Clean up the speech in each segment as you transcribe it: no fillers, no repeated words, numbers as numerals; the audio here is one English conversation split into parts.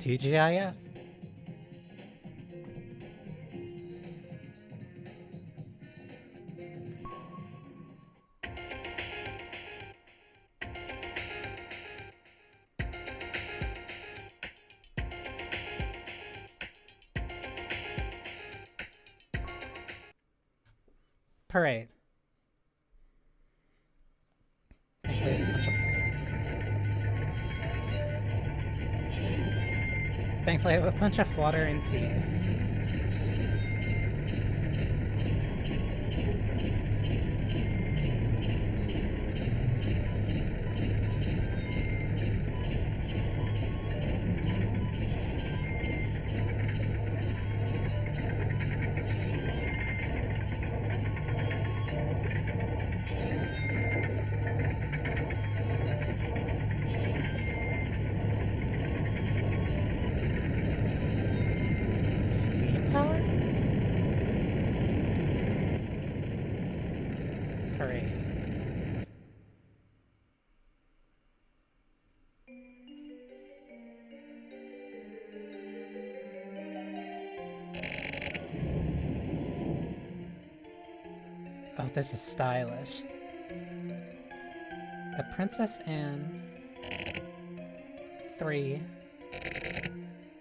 TGIF? Parade. Thankfully, I have a bunch of water and tea. Steam power? Parade. Oh, this is stylish. The Princess and 3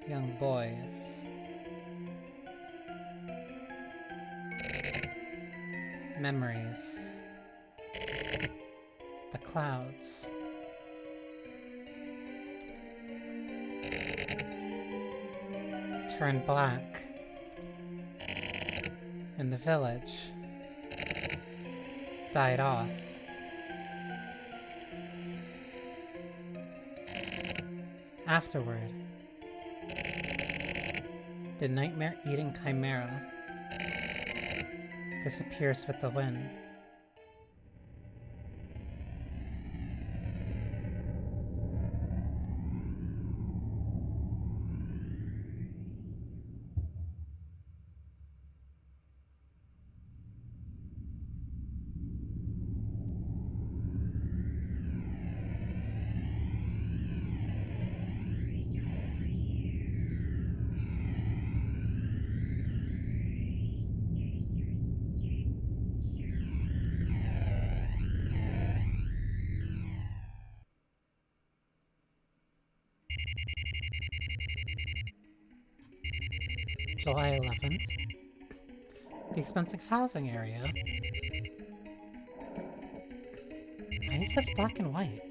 young boys. Memories. The clouds. Turn black. And the village died off. Afterward, the nightmare-eating chimera disappears with the wind. July 11th. The expensive housing area. Why is this black and white?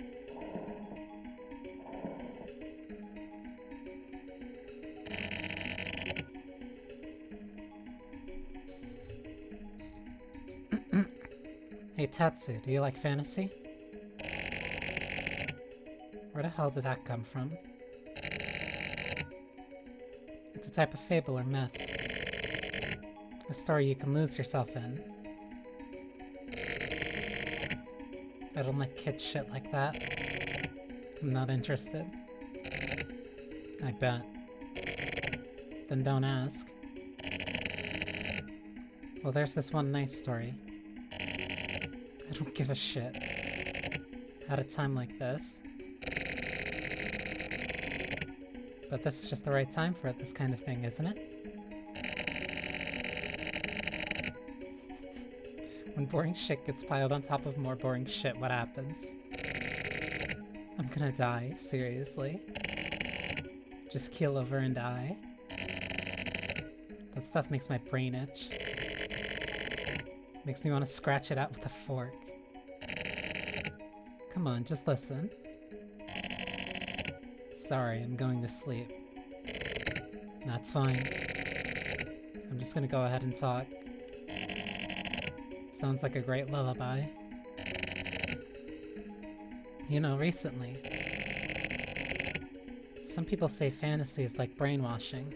Hey Tatsu, do you like fantasy? Where the hell did that come from? It's a type of fable or myth. A story you can lose yourself in. I don't like kid shit like that. I'm not interested. I bet. Then don't ask. Well, there's this one nice story. I don't give a shit. At a time like this. But this is just the right time for this kind of thing, isn't it? When boring shit gets piled on top of more boring shit, what happens? I'm gonna die, seriously. Just keel over and die. That stuff makes my brain itch. Makes me want to scratch it out with a fork. Come on, just listen. Sorry, I'm going to sleep. That's fine. I'm just gonna go ahead and talk. Sounds like a great lullaby. You know, recently, some people say fantasy is like brainwashing.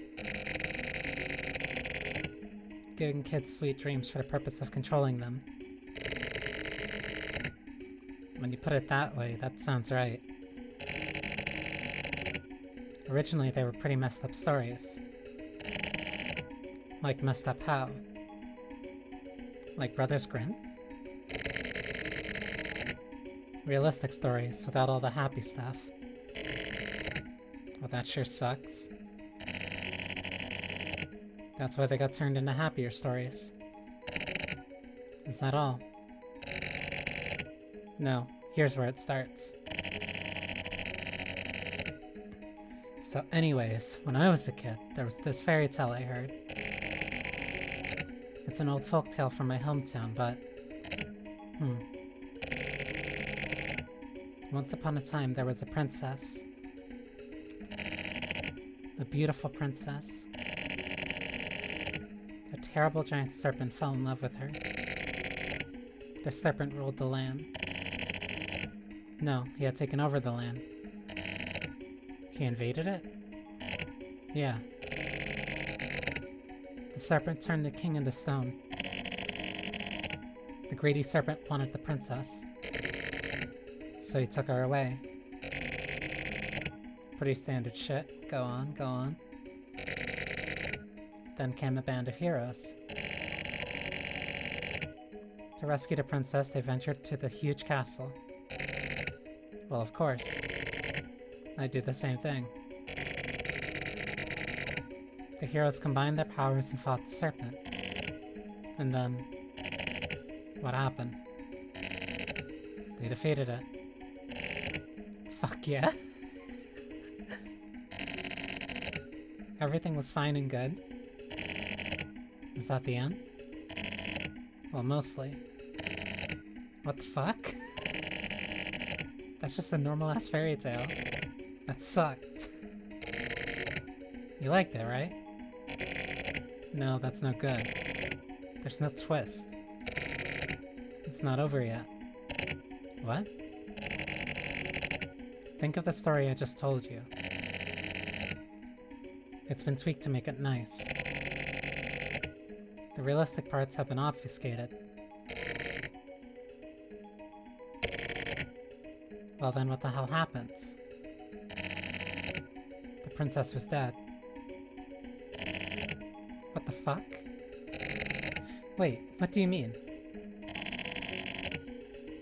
Giving kids sweet dreams for the purpose of controlling them. When you put it that way, that sounds right. Originally, they were pretty messed up stories. Like messed up how? Like Brothers Grimm? Realistic stories without all the happy stuff. Well, that sure sucks. That's why they got turned into happier stories. Is that all? No, here's where it starts. So anyways, when I was a kid, there was this fairy tale I heard. It's an old folktale from my hometown, but... Once upon a time, there was a princess. A beautiful princess. A terrible giant serpent fell in love with her. The serpent ruled the land. No, he had taken over the land. He invaded it? Yeah. The serpent turned the king into stone. The greedy serpent wanted the princess. So he took her away. Pretty standard shit. Go on, go on. Then came a band of heroes. To rescue the princess, they ventured to the huge castle. Well, of course. I'd do the same thing. The heroes combined their powers and fought the serpent. And then... what happened? They defeated it. Fuck yeah. Everything was fine and good. Is that the end? Well, mostly. What the fuck? That's just a normal-ass fairy tale. That sucked. You liked it, right? No, that's no good. There's no twist. It's not over yet. What? Think of the story I just told you. It's been tweaked to make it nice. The realistic parts have been obfuscated. Well then, what the hell happens? The princess was dead. What the fuck? Wait, what do you mean?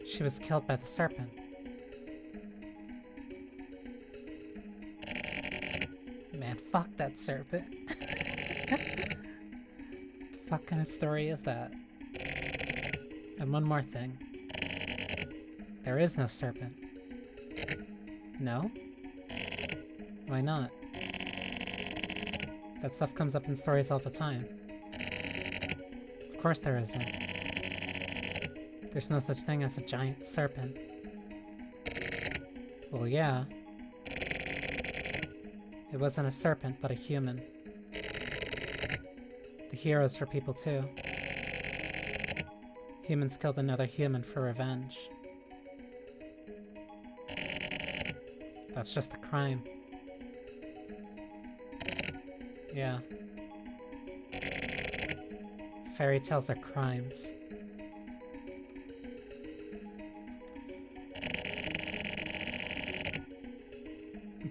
She was killed by the serpent. Man, fuck that serpent. The fuck kind of story is that? And one more thing. There is no serpent. No? Why not? That stuff comes up in stories all the time. Of course there isn't. There's no such thing as a giant serpent. Well, yeah. It wasn't a serpent, but a human. The heroes were people too. Humans killed another human for revenge. That's just a crime. Yeah. Fairy tales are crimes.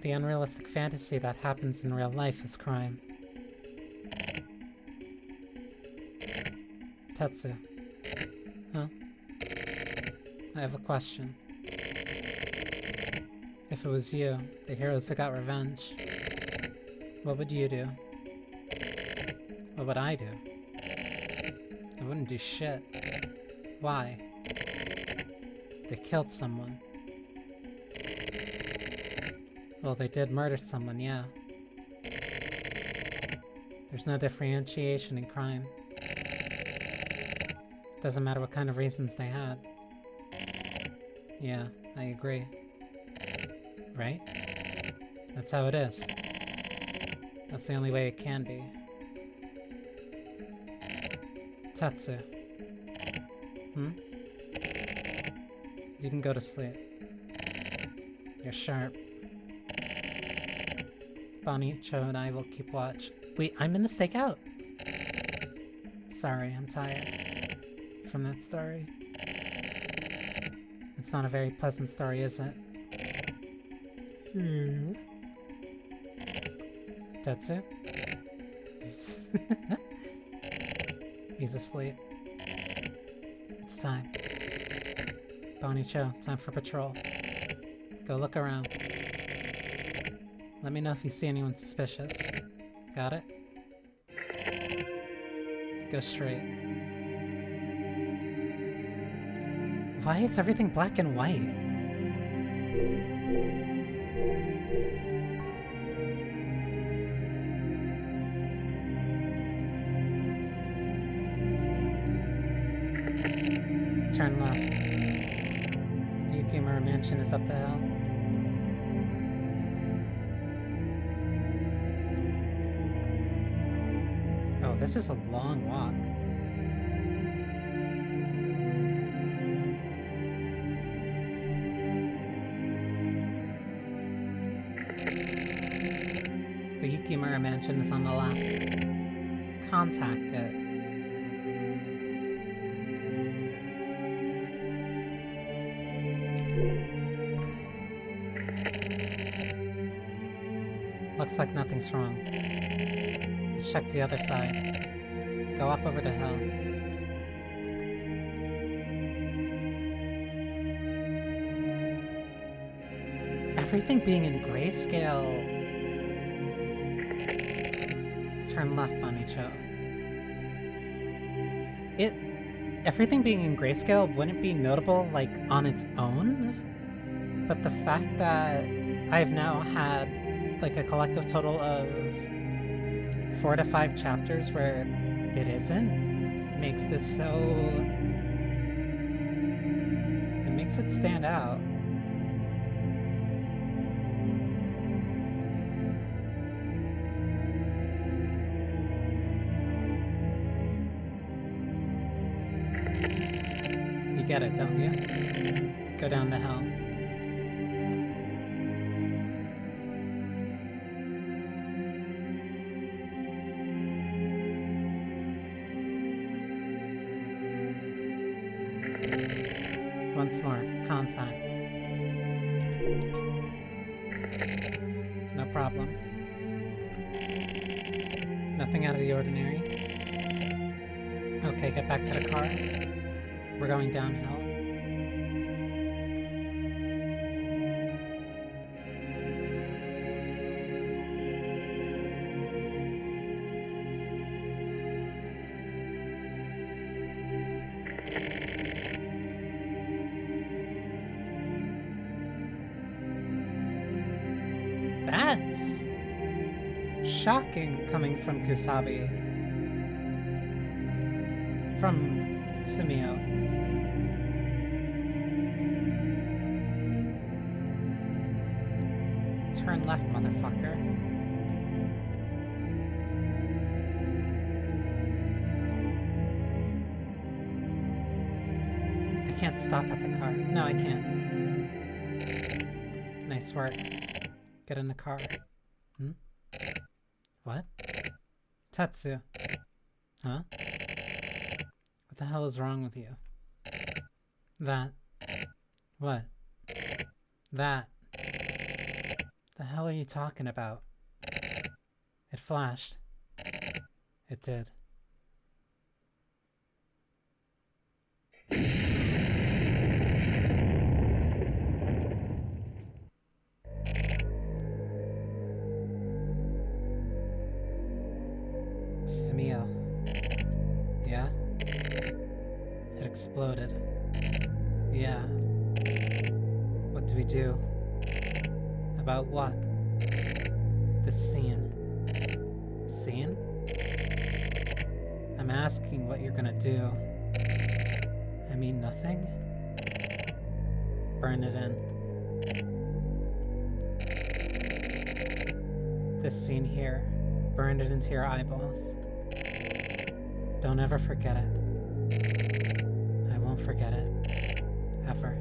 The unrealistic fantasy that happens in real life is crime. Tetsu. Huh? I have a question. If it was you, the heroes who got revenge, what would you do? What would I do? I wouldn't do shit. Why? They killed someone. Well, they did murder someone, yeah. There's no differentiation in crime. Doesn't matter what kind of reasons they had. Yeah, I agree. Right? That's how it is. That's the only way it can be. Tatsu. You can go to sleep. You're sharp. Banii, Cho, and I will keep watch. Wait, I'm in the stakeout! Sorry, I'm tired. From that story. It's not a very pleasant story, is it? Tetsu? He's asleep. It's time. Banii Cho, time for patrol. Go look around. Let me know if you see anyone suspicious. Got it? Go straight. Why is everything black and white? Turn left. The Yukimura mansion is up the hill. Oh, this is a long walk. The Yukimura mansion is on the left. Contact it. Looks like nothing's wrong. Check the other side. Go up over the hill. Everything being in grayscale. Turn left, Banii-cho. Everything being in grayscale wouldn't be notable, like, on its own, but the fact that I've now had, like, a collective total of 4 to 5 chapters where it isn't makes this so... It makes it stand out. You get it, don't you? Go down the hill. Once more, contact. No problem. Nothing out of the ordinary. Okay, get back to the car. We're going downhill. That's shocking coming from Kusabi. From Sumio. Turn left, motherfucker. I can't stop at the car. No, I can't. Nice work. Get in the car. Hmm? What? Tatsu. Huh? What the hell is wrong with you? That. What? That. The hell are you talking about? It flashed. It did. Sumio. Yeah? It exploded. Yeah. What do we do? About what? This scene. Scene? I'm asking what you're gonna do. I mean nothing? Burn it in. This scene here. Burned it into your eyeballs. Don't ever forget it. I won't forget it. Ever.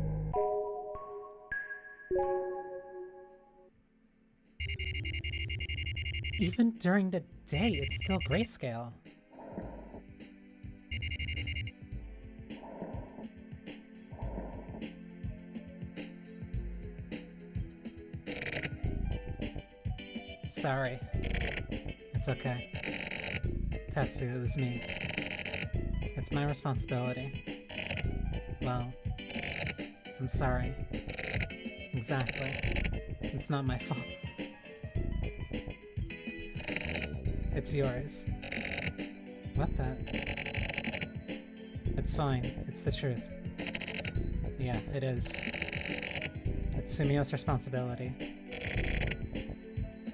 Even during the day, it's still grayscale. Sorry. It's okay. Tatsu, it was me. It's my responsibility. Well, I'm sorry. Exactly. It's not my fault. It's yours. What the? It's fine. It's the truth. Yeah, it is. It's Sumio's responsibility.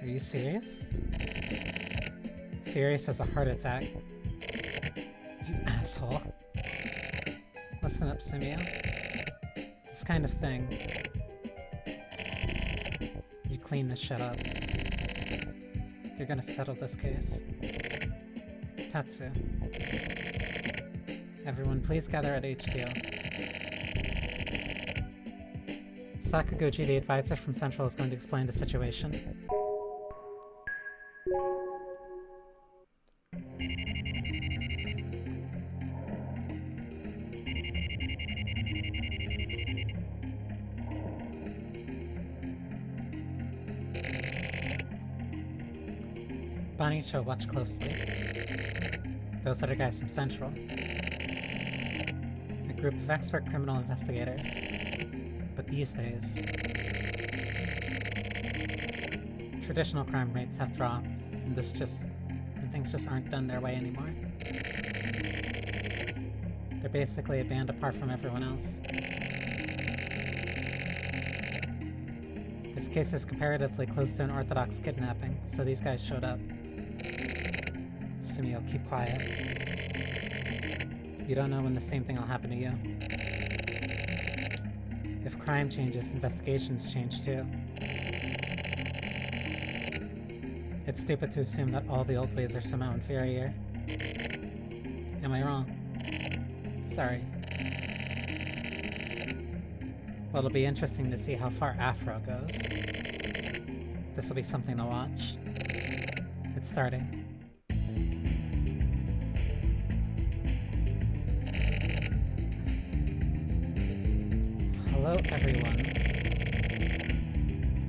Are you serious? Serious as a heart attack. You asshole. Listen up, Sumio. This kind of thing. You clean this shit up. You're gonna settle this case. Tatsu. Everyone, please gather at HQ. Sakaguchi, the advisor from Central, is going to explain the situation. Banii shall watch closely. Those other guys from Central. A group of expert criminal investigators. But these days, traditional crime rates have dropped, and things just aren't done their way anymore. They're basically a band apart from everyone else. This case is comparatively close to an orthodox kidnapping, so these guys showed up. Sumio, keep quiet. You don't know when the same thing will happen to you. If crime changes, investigations change too. It's stupid to assume that all the old ways are somehow inferior. Am I wrong? Sorry. Well, it'll be interesting to see how far Afro goes. This'll be something to watch. It's starting. Hello, everyone.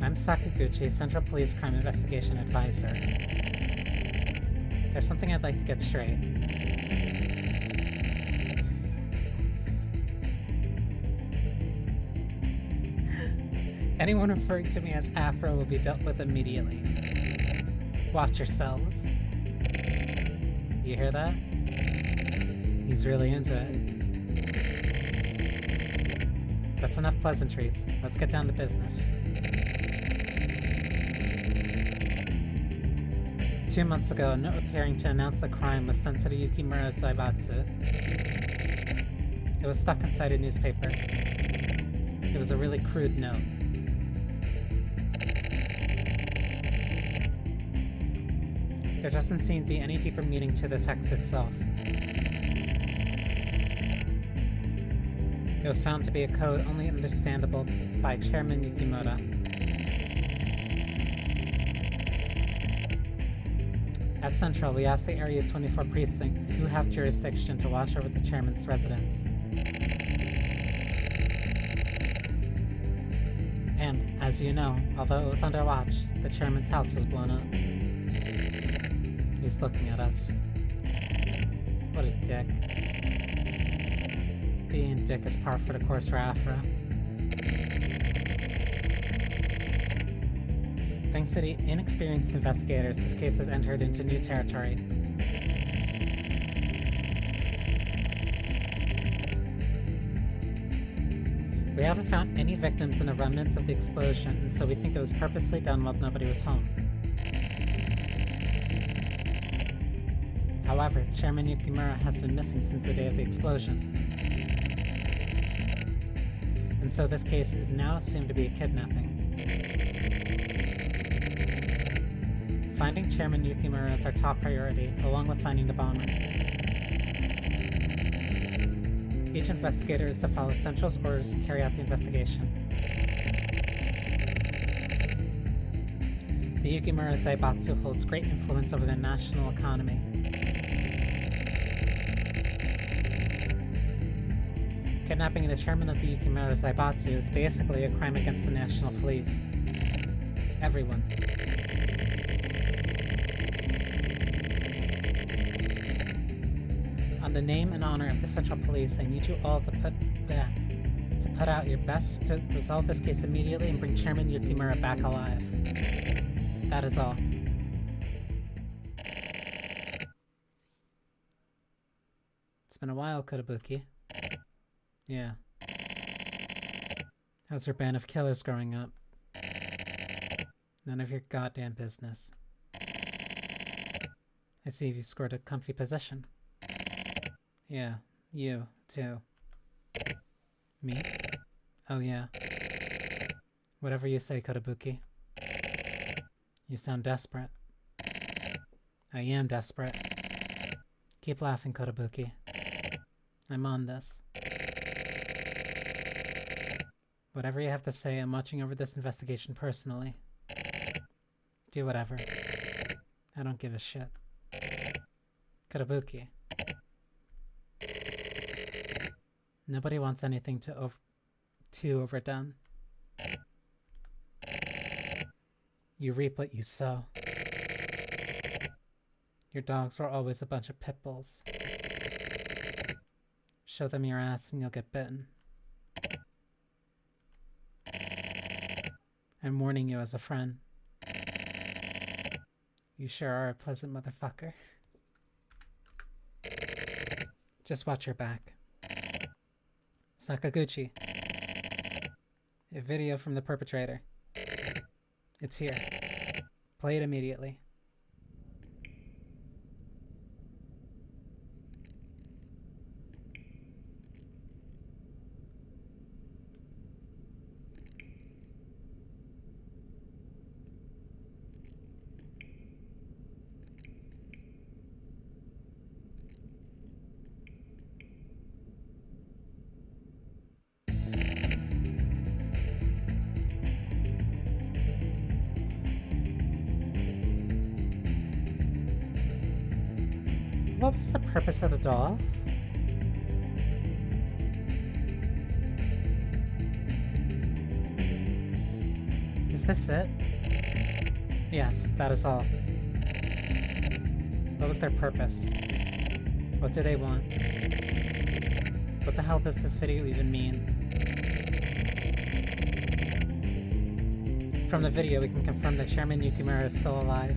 I'm Sakaguchi, Central Police Crime Investigation Advisor. There's something I'd like to get straight. Anyone referring to me as Afro will be dealt with immediately. Watch yourselves. You hear that? He's really into it. That's enough pleasantries. Let's get down to business. 2 months ago, a note appearing to announce a crime was sent to the Yukimura Zaibatsu. It was stuck inside a newspaper. It was a really crude note. There doesn't seem to be any deeper meaning to the text itself. It was found to be a code only understandable by Chairman Yukimura. At Central, we asked the Area 24 Precinct who have jurisdiction to watch over the chairman's residence. And, as you know, although it was under watch, the chairman's house was blown up. He's looking at us. What a dick. Being dick is par for the course for Afro. Thanks to the inexperienced investigators, this case has entered into new territory. We haven't found any victims in the remnants of the explosion, and so we think it was purposely done while nobody was home. However, Chairman Yukimura has been missing since the day of the explosion. And so this case is now assumed to be a kidnapping. Finding Chairman Yukimura is our top priority, along with finding the bomber. Each investigator is to follow Central's orders and carry out the investigation. The Yukimura Zaibatsu holds great influence over the national economy. Kidnapping the chairman of the Yukimura Zaibatsu is basically a crime against the national police. Everyone. On the name and honor of the Central Police, I need you all to put out your best to resolve this case immediately and bring Chairman Yukimura back alive. That is all. It's been a while, Kotobuki. Yeah. How's your band of killers growing up? None of your goddamn business. I see you scored a comfy position. Yeah, you, too. Me? Oh yeah. Whatever you say, Kotobuki. You sound desperate. I am desperate. Keep laughing, Kotobuki. I'm on this. Whatever you have to say, I'm watching over this investigation personally. Do whatever. I don't give a shit. Kotobuki. Nobody wants anything too overdone. You reap what you sow. Your dogs were always a bunch of pit bulls. Show them your ass and you'll get bitten. I'm warning you as a friend. You sure are a pleasant motherfucker. Just watch your back. Sakaguchi. A video from the perpetrator. It's here. Play it immediately. What was the purpose of the doll? Is this it? Yes, that is all. What was their purpose? What do they want? What the hell does this video even mean? From the video, we can confirm that Chairman Yukimura is still alive.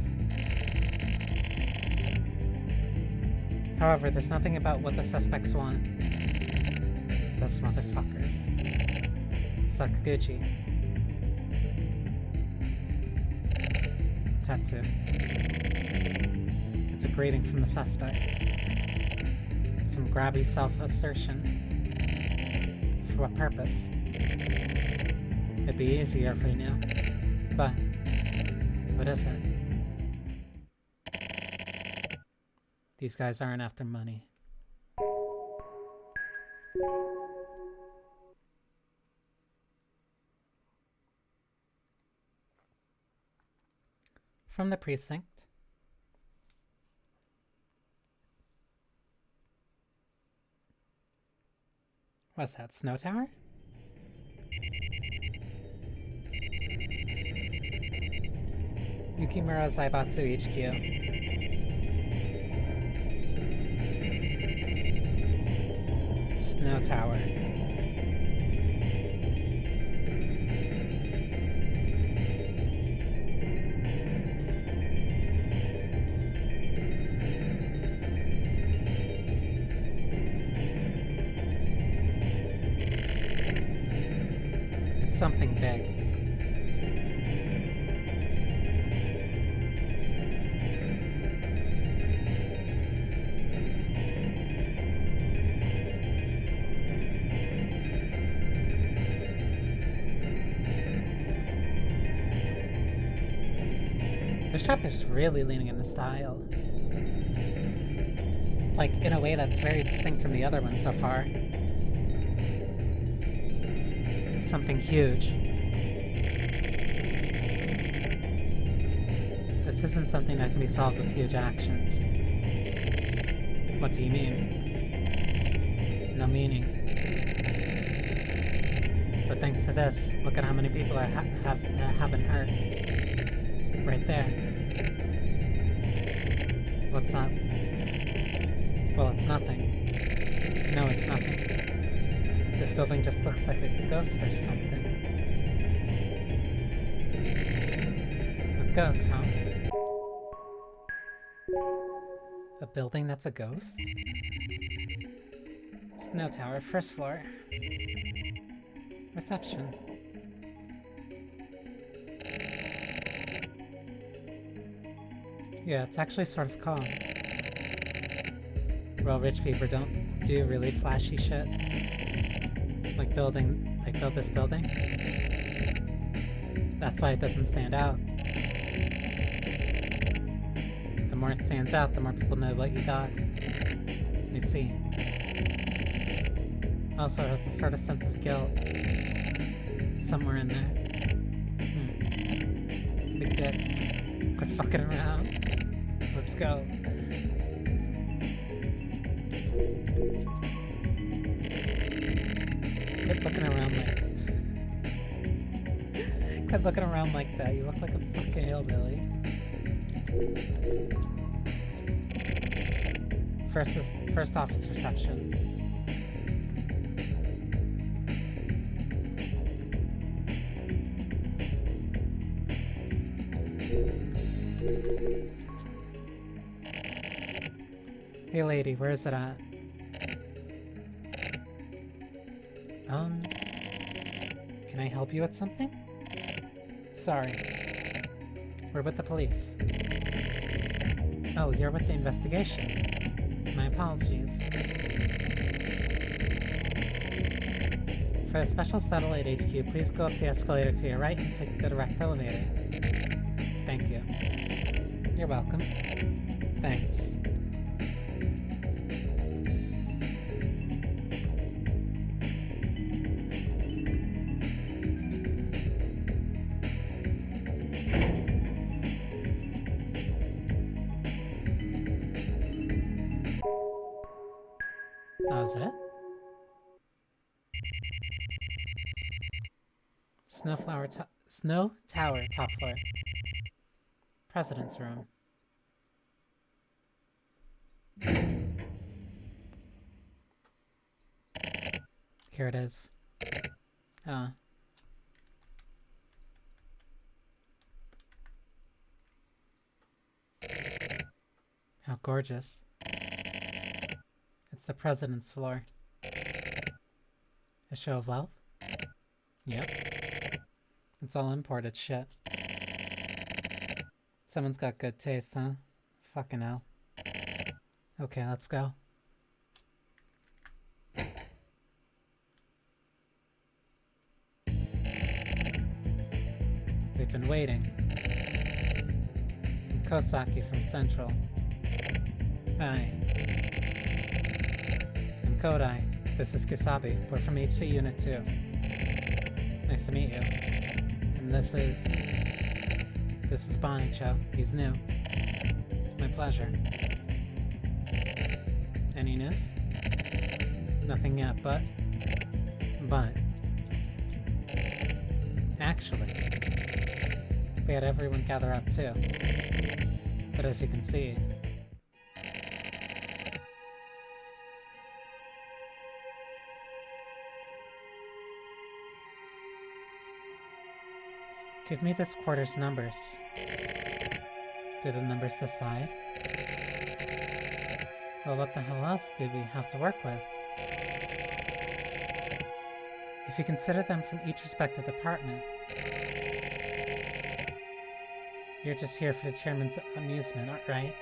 However, there's nothing about what the suspects want. Those motherfuckers. Sakaguchi. Tatsu. It's a greeting from the suspect. It's some grabby self-assertion. For what purpose? It'd be easier if we knew. But, what is it? These guys aren't after money. From the precinct. What's that, Snow Tower? Yukimura Zaibatsu HQ. Snow Tower. It's something big. This chapter's really leaning in the style. Like, in a way that's very distinct from the other ones so far. Something huge. This isn't something that can be solved with huge actions. What do you mean? No meaning. But thanks to this, look at how many people have been hurt. Right there. What's up? Well, it's nothing. No, it's nothing. This building just looks like a ghost or something. A ghost, huh? A building that's a ghost? Snow Tower, first floor. Reception. Yeah, it's actually sort of calm. Well, rich people don't do really flashy shit. Like build this building. That's why it doesn't stand out. The more it stands out, the more people know what you got. You see. Also, it has a sort of sense of guilt. Somewhere in there. Big dick. Quit fucking around. Let's go. Quit looking around Quit looking around like that. You look like a fucking hillbilly. First office reception. Hey lady, where is it at? Can I help you with something? Sorry. We're with the police. Oh, you're with the investigation. My apologies. For the Special Satellite HQ, please go up the escalator to your right and take the direct elevator. Thank you. You're welcome. Thanks. That was it? Snow Tower, top floor. President's room. Here it is. How gorgeous. It's the president's floor. A show of wealth? Yep. It's all imported shit. Someone's got good taste, huh? Fucking hell. Okay, let's go. We've been waiting. I'm Kosaki from Central. Hi. I'm Kodai. This is Kusabi. We're from HC Unit 2. Nice to meet you. And this is Banii Cho. He's new. My pleasure. Any news? Nothing yet, but... Actually, we had everyone gather up too. But as you can see... Give me this quarter's numbers. Do the numbers decide? Well, what the hell else do we have to work with? If you consider them from each respective department, you're just here for the chairman's amusement, right?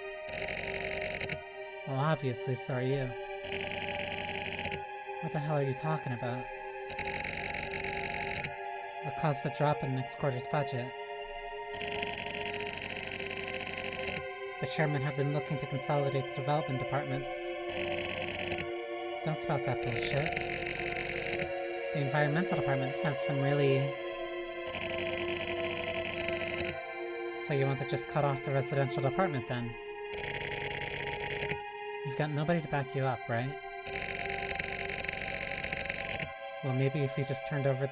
Well, obviously, so are you. What the hell are you talking about? What caused the drop in next quarter's budget? The chairman had been looking to consolidate the development departments. Don't spout that bullshit. The environmental department has some really... So you want to just cut off the residential department then? You've got nobody to back you up, right? Well, maybe if we just turned over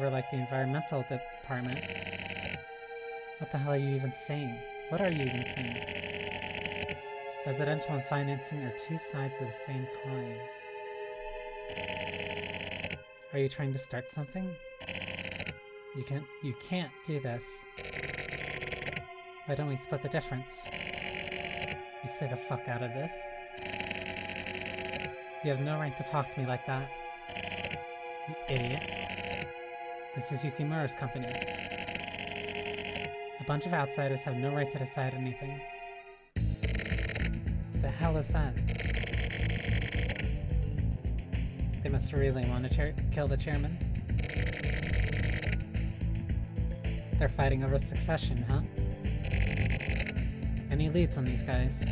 like the environmental department. What the hell are you even saying? What are you even saying? Residential and financing are two sides of the same coin. Are you trying to start something? You can't do this. Why don't we split the difference? You stay the fuck out of this. You have no right to talk to me like that. You idiot. This is Yukimura's company. A bunch of outsiders have no right to decide anything. The hell is that? They must really want to kill the chairman. They're fighting over succession, huh? Any leads on these guys?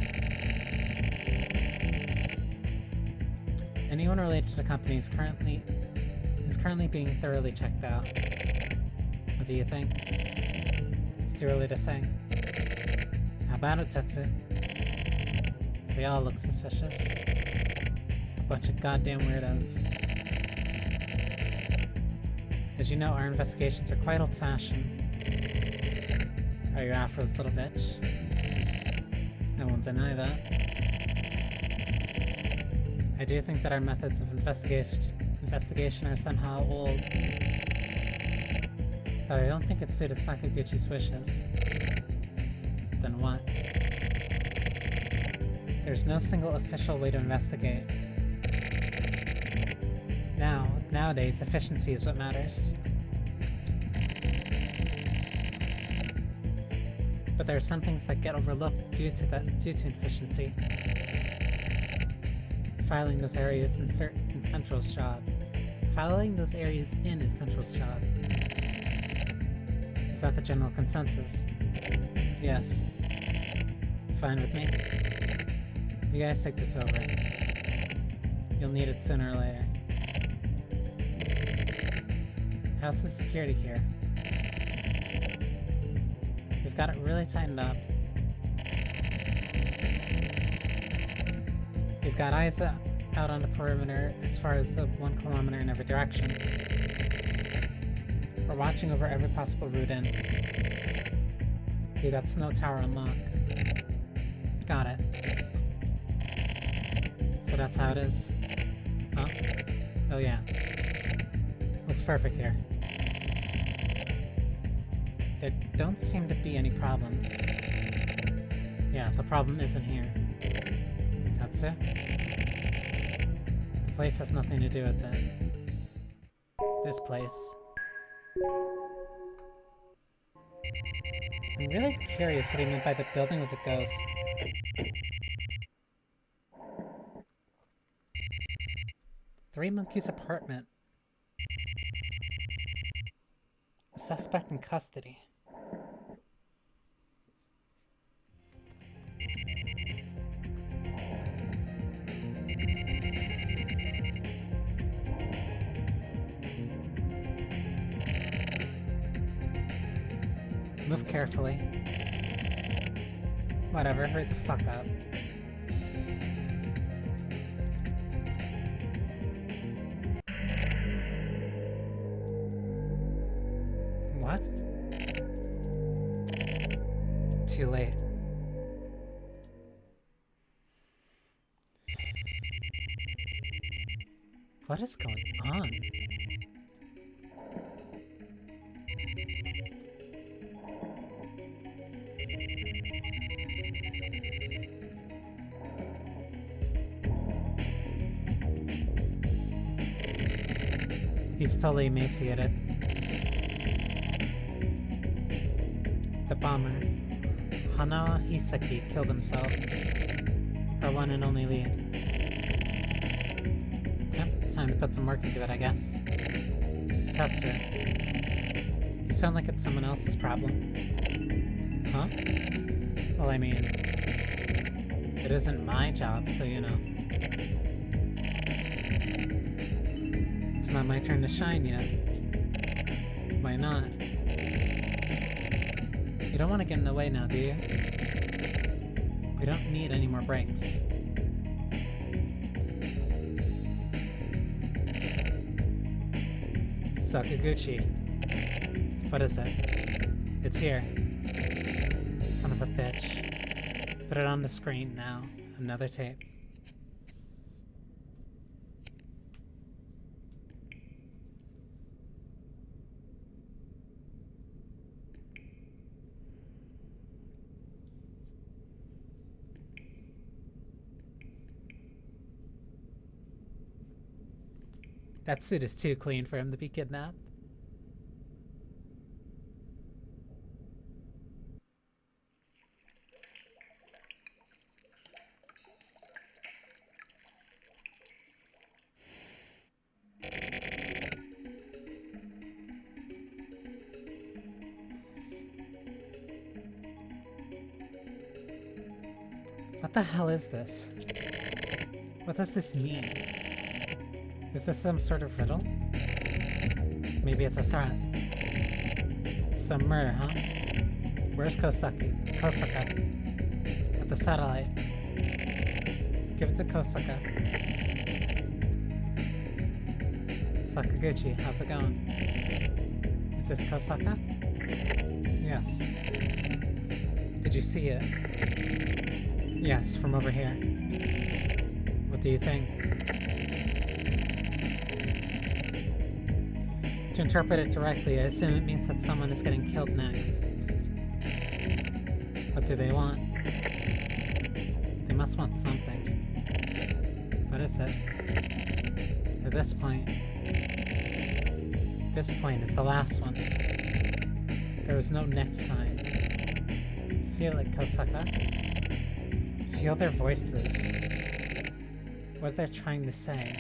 Anyone related to the company is currently being thoroughly checked out. What do you think? It's too early to say. How about it, Tetsu? They all look suspicious. A bunch of goddamn weirdos. As you know, our investigations are quite old-fashioned. Are your afros, little bitch? I won't deny that. I do think that our methods of investigation are somehow old. But I don't think it suited Sakaguchi's wishes. Then what? There's no single official way to investigate. Nowadays, efficiency is what matters. But there are some things that get overlooked due to efficiency. Filing those areas in Central's job. Filing those areas in is Central's job. Is that the general consensus? Yes. Fine with me. You guys take this over. You'll need it sooner or later. How's the security here? We've got it really tightened up. We've got eyes out on the perimeter as far as the 1 kilometer in every direction. We're watching over every possible route in. We got Snow Tower on lock. Got it. So that's how it is. Huh? Oh yeah. Looks perfect here. There don't seem to be any problems. Yeah, the problem isn't here. That's it. The place has nothing to do with it. This place. I'm really curious what he meant by the building was a ghost. Three Monkeys apartment. Suspect in custody. Move carefully. Whatever, hurry the fuck up. What? Too late. What is going on? He's totally emaciated. The bomber, Hanawa Hisaki, killed himself. Our one and only lead. Yep, time to put some work into it, I guess. Tatsu. You sound like it's someone else's problem. Huh? Well, I mean, it isn't my job, so you know. It's not my turn to shine yet. Why not? You don't want to get in the way now, do you? We don't need any more breaks. Sakaguchi. What is it? It's here. Son of a bitch. Put it on the screen now. Another tape. That suit is too clean for him to be kidnapped. What the hell is this? What does this mean? Is this some sort of riddle? Maybe it's a threat. Some murder, huh? Where's Kosaka? At the satellite. Give it to Kosaka. Sakaguchi, how's it going? Is this Kosaka? Yes. Did you see it? Yes, from over here. What do you think? To interpret it directly, I assume it means that someone is getting killed next. What do they want? They must want something. What is it? At this point is the last one. There is no next time. Feel it, Kosaka. Feel their voices. What they're trying to say.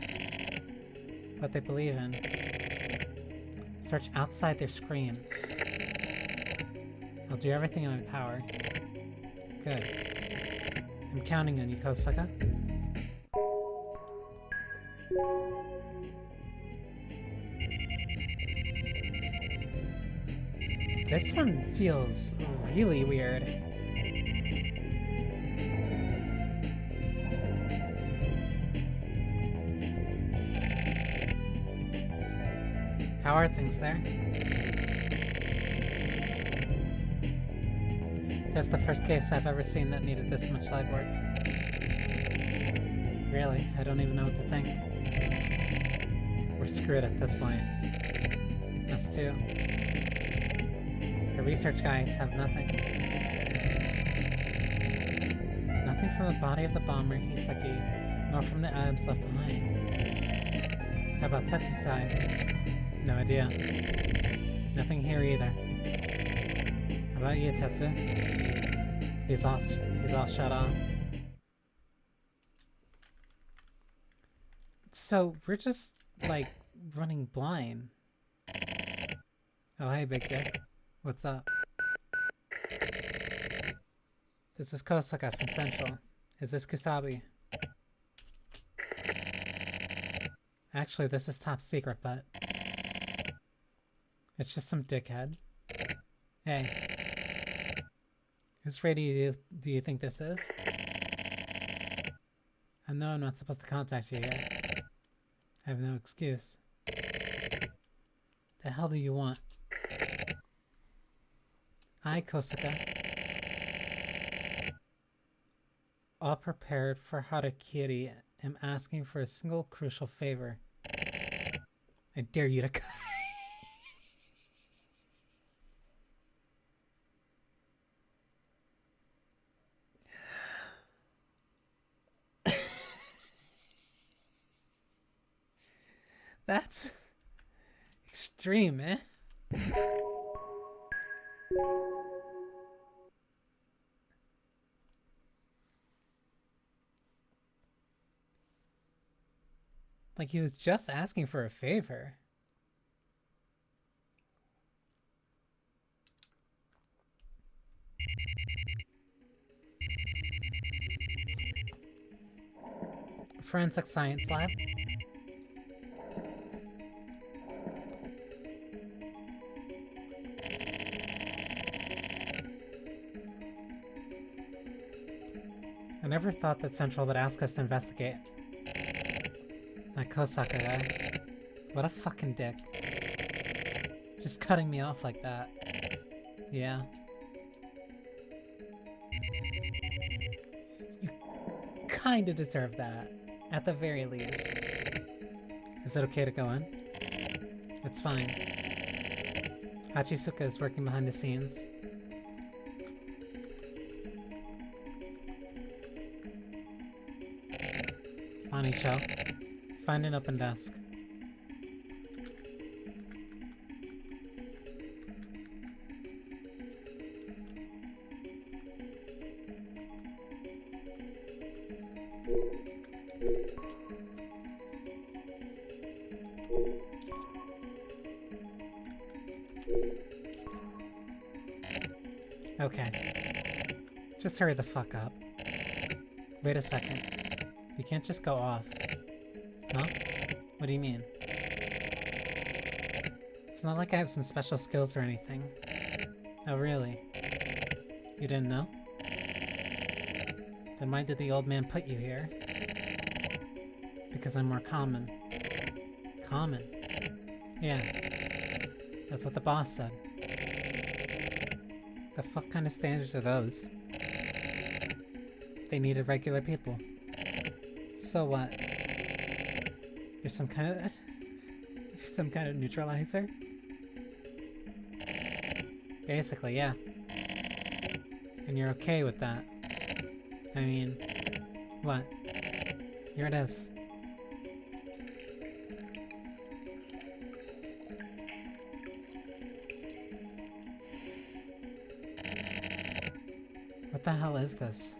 What they believe in. Search outside their screams. I'll do everything in my power. Good. I'm counting on you, Kosaka. This one feels really weird. How are things there? That's the first case I've ever seen that needed this much legwork. Really, I don't even know what to think. We're screwed at this point. Us too. The research guys have nothing. Nothing from the body of the bomber, Hisaki, nor from the items left behind. How about Tetsu's side? No idea. Nothing here either. How about you, Tetsu? He's all shut off. So we're just like running blind. Oh hey, big dick. What's up? This is Kosaka from Central. Is this Kusabi? Actually, this is top secret, but it's just some dickhead. Hey. Whose radio do you think this is? I know I'm not supposed to contact you yet. I have no excuse. The hell do you want? I, Kosaka. All prepared for Harakiri, am asking for a single crucial favor. I dare you to That's extreme, man. Like he was just asking for a favor. Forensic Science Lab. I never thought that Central would ask us to investigate. That Kosaka guy. What a fucking dick. Just cutting me off like that. Yeah. You kinda deserve that. At the very least. Is it okay to go in? It's fine. Hachisuka is working behind the scenes. Banii-cho, find an open desk. Okay. Just hurry the fuck up. Wait a second. You can't just go off. Huh? What do you mean? It's not like I have some special skills or anything. Oh, really? You didn't know? Then why did the old man put you here? Because I'm more common. Common? Yeah. That's what the boss said. The fuck kind of standards are those? They needed regular people. So what? You're some kind of... You're some kind of neutralizer? Basically, yeah. And you're okay with that. I mean... What? Here it is. What the hell is this?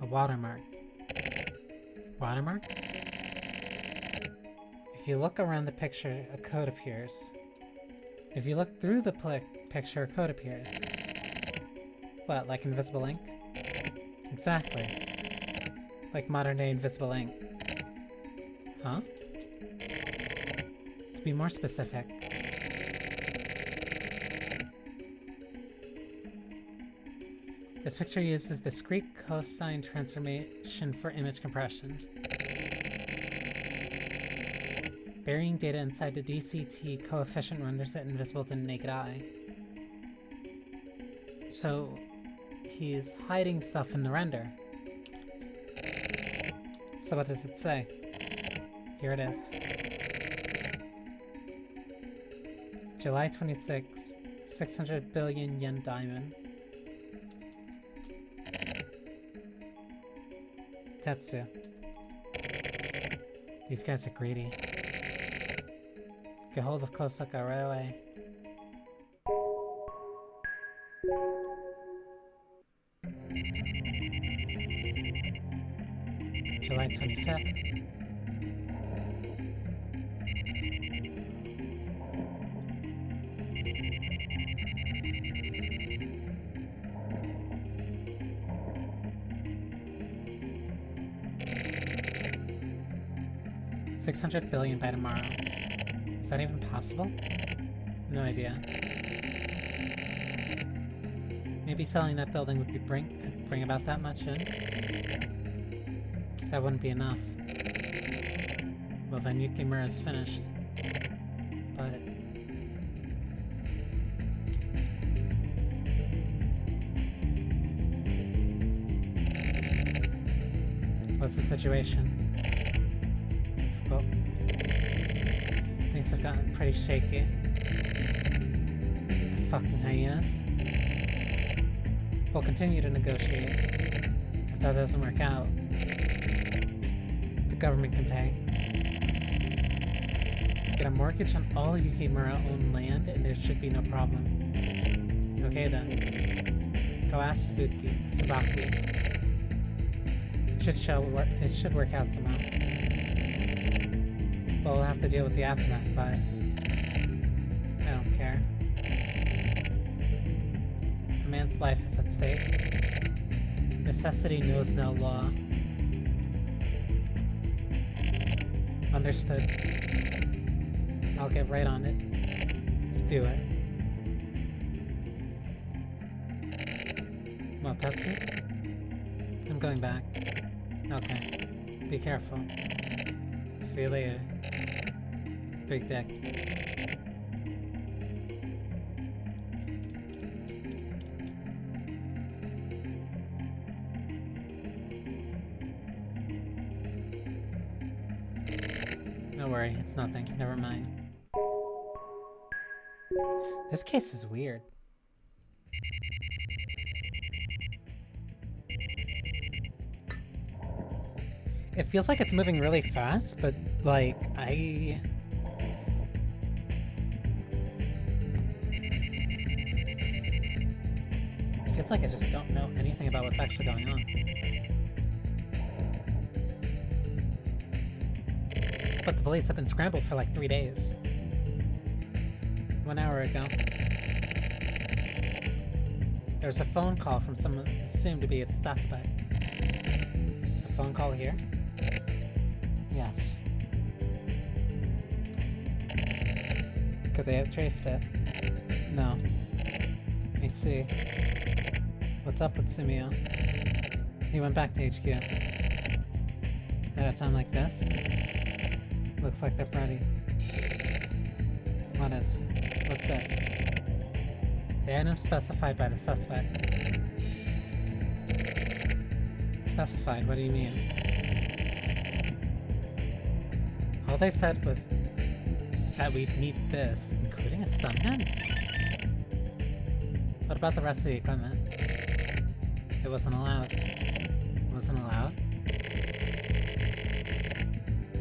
A watermark. Watermark? If you look around the picture, a code appears. If you look through the picture, a code appears. What, like invisible ink? Exactly. Like modern-day invisible ink. Huh? To be more specific... This picture uses discrete cosine transformation for image compression. Burying data inside the DCT coefficient renders it invisible to the naked eye. So, he's hiding stuff in the render. So what does it say? Here it is. July 26, 600 billion yen diamond. Tetsu. These guys are greedy. Get hold of Kosaka right away. July 25th. $600 billion by tomorrow. Is that even possible? No idea. Maybe selling that building would be bring about that much in? That wouldn't be enough. Well, then Yukimura's finished. But... what's the situation? Well, things have gotten pretty shaky. The fucking hyenas. We'll continue to negotiate. If that doesn't work out, the government can pay. Get a mortgage on all Yukimura-owned land and there should be no problem. Okay then. Go ask Sabaki. It should work out somehow. Well, we'll have to deal with the aftermath, but I don't care. A man's life is at stake. Necessity knows no law. Understood. I'll get right on it. Do it. Well, that's it. I'm going back. Okay. Be careful. See you later. Big deck. Don't worry, it's nothing. Never mind. This case is weird. It feels like it's moving really fast, but, like, it feels like I just don't know anything about what's actually going on. But the police have been scrambled for like 3 days. 1 hour ago. There was a phone call from someone assumed to be the suspect. A phone call here? Yes. Could they have traced it? No. Let's see. What's up with Sumio? He went back to HQ. At a time like this? Looks like they're ready. What's this? The item specified by the suspect. Specified? What do you mean? All they said was that we'd need this, including a stuntman? What about the rest of the equipment? It wasn't allowed. It wasn't allowed?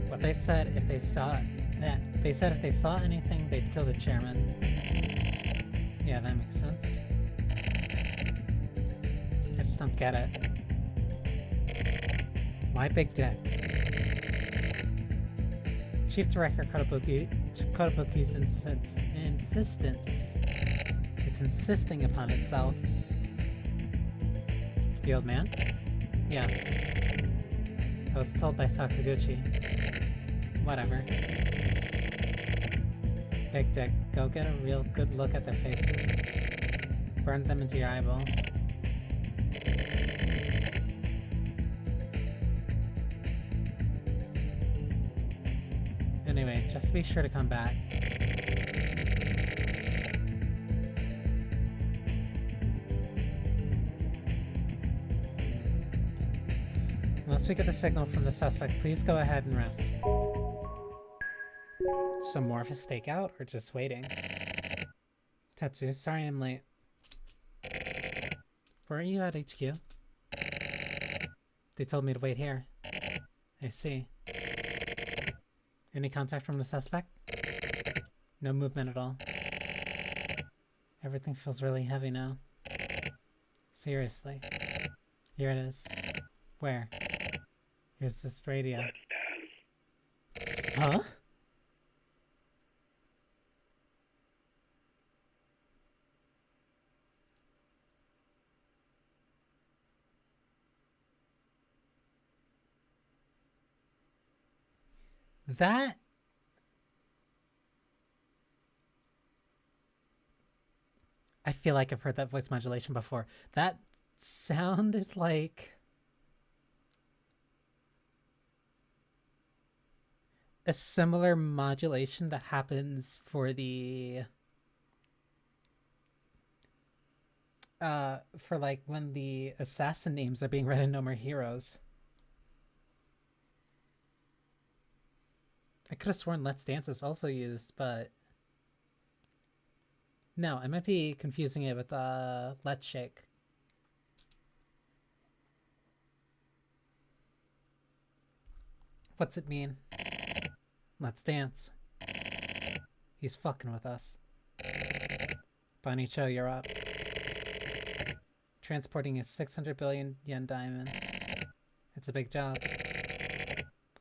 What they said if they saw it. Yeah, they said if they saw anything, they'd kill the chairman. Yeah, that makes sense. I just don't get it. Why Big Dick? Chief Director Kotobuki's insistence. It's insisting upon itself. The old man? Yes. I was told by Sakaguchi. Whatever. Big Dick, go get a real good look at their faces. Burn them into your eyeballs. Anyway, just be sure to come back. Once we get the signal from the suspect, please go ahead and rest. Some more of his stakeout, or just waiting? Tetsu, sorry I'm late. Where are you at HQ? They told me to wait here. I see. Any contact from the suspect? No movement at all. Everything feels really heavy now. Seriously. Here it is. Where? Here's this radio. Huh? That... I feel like I've heard that voice modulation before. That sounded like... a similar modulation that happens for the... for like when the assassin names are being read in No More Heroes. I could have sworn Let's Dance was also used, but... No, I might be confusing it with, Let's Shake. What's it mean? Let's dance. He's fucking with us. Banii Cho, you're up. Transporting a 600 billion yen diamond. It's a big job.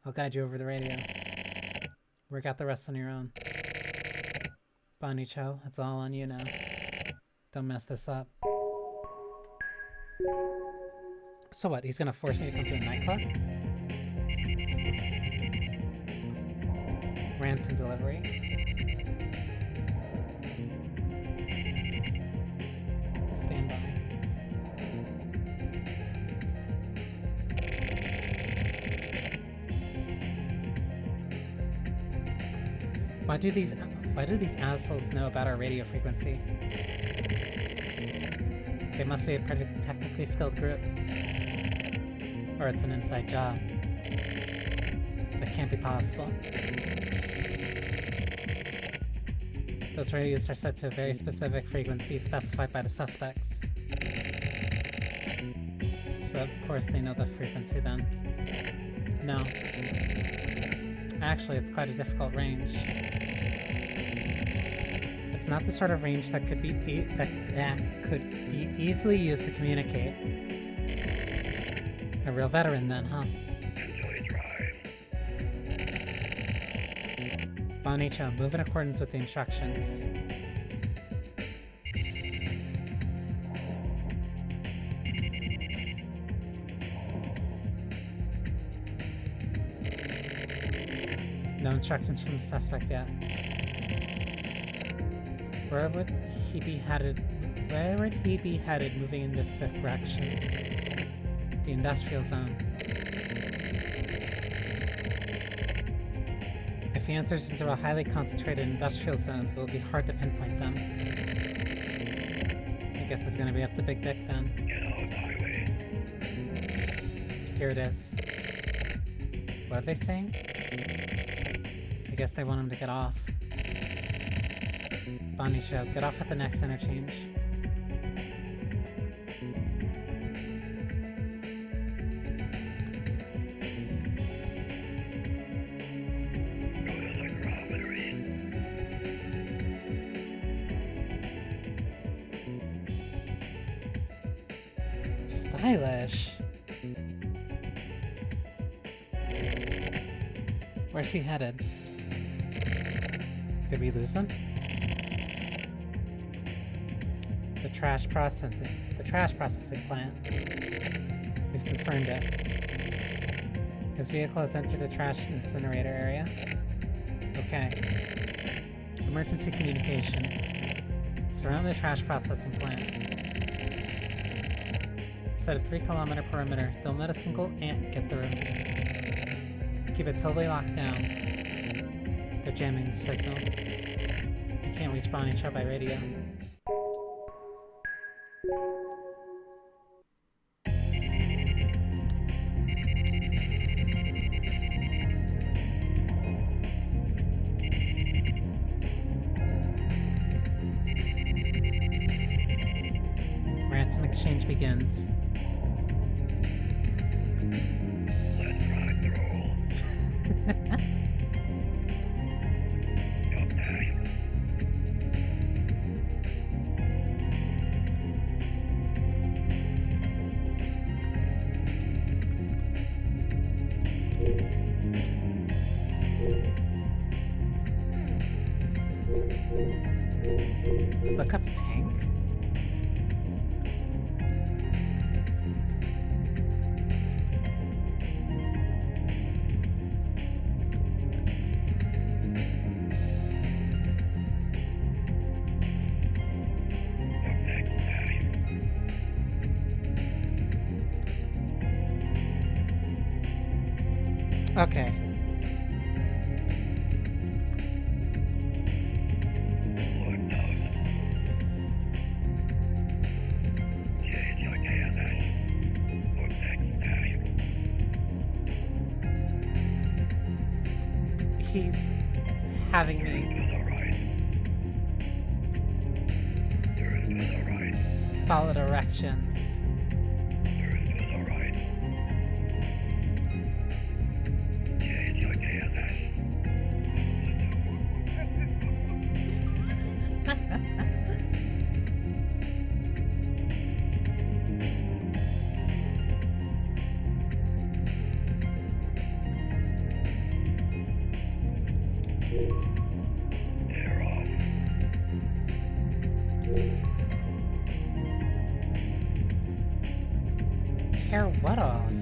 I'll guide you over the radio. Work out the rest on your own. Banii Cho, it's all on you now. Don't mess this up. So what, he's gonna force me to come to a nightclub? Ransom delivery. Stand by. Why do these assholes know about our radio frequency? They must be a pretty technically skilled group. Or it's an inside job. That can't be possible. Those radios are set to a very specific frequency specified by the suspects. So of course they know the frequency then. No. Actually, it's quite a difficult range. It's not the sort of range that could be easily used to communicate. A real veteran then, huh? Banii, move in accordance with the instructions. No instructions from the suspect yet. Where would he be headed? Where would he be headed moving in this direction? The industrial zone. If he enters into a highly concentrated industrial zone, it will be hard to pinpoint them. I guess it's gonna be up the big dick then. Get off the highway. Here it is. What are they saying? I guess they want him to get off. Banii, get off at the next interchange. Stylish. Where's he headed? Did we lose him? The trash processing plant. We've confirmed it. His vehicle has entered the trash incinerator area. Okay. Emergency communication. Surround the trash processing plant. Set a 3-kilometer perimeter. Don't let a single ant get through. Keep it totally locked down. They're jamming the signal. You can't reach Banii by radio. Ransom exchange begins. Let's rock and roll. Your time. Look up tank? What next time? Okay. Lord knows. Change your KSS. What next time? He's having Turn me to the right. Turn to the right. follow directions. Turn to the right. Change your KSS. Listen to They're off. Tear what off?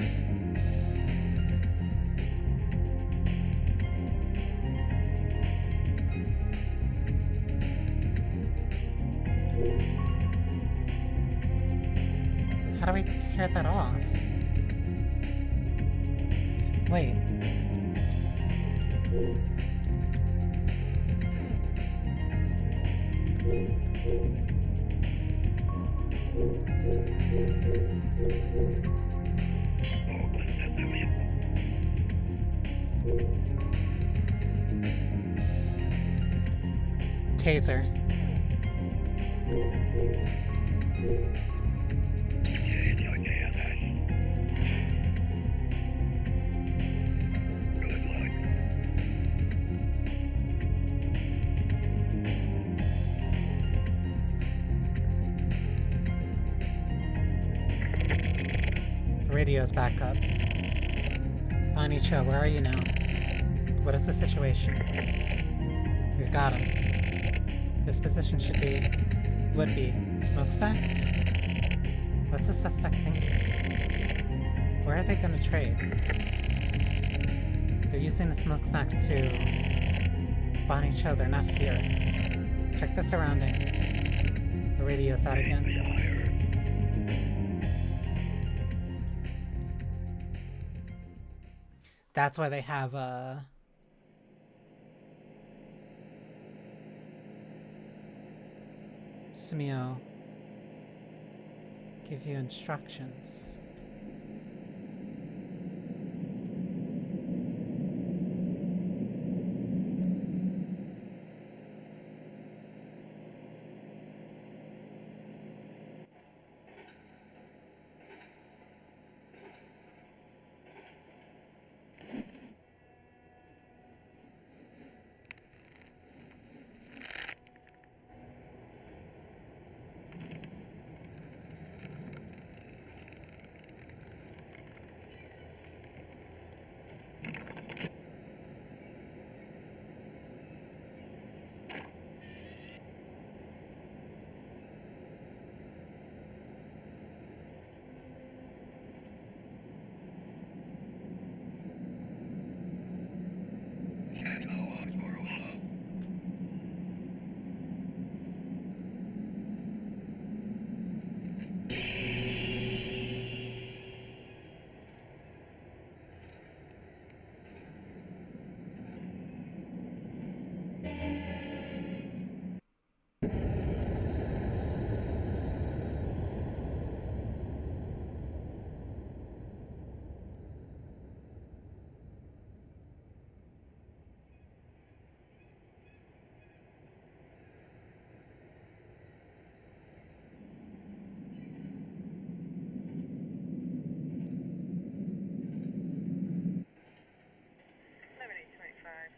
How do we tear that off? Wait. Open sesame. Taser. Change your KSS. Good luck. The radio's back up. Banii, where are you now? What is the situation? We've got him. His position would be smokestacks? What's the suspect thinking? Where are they gonna trade? They're using the smokestacks to Banii show they're not here. Check the surrounding. The radio's out again. That's why they have Sumio give you instructions.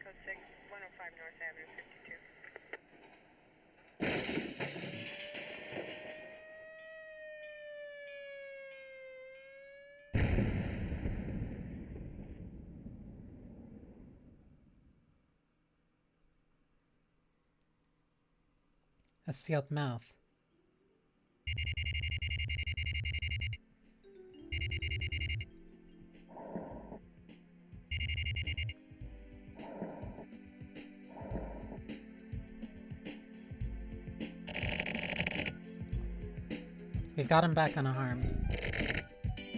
Code 6, 105 North Avenue, 52. A sealed mouth. We've got him back unharmed.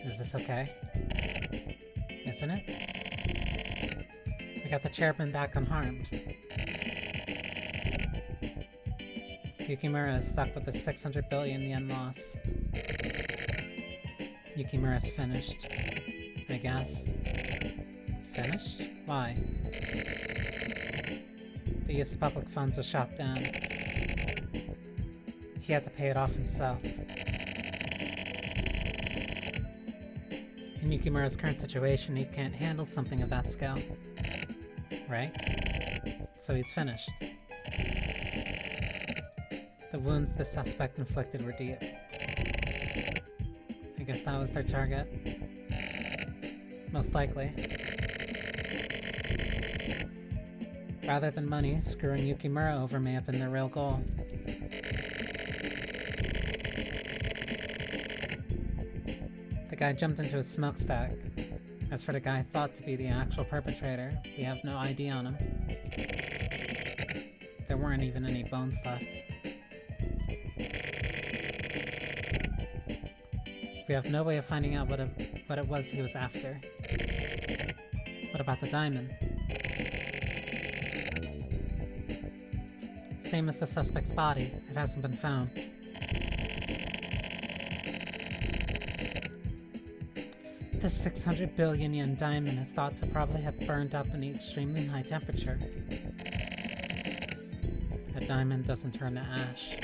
Is this okay? Isn't it? We got the chairman back unharmed. Yukimura is stuck with a 600 billion yen loss. Yukimura's finished. I guess. Finished? Why? The use of public funds was shot down. He had to pay it off himself. In Yukimura's current situation, he can't handle something of that scale. Right? So he's finished. The wounds the suspect inflicted were deep. I guess that was their target. Most likely. Rather than money, screwing Yukimura over may have been their real goal. The guy jumped into a smokestack. As for the guy thought to be the actual perpetrator, we have no ID on him. There weren't even any bones left. We have no way of finding out what it was he was after. What about the diamond? Same as the suspect's body, it hasn't been found. The 600 billion yen diamond is thought to probably have burned up in an extremely high temperature. A diamond doesn't turn to ash.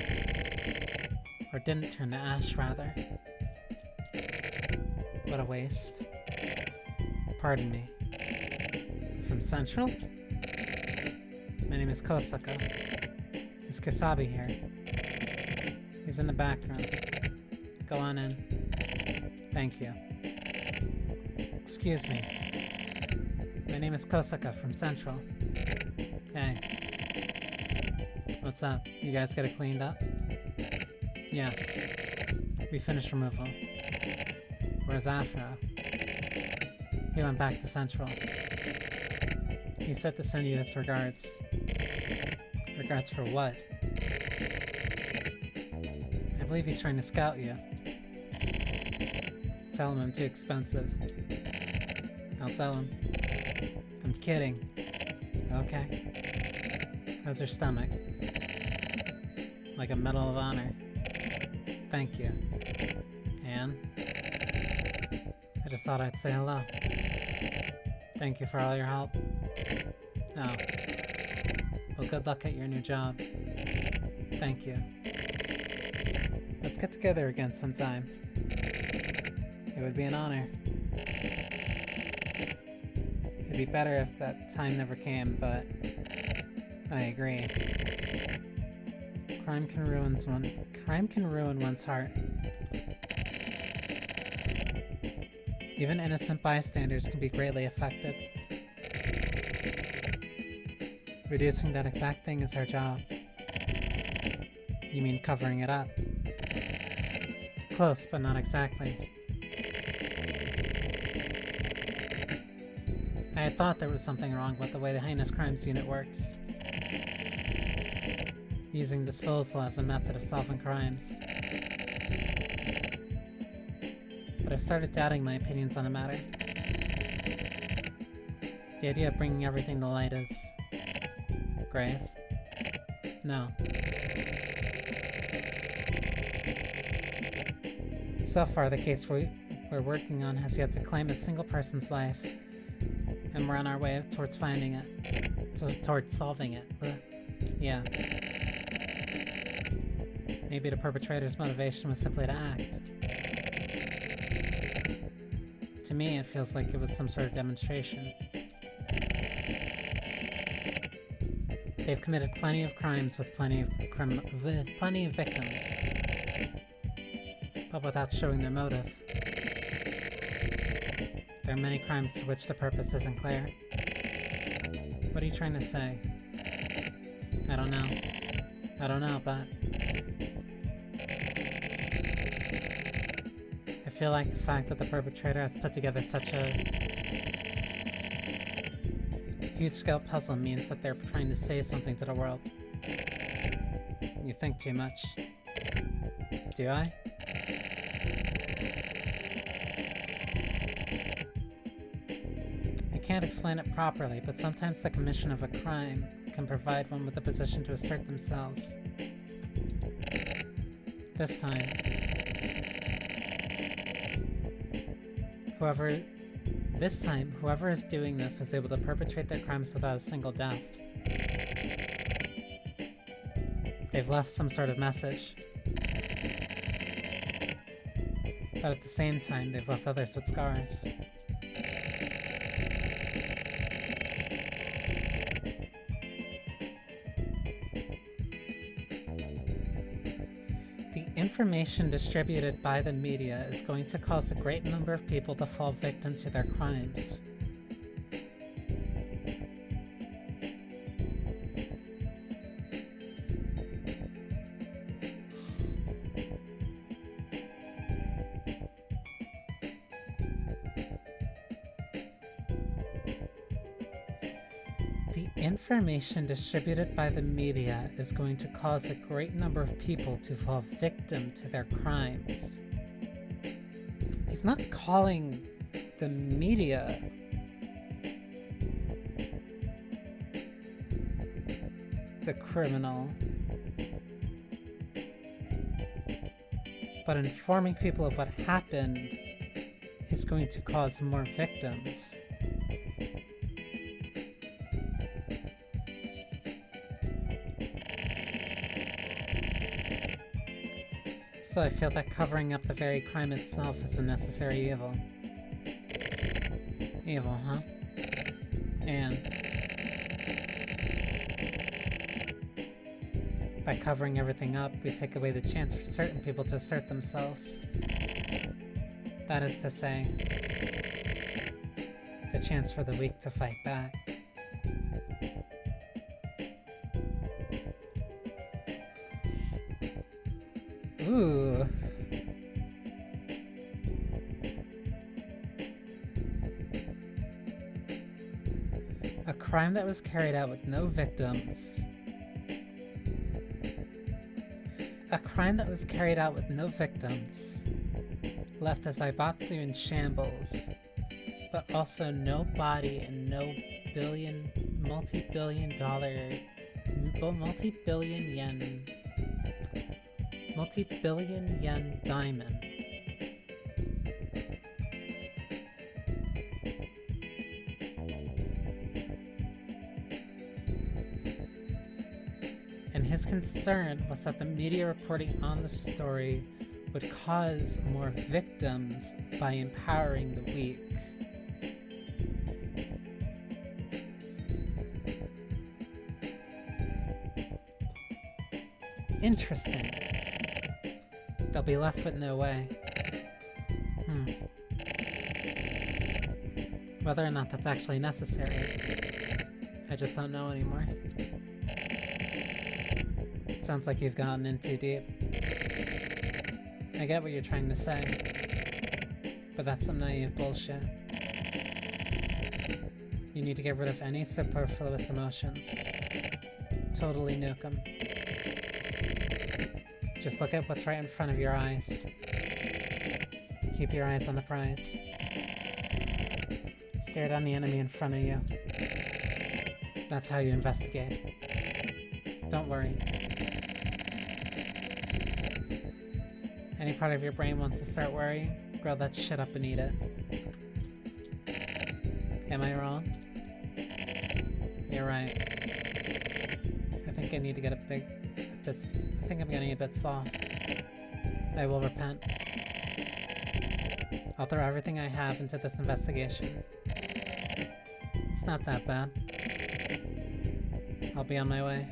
Or didn't turn to ash, rather. What a waste. Pardon me. From Central? My name is Kosaka. Is Kasabi here? He's in the back room. Go on in. Thank you. Excuse me. My name is Kosaka from Central. Hey. What's up? You guys get it cleaned up? Yes. We finished removal. Where's Afro? He went back to Central. He said to send you his regards. Regards for what? I believe he's trying to scout you. Tell him I'm too expensive. I'll tell him. I'm kidding. Okay. How's your stomach? Like a Medal of Honor. Thank you. And? I just thought I'd say hello. Thank you for all your help. Oh. Well, good luck at your new job. Thank you. Let's get together again sometime. It would be an honor. It'd be better if that time never came, but I agree. Crime can ruin one's heart. Even innocent bystanders can be greatly affected. Reducing that exact thing is our job. You mean covering it up? Close, but not exactly. I had thought there was something wrong with the way the Heinous Crimes Unit works. Using disposal as a method of solving crimes. But I've started doubting my opinions on the matter. The idea of bringing everything to light is... grave? No. So far, the case we're working on has yet to claim a single person's life. And we're on our way towards finding it. Towards solving it. Yeah. Maybe the perpetrator's motivation was simply to act. To me, it feels like it was some sort of demonstration. They've committed plenty of crimes with plenty of victims. But without showing their motive. There are many crimes to which the purpose isn't clear. What are you trying to say? I don't know, but... I feel like the fact that the perpetrator has put together such a huge-scale puzzle means that they're trying to say something to the world. You think too much. Do I? I can't explain it properly, but sometimes the commission of a crime can provide one with the position to assert themselves. This time, whoever is doing this was able to perpetrate their crimes without a single death. They've left some sort of message. But at the same time, they've left others with scars. The information distributed by the media is going to cause a great number of people to fall victim to their crimes. Information distributed by the media is going to cause a great number of people to fall victim to their crimes. He's not calling the media the criminal, but informing people of what happened is going to cause more victims. So I feel that covering up the very crime itself is a necessary evil. Evil, huh? And by covering everything up, we take away the chance for certain people to assert themselves. That is to say, the chance for the weak to fight back. Ooh. A crime that was carried out with no victims. A crime that was carried out with no victims left the Zaibatsu in shambles, but also no body and no multi-billion yen diamond. And his concern was that the media reporting on the story would cause more victims by empowering the weak. Interesting. They'll be left with no way. Whether or not that's actually necessary, I just don't know anymore. Sounds like you've gotten in too deep. I get what you're trying to say, but that's some naive bullshit. You need to get rid of any superfluous emotions. Totally nuke them. Just look at what's right in front of your eyes. Keep your eyes on the prize. Stare down the enemy in front of you. That's how you investigate. Don't worry. Any part of your brain wants to start worrying, grow that shit up and eat it. Am I wrong? You're right. I think I need to get I think I'm getting a bit soft. I will repent. I'll throw everything I have into this investigation. It's not that bad. I'll be on my way.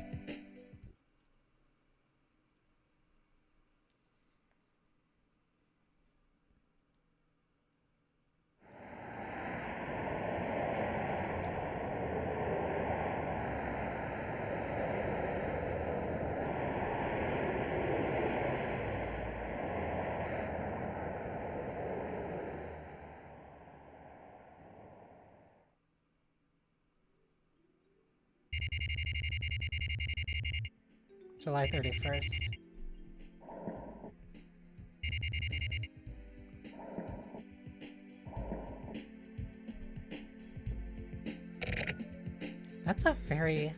July 31st. That's a very...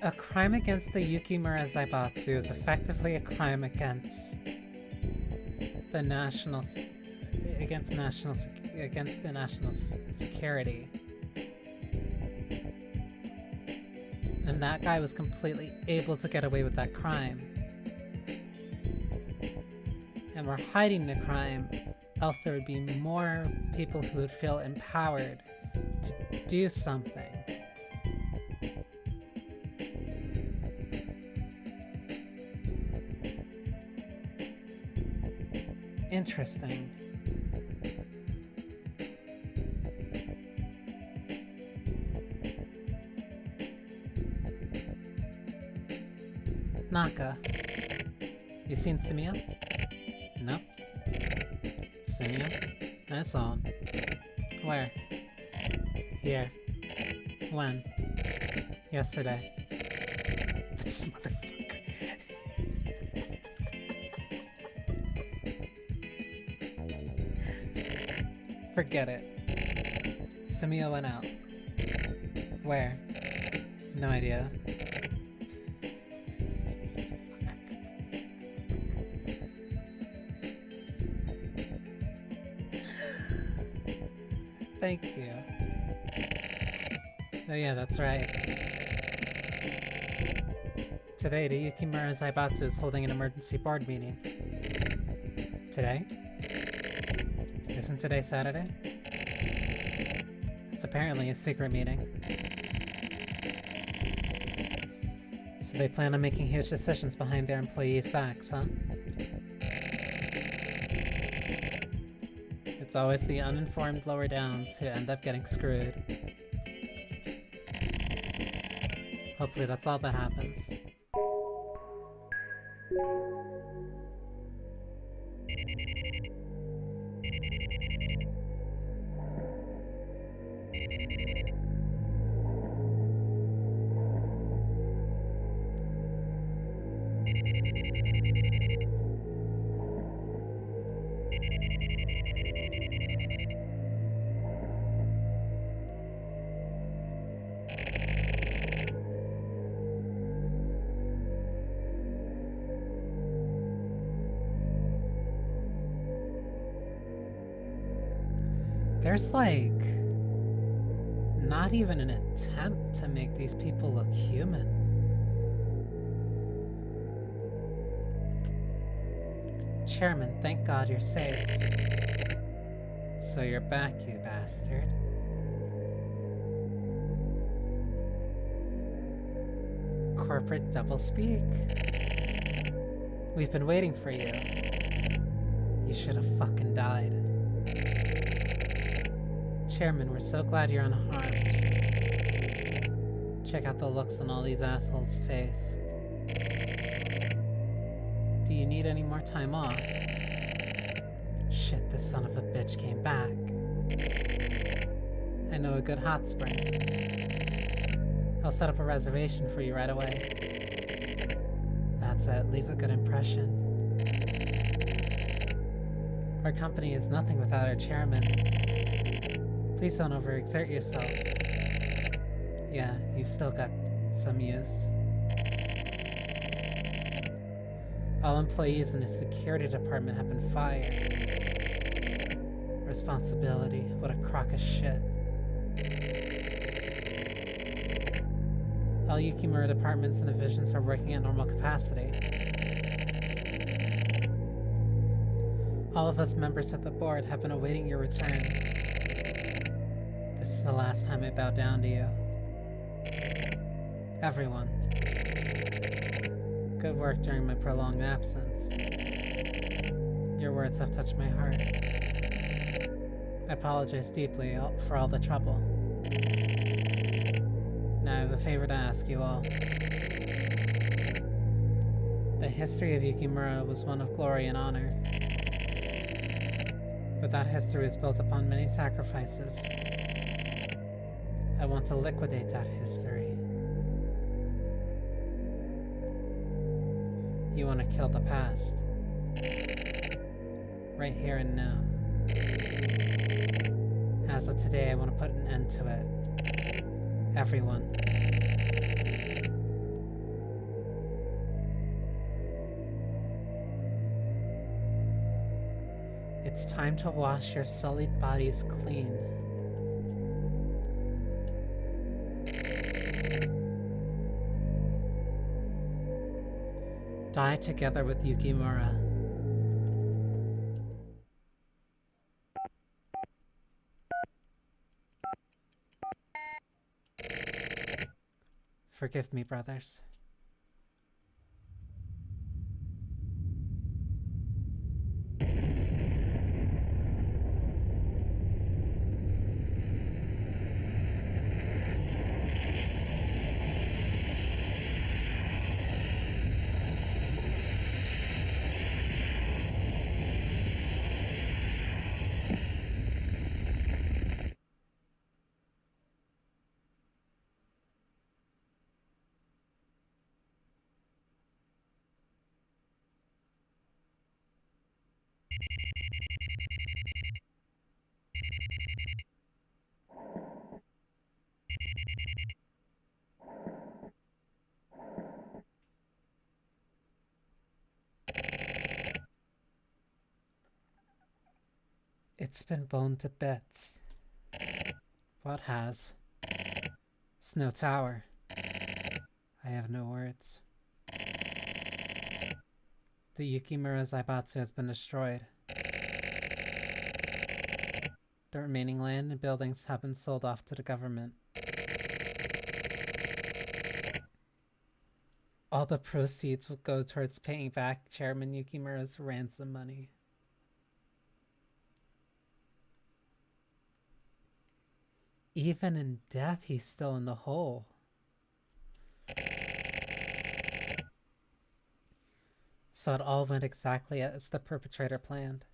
A crime against the Yukimura Zaibatsu is effectively a crime against the national security. And that guy was completely able to get away with that crime. And we're hiding the crime, else there would be more people who would feel empowered to do something. Interesting. Naka. You seen Sumio? Nope. Sumio? I saw him. Where? Here. When? Yesterday. This motherfucker. Forget it. Sumio went out. Where? No idea. Thank you. Oh yeah, that's right. Today, the Yukimura Zaibatsu is holding an emergency board meeting. Today? Isn't today Saturday? It's apparently a secret meeting. So they plan on making huge decisions behind their employees' backs, huh? It's always the uninformed lower downs who end up getting screwed. Hopefully that's all that happens. There's like not even an attempt to make these people look human. Chairman, thank God you're safe. So you're back, you bastard. Corporate doublespeak. We've been waiting for you. You should have fucking died. Chairman, we're so glad you're unharmed. Check out the looks on all these assholes' face. Do you need any more time off? Shit, this son of a bitch came back. I know a good hot spring. I'll set up a reservation for you right away. That's it, leave a good impression. Our company is nothing without our chairman. Please don't overexert yourself. Yeah, you've still got some use. All employees in the security department have been fired. Responsibility, what a crock of shit. All Yukimura departments and divisions are working at normal capacity. All of us members of the board have been awaiting your return. This is the last time I bow down to you. Everyone. Good work during my prolonged absence. Your words have touched my heart. I apologize deeply for all the trouble. Now I have a favor to ask you all. The history of Yukimura was one of glory and honor. But that history was built upon many sacrifices. I want to liquidate that history. You want to kill the past. Right here and now. As of today, I want to put an end to it. Everyone. It's time to wash your sullied bodies clean. Die together with Yukimura. Forgive me, brothers. It's been blown to bits. What has? Snow Tower. I have no words. The Yukimura Zaibatsu has been destroyed. The remaining land and buildings have been sold off to the government. All the proceeds will go towards paying back Chairman Yukimura's ransom money. Even in death, he's still in the hole. So it all went exactly as the perpetrator planned.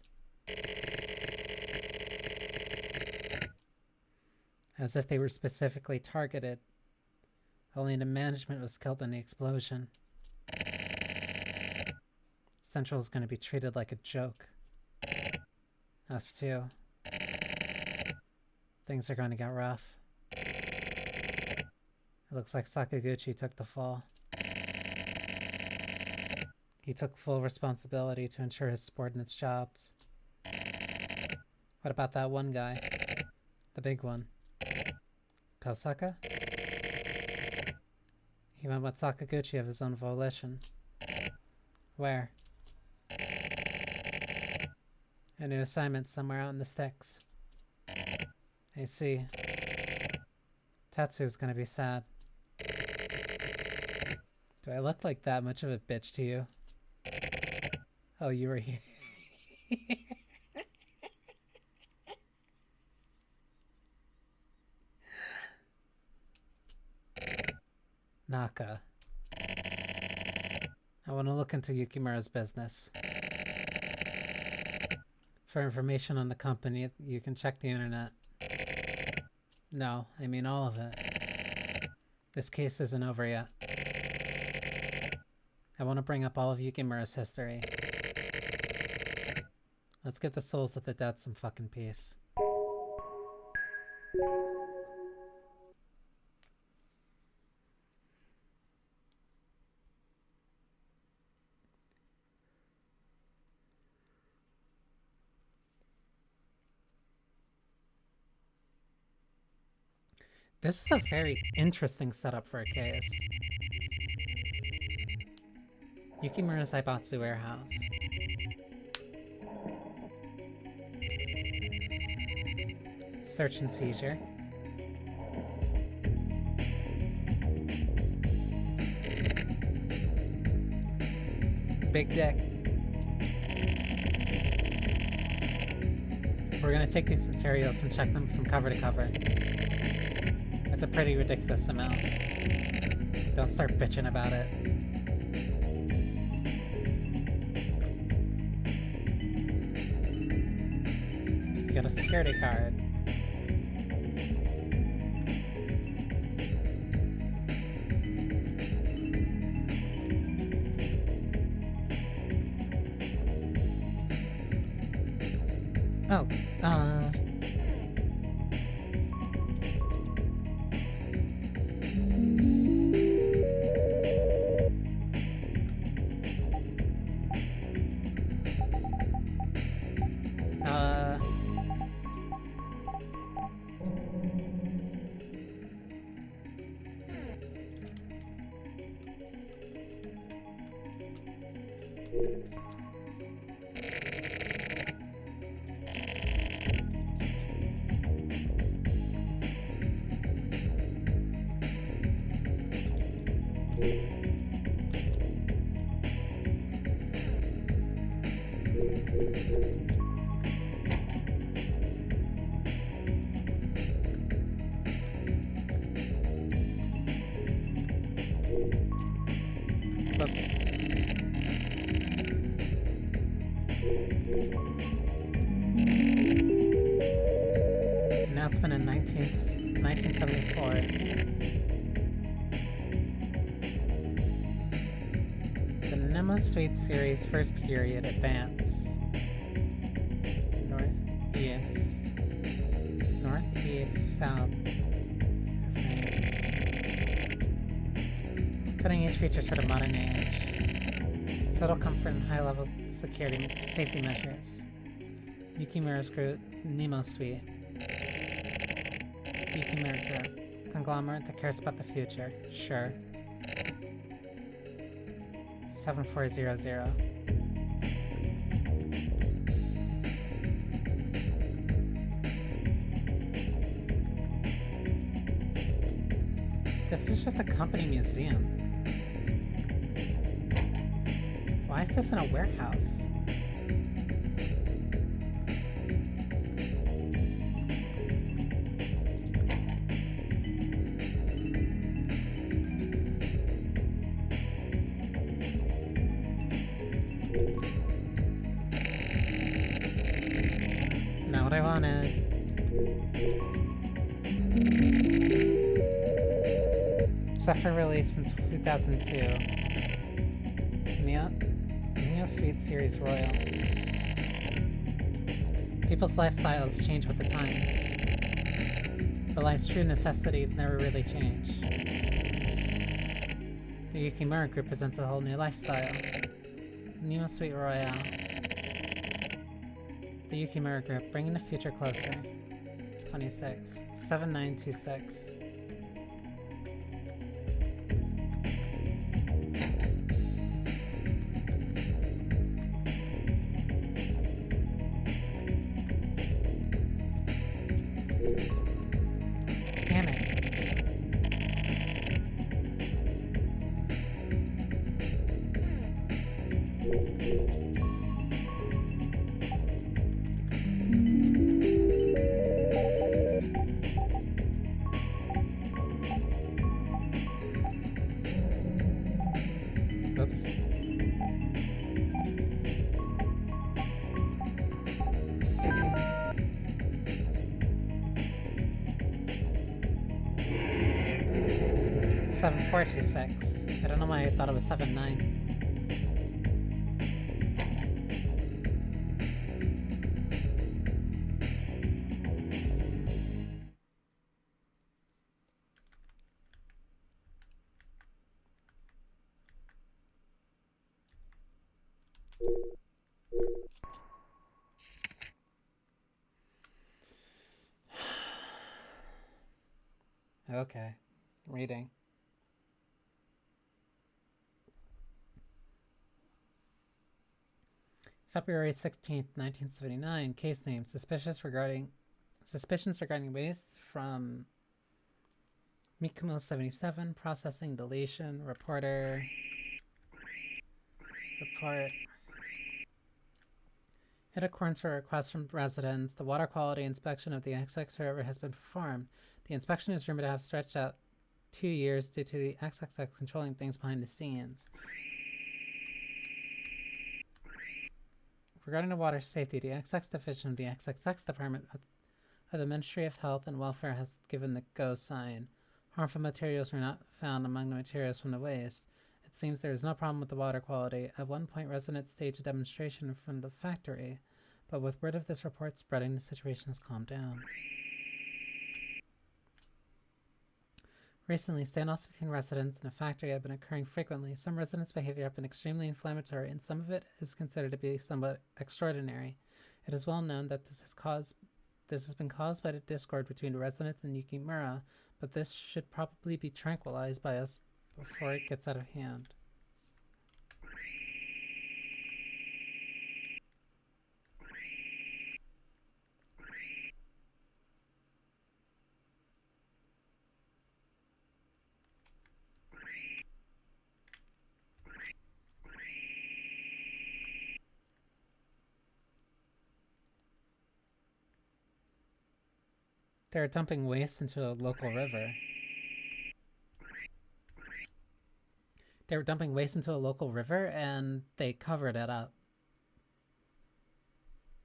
As if they were specifically targeted. Only the management was killed in the explosion. Central is going to be treated like a joke. Us too. Things are going to get rough. It looks like Sakaguchi took the fall. He took full responsibility to ensure his subordinates' jobs. What about that one guy? The big one. Kosaka? He went with Sakaguchi of his own volition. Where? A new assignment somewhere out in the sticks. I see. Tetsu's gonna be sad. Do I look like that much of a bitch to you? Oh, you were here. Naka. I want to look into Yukimura's business. For information on the company, you can check the internet. No, I mean all of it. This case isn't over yet. I want to bring up all of Yukimura's history. Let's get the souls of the dead some fucking peace. This is a very interesting setup for a case. Yukimura's Aibatsu warehouse. Search and seizure. Big dick. We're gonna take these materials and check them from cover to cover. That's a pretty ridiculous amount. Don't start bitching about it. You got a security card. Oh, whoops. Announcement in 1974. The Nemo Suite series first period advance. Northeast. Northeast, south. Cutting edge features for the modern age. Total comfort and high level security safety measures. Yukimura's group, Nemo Suite. Yukimura Group, conglomerate that cares about the future. Sure. 7400. This is just a company museum. Why is this in a warehouse? Not what I wanted. Except for release in 2002. Neo Suite Series Royal. People's lifestyles change with the times, but life's true necessities never really change. The Yukimura Group presents a whole new lifestyle. Neo Suite Royale. The Yukimura Group, bringing the future closer. 26. 7926. Damn it. Oops. Seven 426. I don't know why I thought it was 79. Okay. Reading. February 16th, 1979. Case name: suspicions regarding waste from Mikumo 77. Processing deletion. Report. In accordance with a request from residents, the water quality inspection of the XX River has been performed. The inspection is rumored to have stretched out 2 years due to the XXX controlling things behind the scenes. Regarding the water safety, the XX division of the XXX Department of the Ministry of Health and Welfare has given the go sign. Harmful materials were not found among the materials from the waste. It seems there is no problem with the water quality. At one point, residents staged a demonstration in front of the factory, but with word of this report spreading, the situation has calmed down. Recently, standoffs between residents and a factory have been occurring frequently. Some residents' behavior have been extremely inflammatory, and some of it is considered to be somewhat extraordinary. It is well known that this has been caused by the discord between the residents and Yukimura, but this should probably be tranquilized by us before it gets out of hand. They're dumping waste into a local river. They were dumping waste into a local river and they covered it up.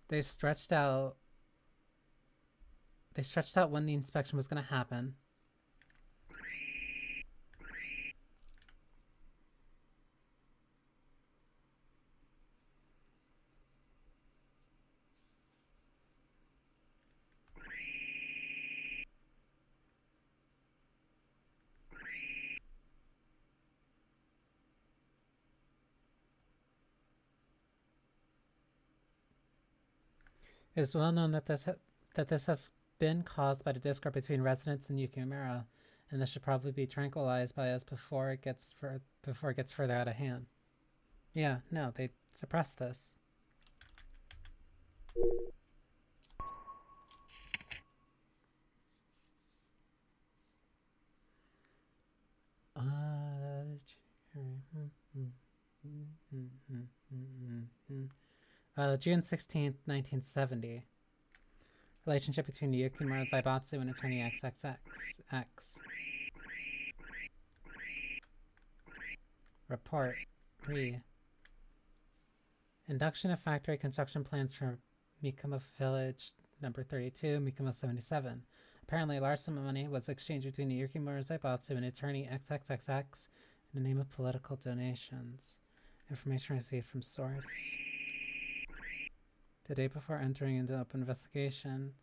They stretched out when the inspection was going to happen. It is well known that this has been caused by the discord between residents and Yukimura, and this should probably be tranquilized by us before it gets further out of hand. Yeah, no, they suppressed this. June 16th, 1970. Relationship between Yukimura Zaibatsu and attorney XXX. Report. Induction of factory construction plans for Mikuma Village number 32, Mikuma 77. Apparently, a large sum of money was exchanged between Yukimura Zaibatsu and attorney XXXX in the name of political donations. Information received from source. The day before entering into open investigation,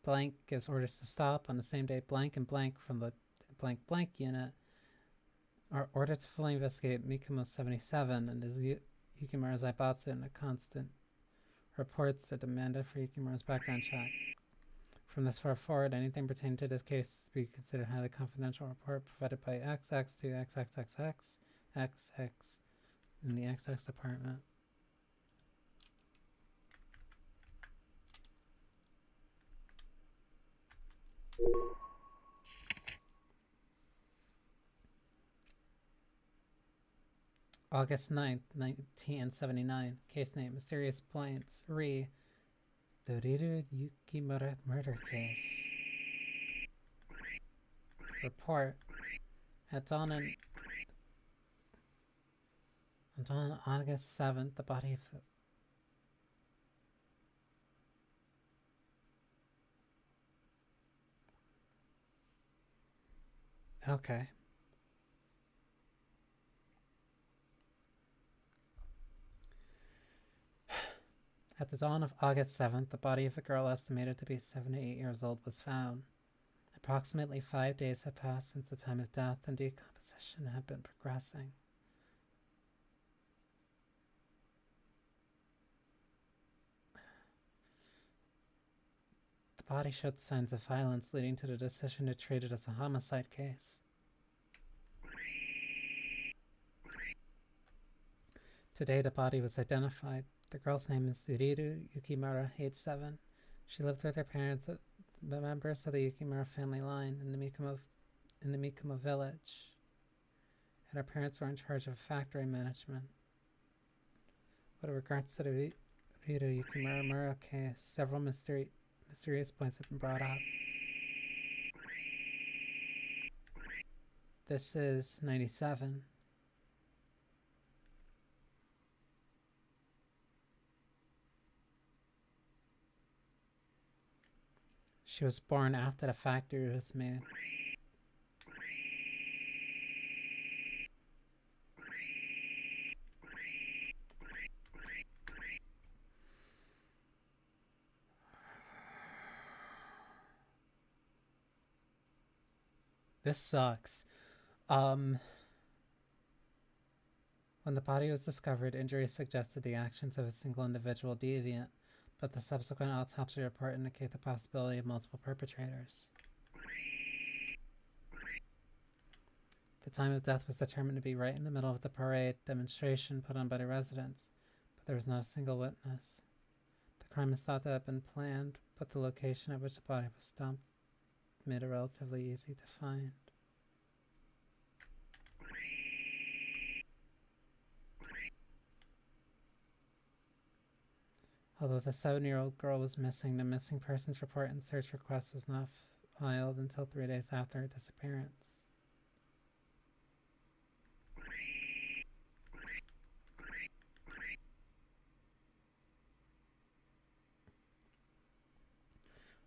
blank gives orders to stop. On the same day, blank and blank from the blank blank unit are ordered to fully investigate Mikuma 77 and his Yukimura Zaibatsu, and a constant reports are demanded for Yukimura's background check. From this far forward, anything pertaining to this case is to be considered highly confidential. Report provided by XX to XXXX XX in the XX department. August 9th, 1979. Case name, Mysterious Points. The Riru Yukimura murder case. Report. At dawn on August 7th, the body of... Okay. At the dawn of August 7th, the body of a girl estimated to be 7 to 8 years old was found. Approximately 5 days had passed since the time of death, and decomposition had been progressing. The body showed signs of violence, leading to the decision to treat it as a homicide case. Today, the body was identified. The girl's name is Riru Yukimura, age 7. She lived with her parents, the members of the Yukimura family line, in the Mikuma village, and her parents were in charge of factory management. With regards to the Riru Yukimura murder case, several mysterious points have been brought up. This is 97. She was born after the factory was made. This sucks. When the body was discovered, injuries suggested the actions of a single individual deviant, but the subsequent autopsy report indicate the possibility of multiple perpetrators. The time of death was determined to be right in the middle of the parade demonstration put on by the residents, but there was not a single witness. The crime is thought to have been planned, but the location at which the body was dumped made it relatively easy to find. Although the 7-year-old girl was missing, the missing persons report and search request was not filed until 3 days after her disappearance.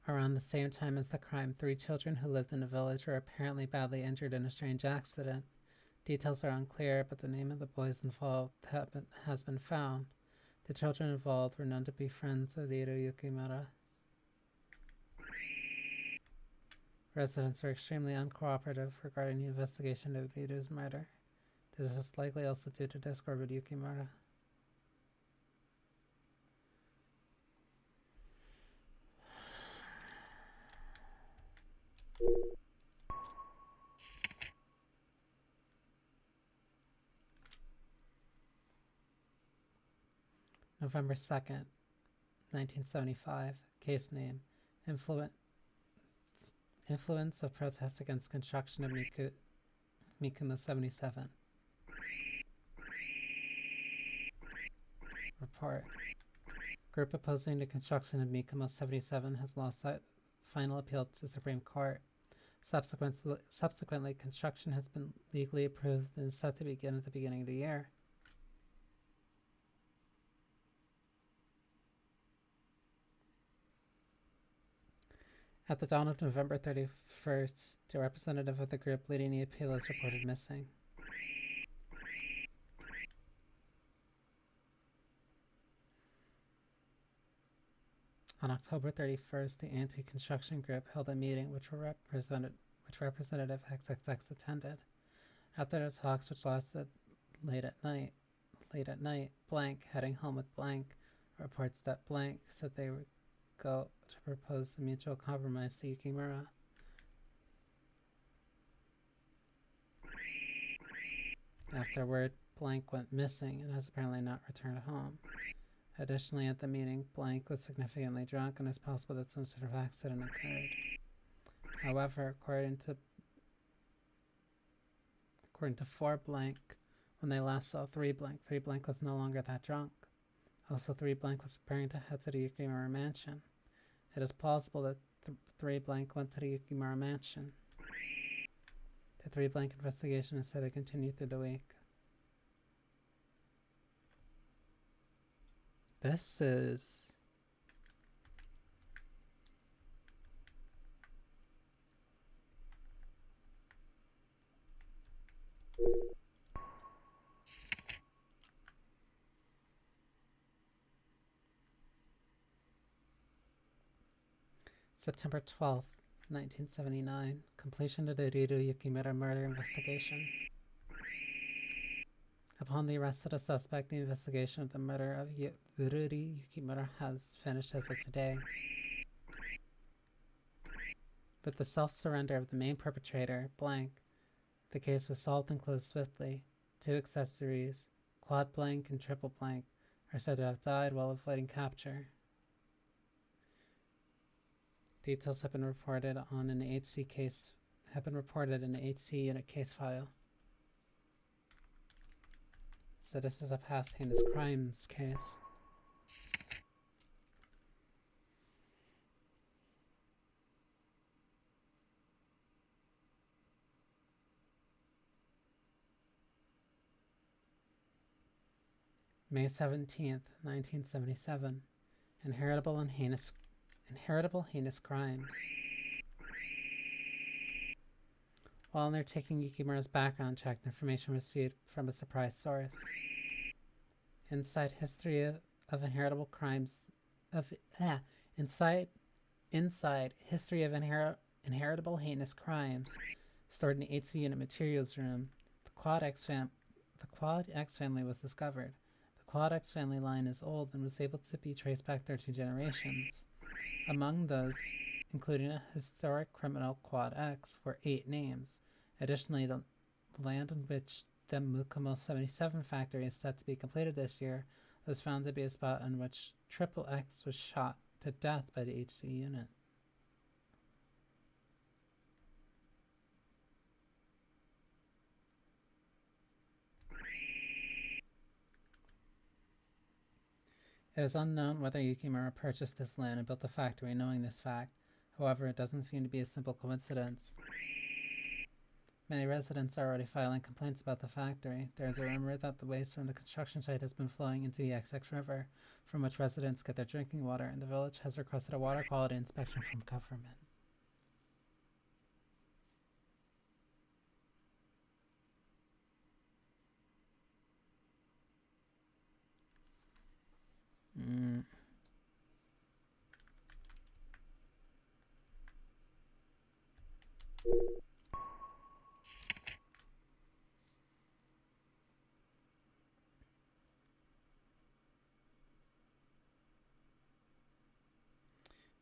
Around the same time as the crime, 3 children who lived in the village were apparently badly injured in a strange accident. Details are unclear, but the name of the boys involved has been found. The children involved were known to be friends of Riru Yukimura. Residents were extremely uncooperative regarding the investigation of Riru's murder. This is likely also due to discord with Yukimura. November 2nd, 1975. Case name, Influence of protest against construction of Mikuma 77. Report. Group opposing the construction of Mikamo 77 has lost final appeal to Supreme Court. Subsequently, construction has been legally approved and is set to begin at the beginning of the year. At the dawn of November 31st, a representative of the group leading the appeal is reported missing. On October 31st, the anti-construction group held a meeting which Representative XXX attended. After the talks, which lasted late at night, Blank, heading home with Blank, reports that Blank said they would go to propose a mutual compromise to Yukimura. Afterward, Blank went missing and has apparently not returned home. Additionally, at the meeting, Blank was significantly drunk and it's possible that some sort of accident occurred. However, according to 4 Blank, when they last saw 3 Blank, 3 Blank was no longer that drunk. Also, 3 Blank was preparing to head to the Yukimura mansion. It is plausible that 3 Blank went to the Yukimura mansion. The 3 Blank investigation is said to continue through the week. This is... September 12th, 1979. Completion of the Riru Yukimura murder investigation. Upon the arrest of the suspect, the investigation of the murder of Ruri Yukimura has finished as of today. With the self-surrender of the main perpetrator, Blank, the case was solved and closed swiftly. 2 accessories, Quad Blank and Triple Blank, are said to have died while avoiding capture. Details have been reported on an HC case, have been reported in the HC unit case file. So this is a past heinous crimes case. May 17th, 1977. Inheritable heinous crimes. While undertaking Yukimura's background check, information was received from a surprise source. Inside History of Inheritable Crimes Inside History of Inheritable Heinous Crimes, stored in the HC Unit Materials Room, the Quad X family was discovered. The Quad X family line is old and was able to be traced back 13 generations. Among those, including a historic criminal Quad X, were 8 names. Additionally, the land on which the Mukamo 77 factory is set to be completed this year was found to be a spot on which Triple X was shot to death by the HC unit. It is unknown whether Yukimura purchased this land and built the factory knowing this fact. However, it doesn't seem to be a simple coincidence. Many residents are already filing complaints about the factory. There is a rumor that the waste from the construction site has been flowing into the XX River, from which residents get their drinking water, and the village has requested a water quality inspection from government.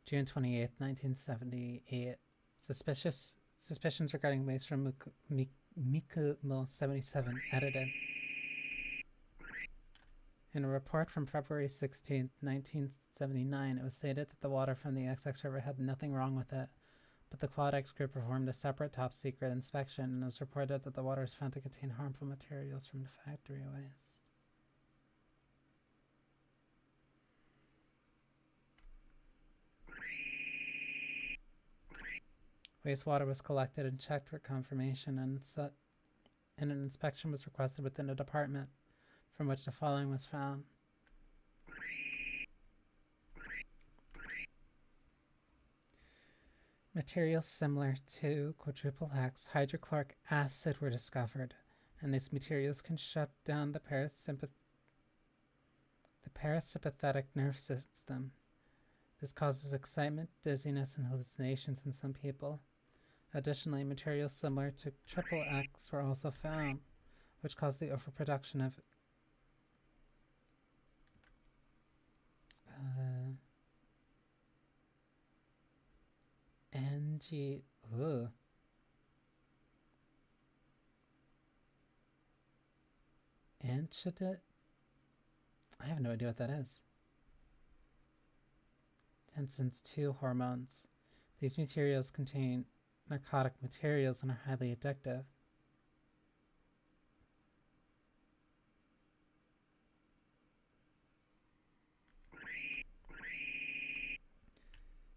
June 28th, 1978. Suspicions regarding waste from Mikumo 77 edited. In a report from February 16th, 1979, it was stated that the water from the XX River had nothing wrong with it, but the Quad X group performed a separate top-secret inspection, and it was reported that the water was found to contain harmful materials from the factory waste. Wastewater was collected and checked for confirmation, and an inspection was requested within the department, from which the following was found. Materials similar to quadruple X hydrochloric acid were discovered, and these materials can shut down the parasympathetic nerve system. This causes excitement, dizziness, and hallucinations in some people. Additionally, materials similar to triple X were also found, which caused the overproduction of NG. Ugh. Anchidate? I have no idea what that is. Tensins 2 hormones. These materials contain narcotic materials and are highly addictive.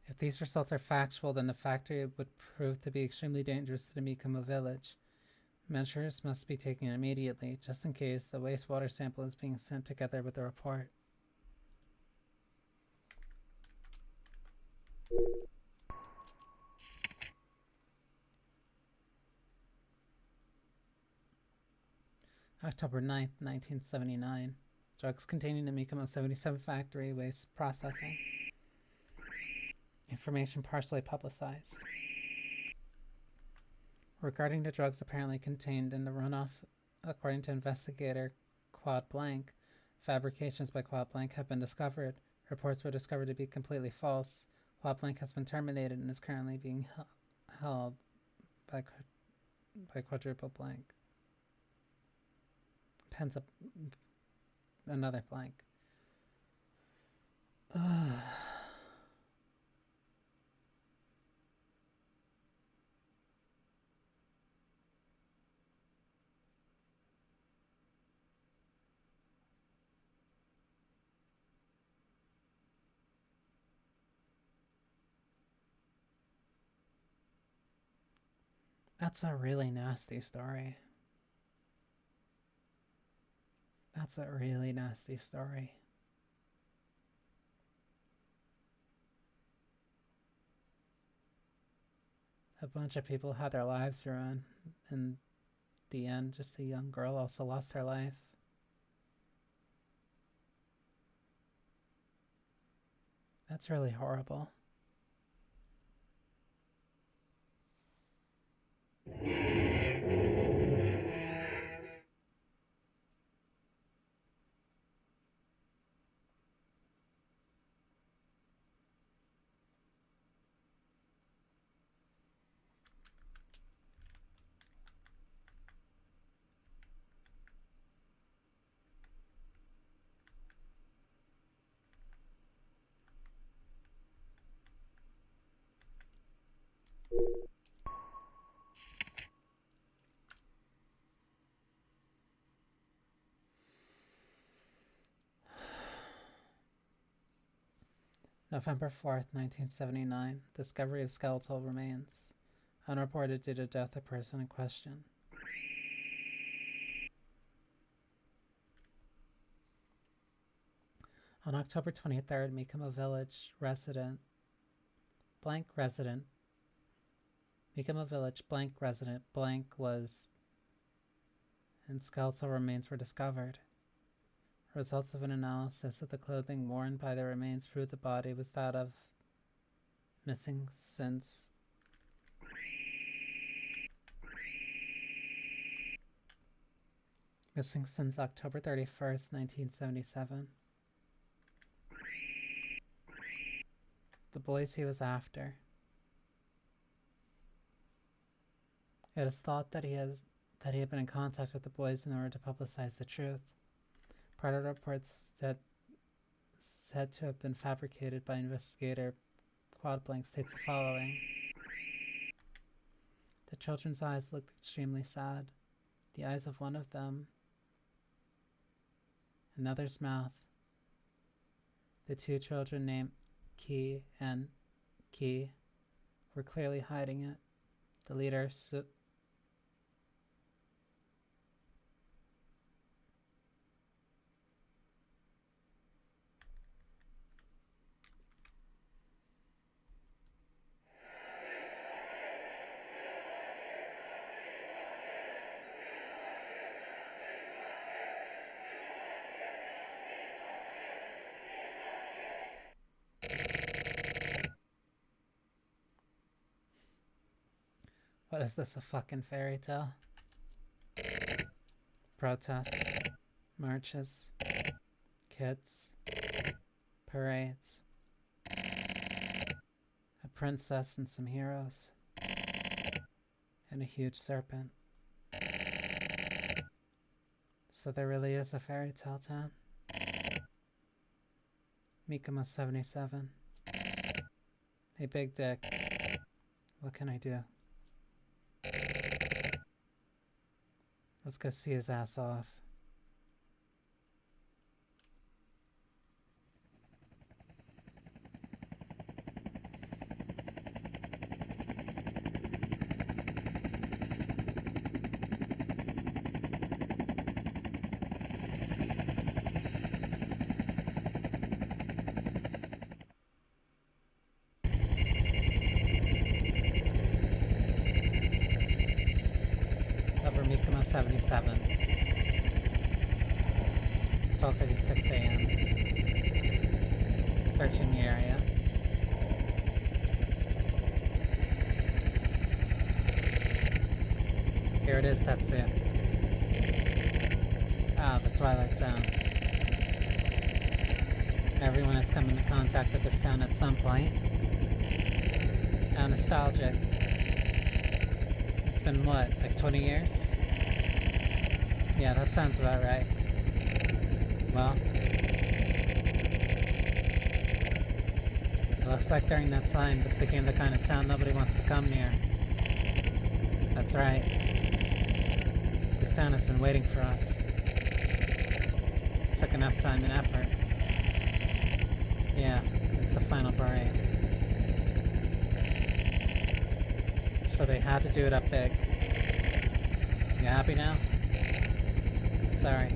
If these results are factual, then the factory would prove to be extremely dangerous to the Mikamo village. Measures must be taken immediately, just in case the wastewater sample is being sent together with the report. October 9th, 1979. Drugs containing the Mikamo 77 factory waste processing. Information partially publicized. Regarding the drugs apparently contained in the runoff, according to investigator Quad Blank, fabrications by Quad Blank have been discovered. Reports were discovered to be completely false. Quad Blank has been terminated and is currently being held by Quadruple Blank. Pens up another blank. That's a really nasty story. That's a really nasty story. A bunch of people had their lives ruined. In the end, just a young girl also lost her life. That's really horrible. November 4th, 1979. Discovery of skeletal remains. Unreported due to death of person in question. On October 23rd, Mikamo Village resident, Mikamo Village blank was, and skeletal remains were discovered. Results of an analysis of the clothing worn by the remains proved the body was that of missing since October 31st, 1977. The boys he was after. It is thought that he had been in contact with the boys in order to publicize the truth. Part of the reports said to have been fabricated by investigator Quad Blank states the following. The children's eyes looked extremely sad. The eyes of one of them, another's mouth. The two children named Ki and Ki were clearly hiding it. The leader. So what is this, a fucking fairy tale? Protests, marches, kids, parades, a princess and some heroes, and a huge serpent. So there really is a fairy tale town. Mikama 77. Hey, Big Dick. What can I do? Let's go see his ass off. Over Mikama 77. 12:36 a.m. Searching the area. Here it is, Tetsu. Ah, the Twilight Town. Everyone has come into contact with this town at some point. How nostalgic. It's been what, like 20 years? Yeah, that sounds about right. Well, it looks like during that time this became the kind of town nobody wants to come near. That's right. This town has been waiting for us. Took enough time and effort. Yeah, it's the final parade. So they had to do it up big. You happy now? Sorry.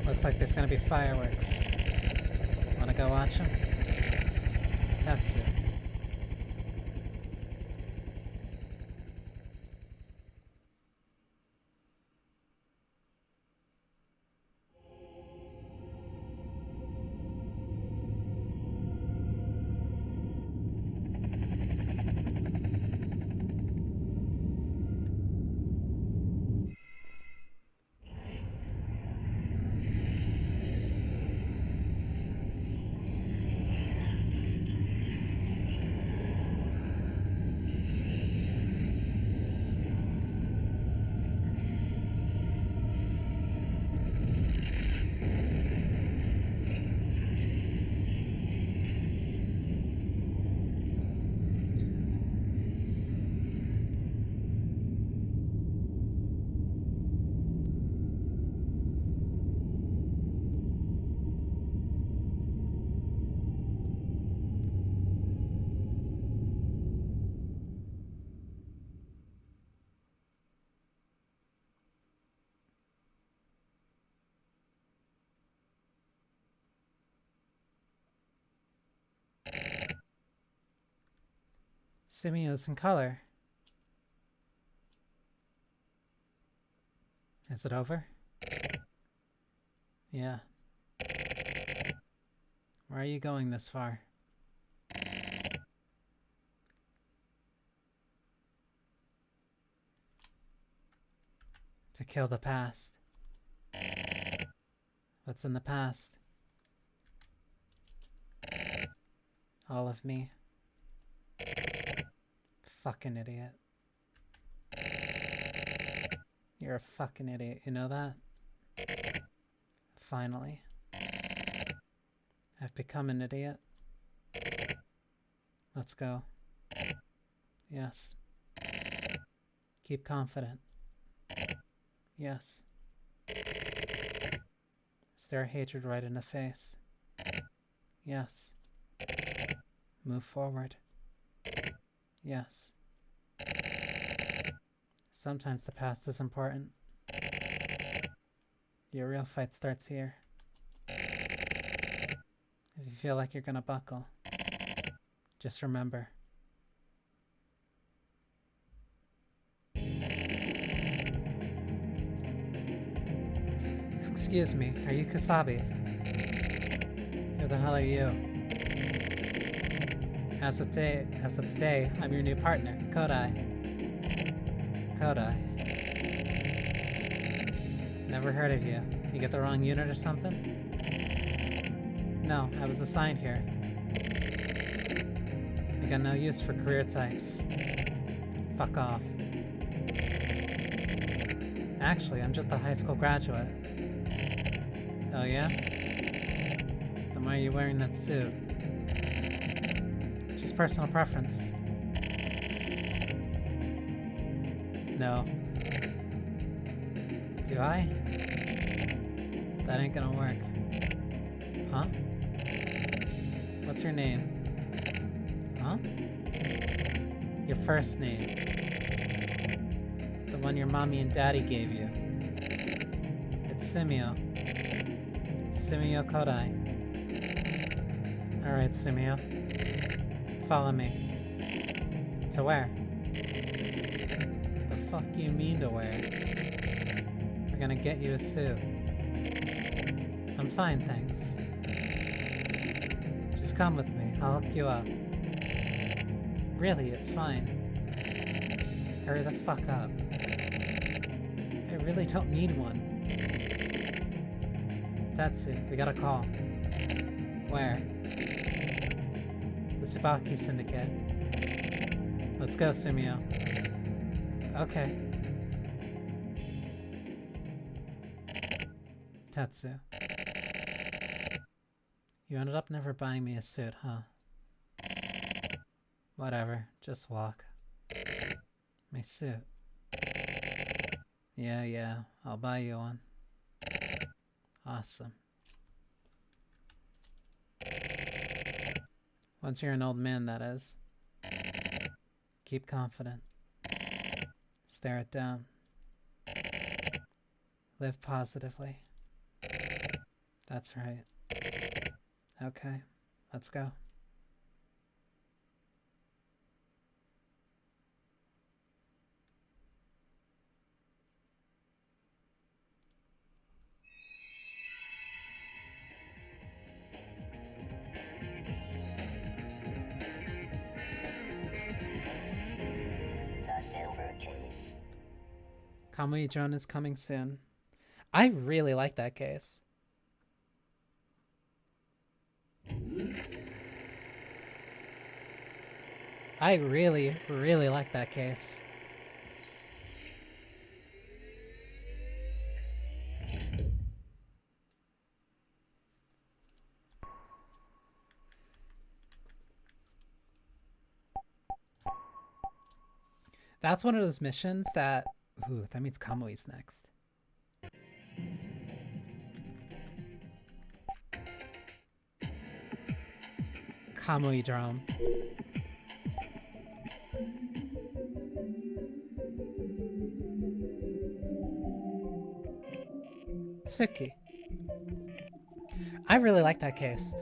Looks like there's gonna be fireworks. Wanna go watch them? Tatsu. Simios in color. Is it over? Yeah. Where are you going this far? To kill the past. What's in the past? All of me. Fucking idiot. You're a fucking idiot, you know that? Finally. I've become an idiot. Let's go. Yes. Keep confident. Yes. Stare hatred right in the face. Yes. Move forward. Yes. Sometimes the past is important. Your real fight starts here. If you feel like you're gonna buckle, just remember. Excuse me, are you Kasabi? Who the hell are you? As of today, I'm your new partner, Kodai. Kodai. Never heard of you. You get the wrong unit or something? No, I was assigned here. I got no use for career types. Fuck off. Actually, I'm just a high school graduate. Oh yeah? Then why are you wearing that suit? Just personal preference. No. Do I? That ain't gonna work. Huh? What's your name? Huh? Your first name. The one your mommy and daddy gave you. It's Simio. Simio Kodai. Alright, Simio. Follow me. To where? The fuck you mean to where? We're gonna get you a suit. I'm fine, thanks. Just come with me, I'll hook you up. Really, it's fine. Hurry the fuck up. I really don't need one. That's it, we got a call. Where? The Tsubaki Syndicate. Let's go, Sumio. Okay. Tatsu. You ended up never buying me a suit, huh? Whatever, just walk. My suit. Yeah, I'll buy you one. Awesome. Once you're an old man, that is. Keep confident. Stare it down. Live positively. That's right. Okay, let's go. The silver case. Kamui Joan is coming soon. I really like that case. I really, really like that case. That's one of those missions that... Ooh, that means Kamui's next. Kamui drum. Tsuki. I really like that case.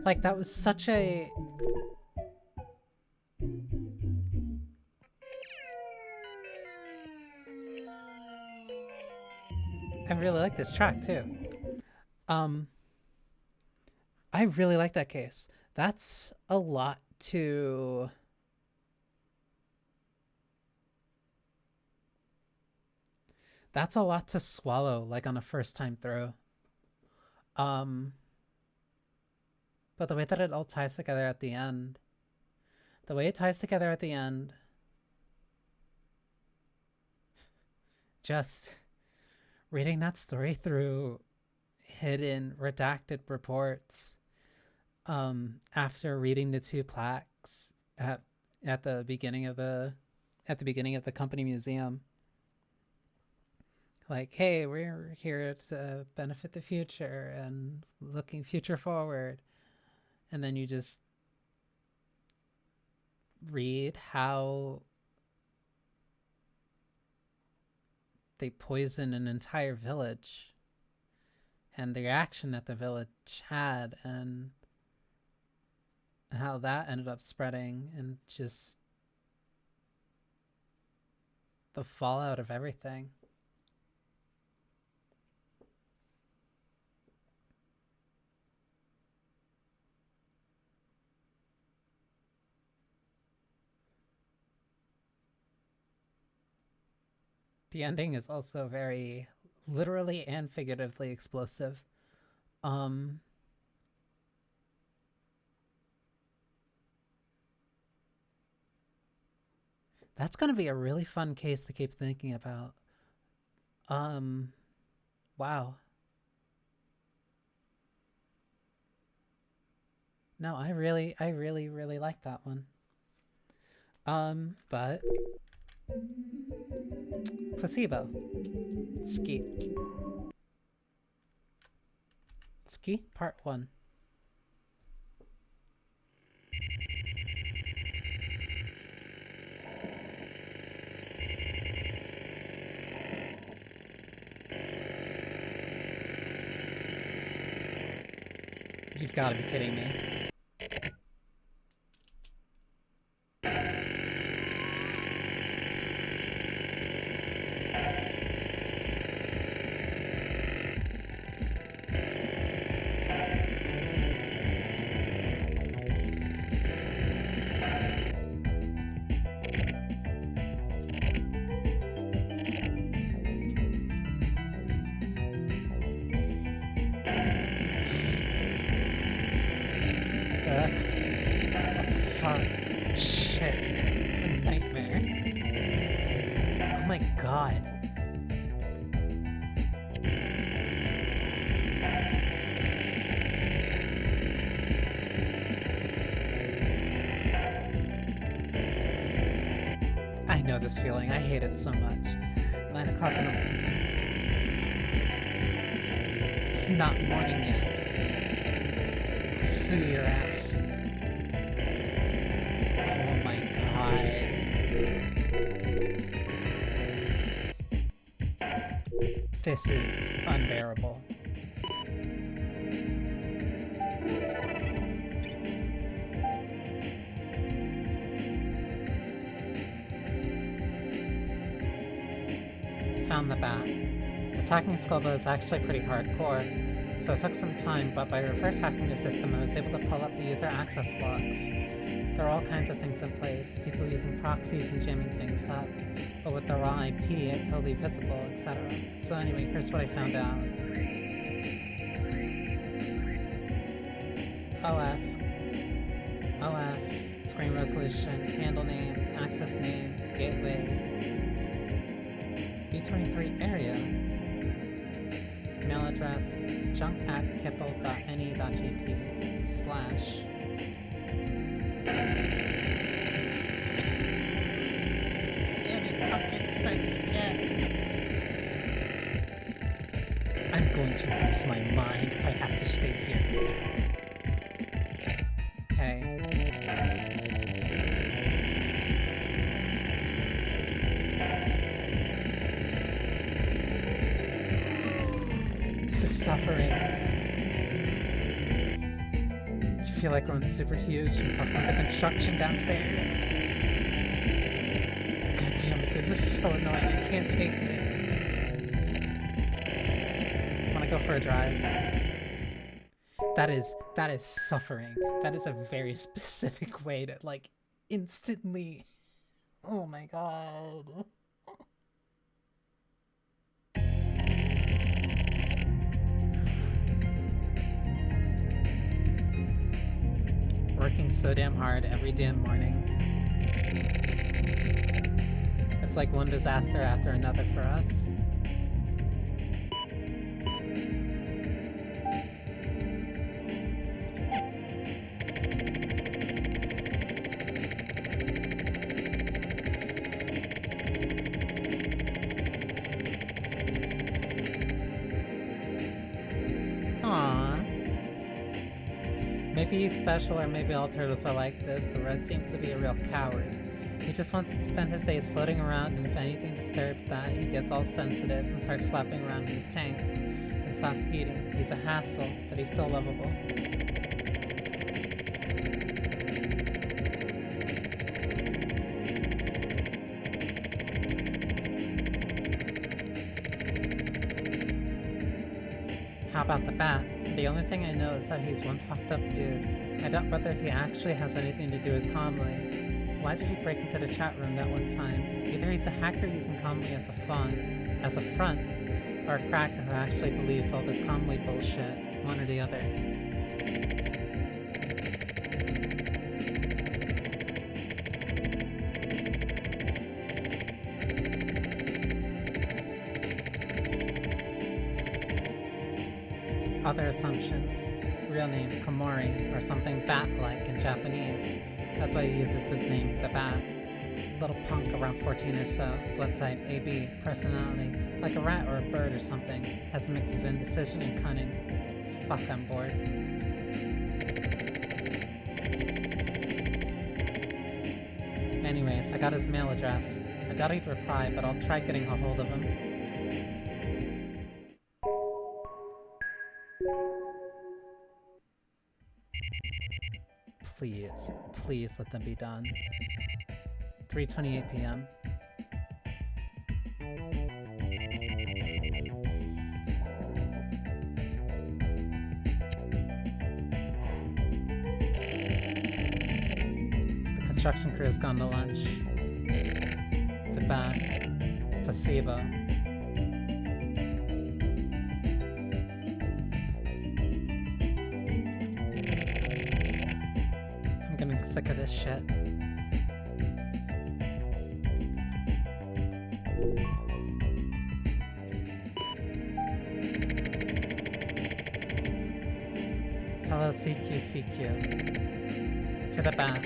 Like, that was such a... I really like this track, too. I really like that case. That's a lot to... That's a lot to swallow, like, on a first time through. But the way that it all ties together at the end... The way it ties together at the end... Just reading that story through hidden, redacted reports, after reading the two plaques at the beginning of the company museum, Like, hey, we're here to benefit the future and looking future forward. And then you just read how they poison an entire village and the reaction that the village had and how that ended up spreading and just the fallout of everything. The ending is also very literally and figuratively explosive. That's gonna be a really fun case to keep thinking about. Wow. No, I really like that one. But placebo. Ski. Ski part 1. You've got to be kidding me. Fuck. Shit. A nightmare. Oh my god. I know this feeling. I hate it so much. 9 o'clock in the morning. It's not morning yet. Sue your ass. Oh my god. This is unbearable. Found the bat. Attacking Sculbo is actually pretty hardcore, so it took some time, but by reverse hacking the system, I was able to pull up the user access logs. There are all kinds of things in place, people using proxies and jamming things up, but with the raw IP, it's totally visible, etc. So anyway, here's what I found out. OS, screen resolution, handle name, access name, gateway, B23 area, email address, junk@kipple.ne.gp/ I'm going to lose my mind if I have to stay here. Okay. This is suffering. You feel like going super huge and fucking the construction downstairs. God damn it, this is so annoying. I can't take it. Go for a drive. That is suffering. That is a very specific way to like instantly. Oh my god. Working so damn hard every damn morning. It's like one disaster after another for us. Maybe he's special or maybe all turtles are like this, but Red seems to be a real coward. He just wants to spend his days floating around, and if anything disturbs that, he gets all sensitive and starts flapping around in his tank and stops eating. He's a hassle, but he's still lovable. How about the bat? The only thing I know is that he's one fucked up dude. I doubt whether he actually has anything to do with Conley. Why did he break into the chat room that one time? Either he's a hacker using Conley as a front, or a cracker who actually believes all this Conley bullshit. One or the other. Other assumptions. Real name, Komori, or something bat-like in Japanese. That's why he uses the name The Bat. Little punk around 14 or so. Blood type, AB. Personality. Like a rat or a bird or something. Has a mix of indecision and cunning. Fuck, I'm bored. Anyways, I got his mail address. I doubt he'd reply, but I'll try getting a hold of him. Please, please let them be done. 3:28 p.m. The construction crew has gone to lunch. The bat. Placebo. I'm getting sick of this shit. Hello, CQ. To the bat.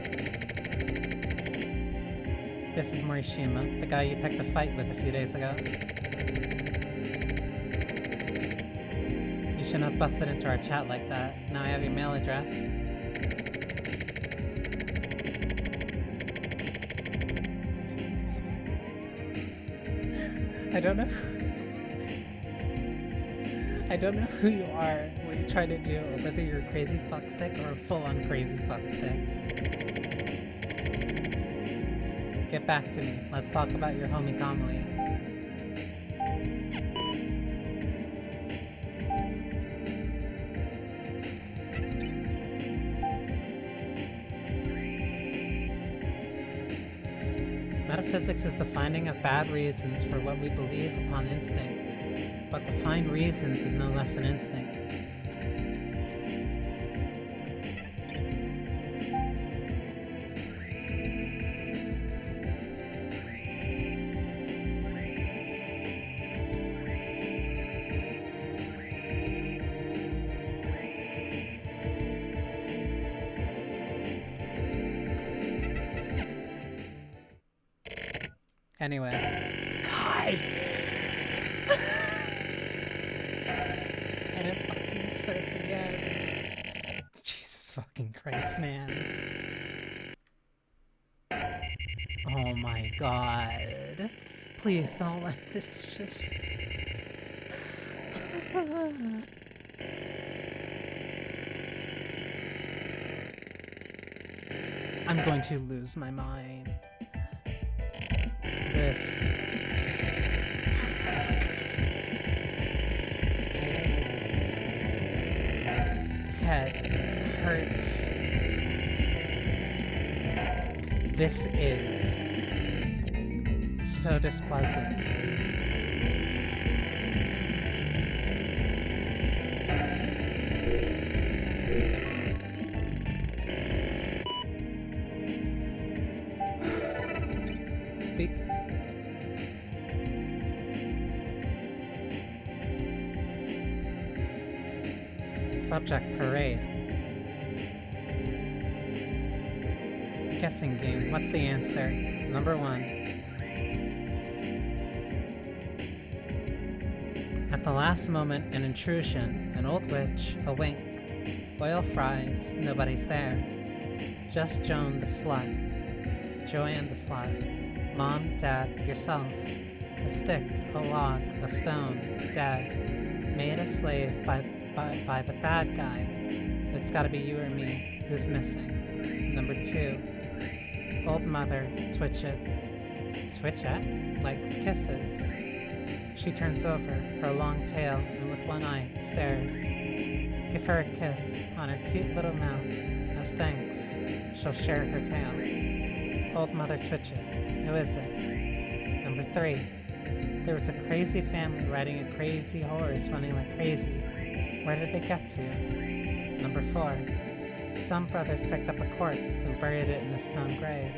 This is Morishima, the guy you picked a fight with a few days ago. You shouldn't have busted into our chat like that. Now I have your mail address. I don't know who you are, what you're trying to do, or whether you're a crazy fuckstick or a full-on crazy fuckstick. Get back to me. Let's talk about your homie Conley. Metaphysics is the finding of bad reasons for what we believe upon instinct. But to find reasons is no less an instinct. Anyway. God! And it fucking starts again. Jesus fucking Christ, man. Oh my god. Please don't let this just... I'm going to lose my mind. This. Head hurts. This is so displeasant. Subject parade. Guessing game. What's the answer? Number 1. At the last moment, an intrusion. An old witch. A wink. Oil fries, nobody's there. Just Joan the slut. Joanne the slut. Mom, Dad, yourself. A stick, a log, a stone, dead. Made a slave by the bad guy. It's gotta be you or me. Who's missing? Number 2. Old mother, twitch it. Switch it? Likes kisses. She turns over, her long tail, and with one eye, stares. Give her a kiss on her cute little mouth. As thanks, she'll share her tail. Old mother, twitch it. Who is it? Number 3. There was a crazy family riding a crazy horse running like crazy. Where did they get to? Number 4. Some brothers picked up a corpse and buried it in a stone grave.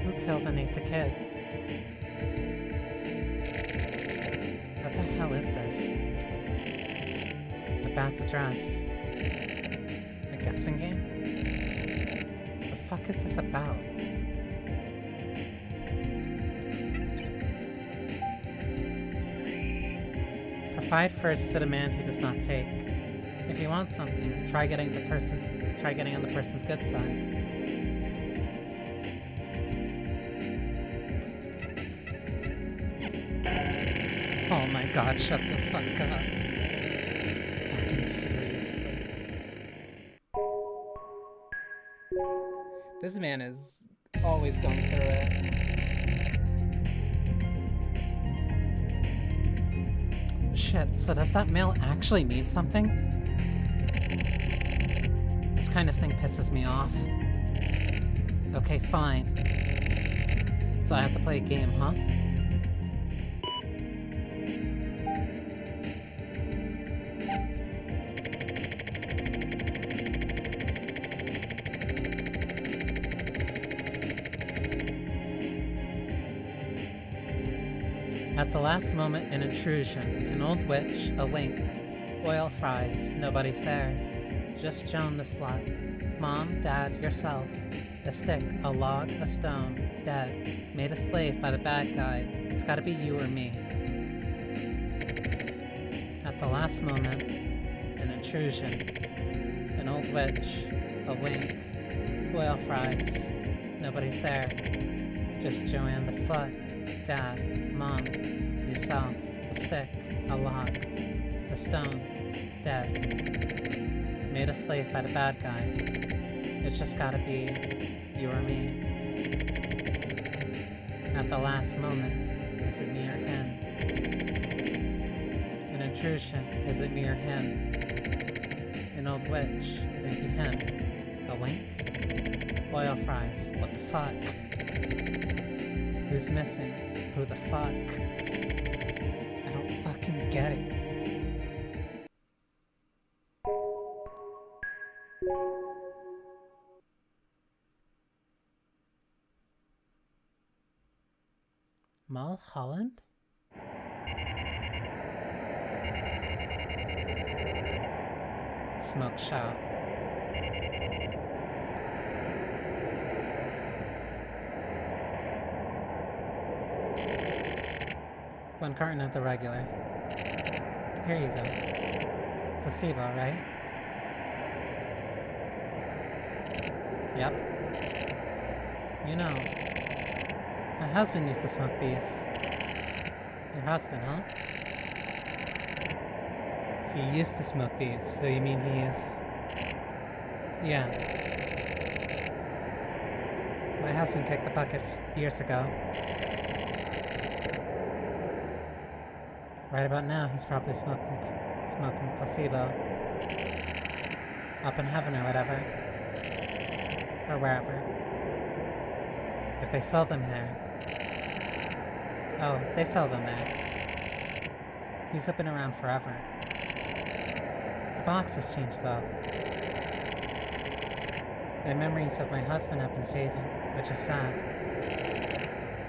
Who killed and ate the kid? What the hell is this? The bat's address. A guessing game? The fuck is this about? Provide first to the man who does not take. If you want something, try getting on the person's good side. Oh my god, shut the fuck up. Fucking seriously. This man is always going through it. Shit, so does that mail actually mean something? This kind of thing pisses me off. Okay, fine. So I have to play a game, huh? At the last moment, an intrusion. An old witch, a link. Oil fries, nobody's there. Just Joan the slut. Mom, Dad, yourself. A stick, a log, a stone, dead. Made a slave by the bad guy. It's gotta be you or me. At the last moment, an intrusion. An old witch, a wink. Oil fries, nobody's there. Just Joanne the slut. Dad, Mom, yourself, a stick, a log, a stone, dead. Made a slave by the bad guy. It's just gotta be you or me. At the last moment, is it me or him? An intrusion, is it me or him? An old witch, maybe him. A wink? Oil fries, what the fuck? Who's missing? Who the fuck? I don't fucking get it. Mulholland? Smoke shop. One carton of the regular. Here you go. Placebo, right? Yep. You know, my husband used to smoke these. Your husband, huh? He used to smoke these, so you mean he is... Yeah. My husband kicked the bucket years ago. Right about now, he's probably smoking placebo. Up in heaven or whatever. Or wherever. If they sell them there. Oh, they sell them there. These have been around forever. The box has changed though. My memories of my husband have been fading, which is sad.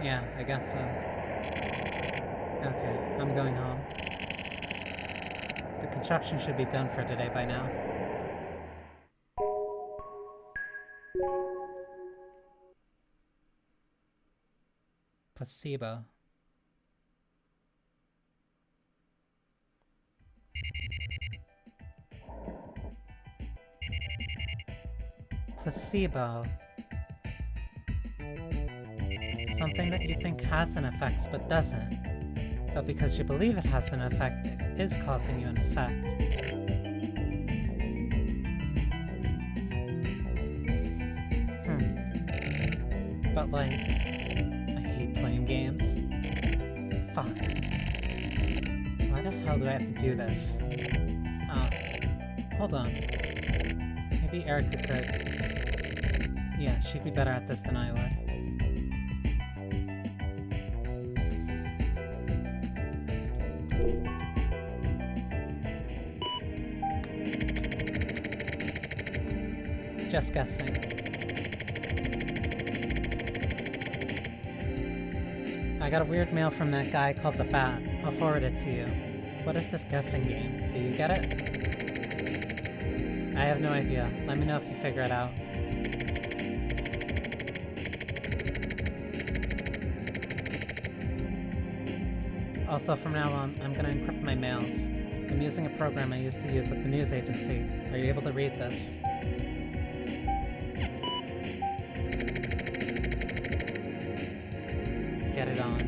Yeah, I guess so. Okay, I'm going home. The construction should be done for today by now. Placebo. Placebo. Something that you think has an effect but doesn't. But because you believe it has an effect, it is causing you an effect. But like, I hate playing games. Fuck. Why the hell do I have to do this? Hold on. Maybe Erica could. Yeah, she'd be better at this than I would. Just guessing. I got a weird mail from that guy called the Bat. I'll forward it to you. What is this guessing game? Do you get it? I have no idea. Let me know if you figure it out. Also, from now on, I'm gonna encrypt my mails. I'm using a program I used to use at the news agency. Are you able to read this? Get it on.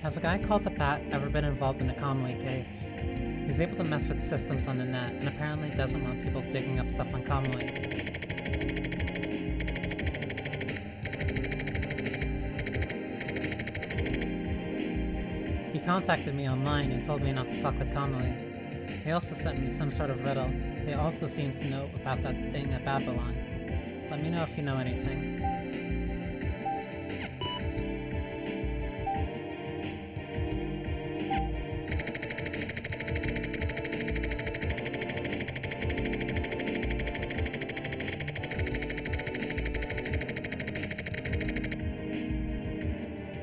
Has a guy called the Bat ever been involved in a Conway case? He's able to mess with systems on the net, and apparently doesn't want people digging up stuff on Conway. He contacted me online and told me not to fuck with Conway. He also sent me some sort of riddle. He also seems to know about that thing at Babylon. Let me know if you know anything.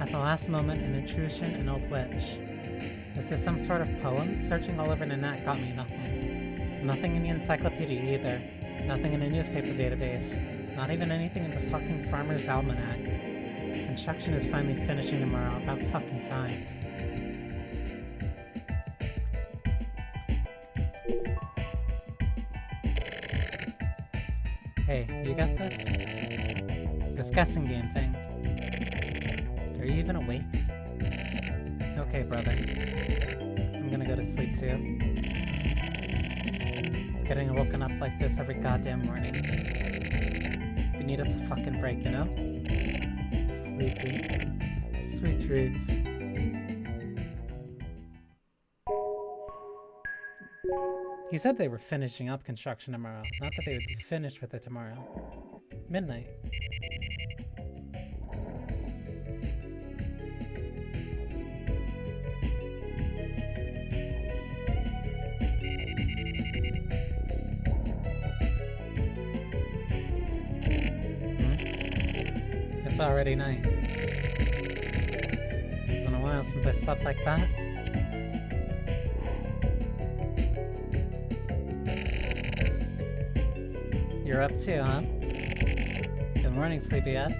At the last moment, an intrusion, an old witch. Is this some sort of poem? Searching all over the net got me nothing. Nothing in the encyclopedia either. Nothing in a newspaper database. Not even anything in the fucking Farmer's Almanac. Construction is finally finishing tomorrow. About fucking time. Hey, you got this? This guessing game thing. Are you even awake? Okay, brother. I'm gonna go to sleep too. Getting woken up like this every goddamn morning. We need us a fucking break, you know? Sleepy. Sweet dreams. He said they were finishing up construction tomorrow, not that they would be finished with it tomorrow. Midnight. It's already night. It's been a while since I slept like that. You're up too, huh? Good morning, sleepyhead.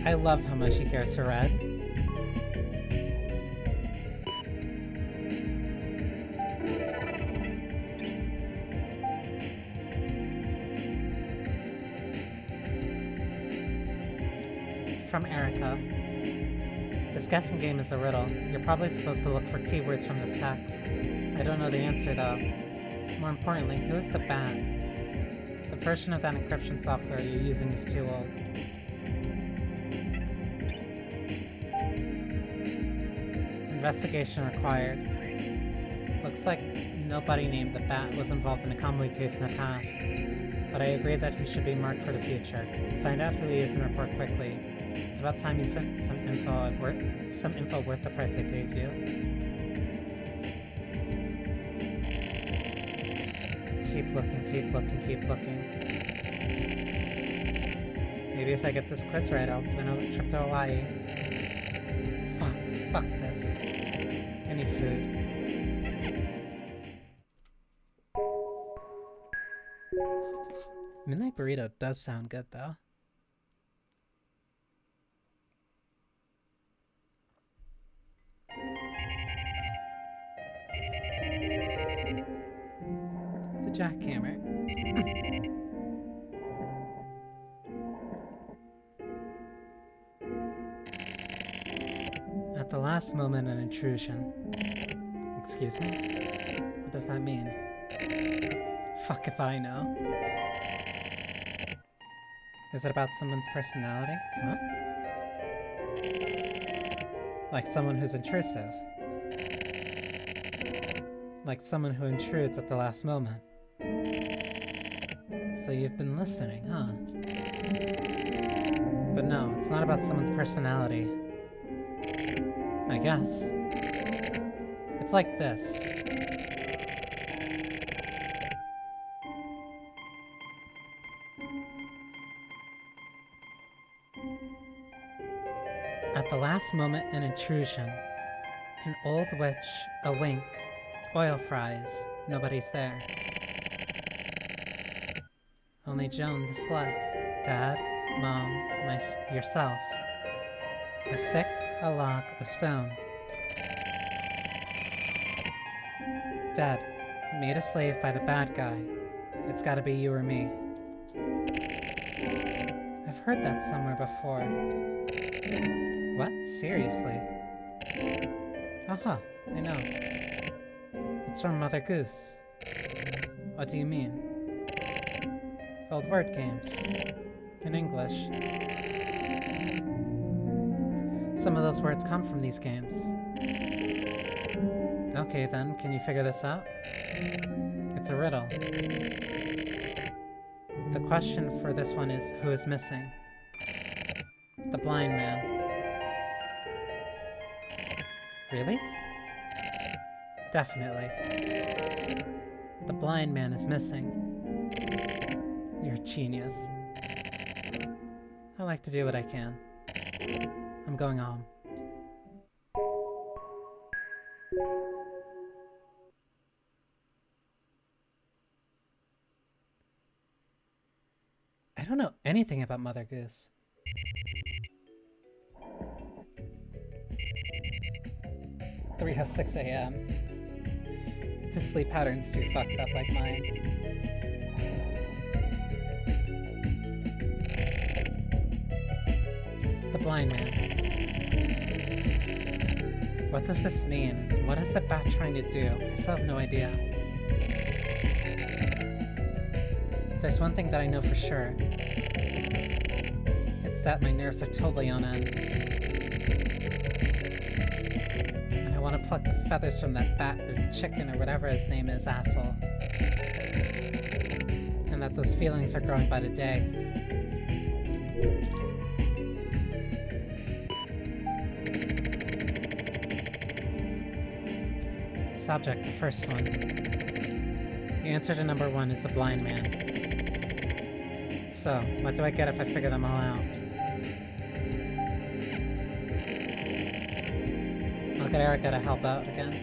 I love how much he cares for Red. From Erica. This guessing game is a riddle. You're probably supposed to look for keywords from this text. I don't know the answer though. More importantly, who is the Bat? The version of that encryption software you're using is too old. Investigation required. Looks like nobody named the Bat was involved in a Conway case in the past. But I agree that he should be marked for the future. Find out who he is and report quickly. It's about time you sent some info worth the price I paid you. Keep looking, keep looking, keep looking. Maybe if I get this quiz right, I'll win a trip to Hawaii. Fuck this. I need food. Midnight Burrito does sound good, though. The jackhammer. At the last moment, an intrusion. Excuse me? What does that mean? Fuck if I know. Is it about someone's personality? Huh? Like someone who's intrusive. Like someone who intrudes at the last moment. So you've been listening, huh? But no, it's not about someone's personality. I guess. It's like this. At the last moment, an intrusion. An old witch, a wink, oil fries, nobody's there. Only Joan the slut, Dad, Mom, yourself. A stick, a log, a stone. Dead, made a slave by the bad guy. It's gotta be you or me. I've heard that somewhere before. What? Seriously? Aha, I know. It's from Mother Goose. What do you mean? Old word games. In English. Some of those words come from these games. Okay then, can you figure this out? It's a riddle. The question for this one is, who is missing? The blind man. Really? Definitely. The blind man is missing. You're a genius. I like to do what I can. I'm going home. I don't know anything about Mother Goose. 3:06 a.m. His sleep pattern's too fucked up like mine. The blind man. What does this mean? What is the bat trying to do? I still have no idea. There's one thing that I know for sure. It's that my nerves are totally on end. And I want to pluck the feathers from that bat or chicken or whatever his name is, asshole. And that those feelings are growing by the day. Subject, the first one. The answer to number 1 is the blind man. So, what do I get if I figure them all out? I'll get Erica to help out again.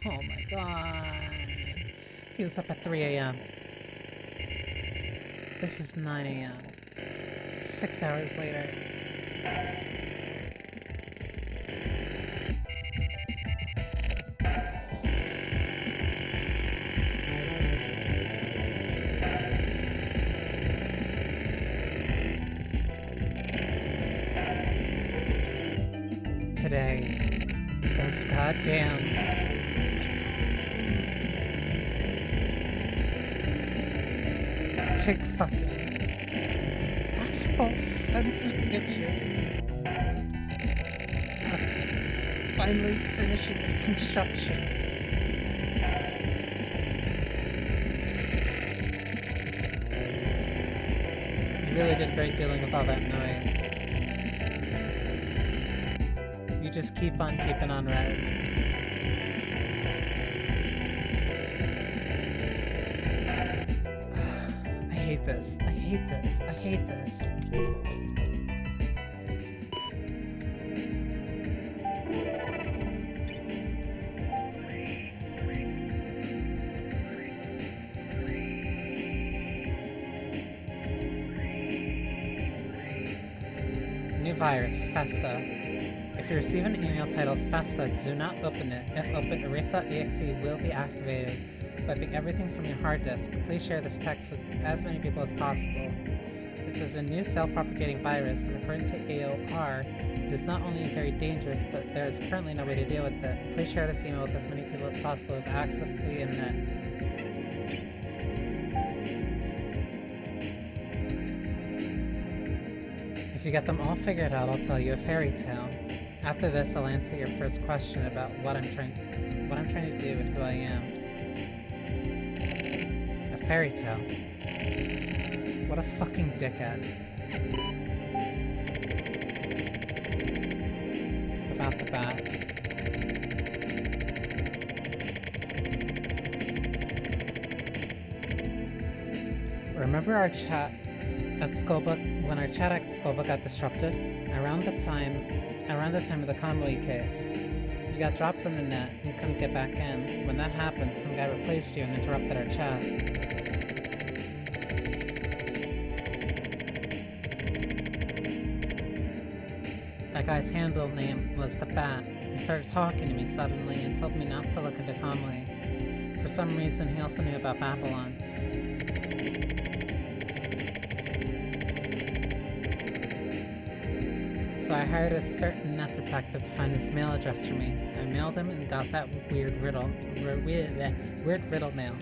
Oh my god. He was up at 3 a.m. This is 9 a.m. 6 hours later. Today, those goddamn pig fucking asshole sons of bitches are finally finishing construction. You really did great dealing with all that noise. You just keep on keeping on, right? I hate this. I hate this. I hate this. new virus, Festa. If you receive an email titled Festa, do not open it. If opened, erase.exe will be activated, wiping everything from your hard disk. Please share this text with as many people as possible. This is a new cell-propagating virus, and according to AOR, it is not only very dangerous, but there is currently no way to deal with it. Please share this email with as many people as possible with access to the internet. If you get them all figured out, I'll tell you a fairy tale. After this, I'll answer your first question about what I'm trying to do and who I am. A fairy tale. What a fucking dickhead. About the bat. Remember our chat at Skullbook, when our chat at Skullbook got disrupted? Around the time of the Conway case. You got dropped from the net and couldn't get back in. When that happened, some guy replaced you and interrupted our chat. That guy's handle name was the Bat. He started talking to me suddenly and told me not to look into Conway. For some reason, he also knew about Babylon. So I hired a certain net detective to find his mail address for me. I mailed him and got that weird riddle mail.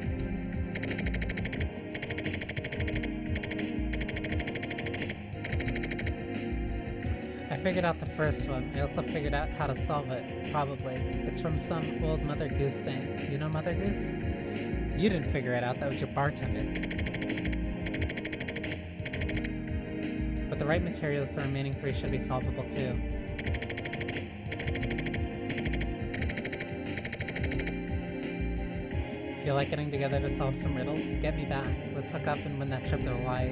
I figured out the first one. I also figured out how to solve it, probably. It's from some old Mother Goose thing. You know Mother Goose? You didn't figure it out, that was your bartender. With the right materials, the remaining 3 should be solvable too. Feel like getting together to solve some riddles? Get me back. Let's hook up and win that trip to Hawaii.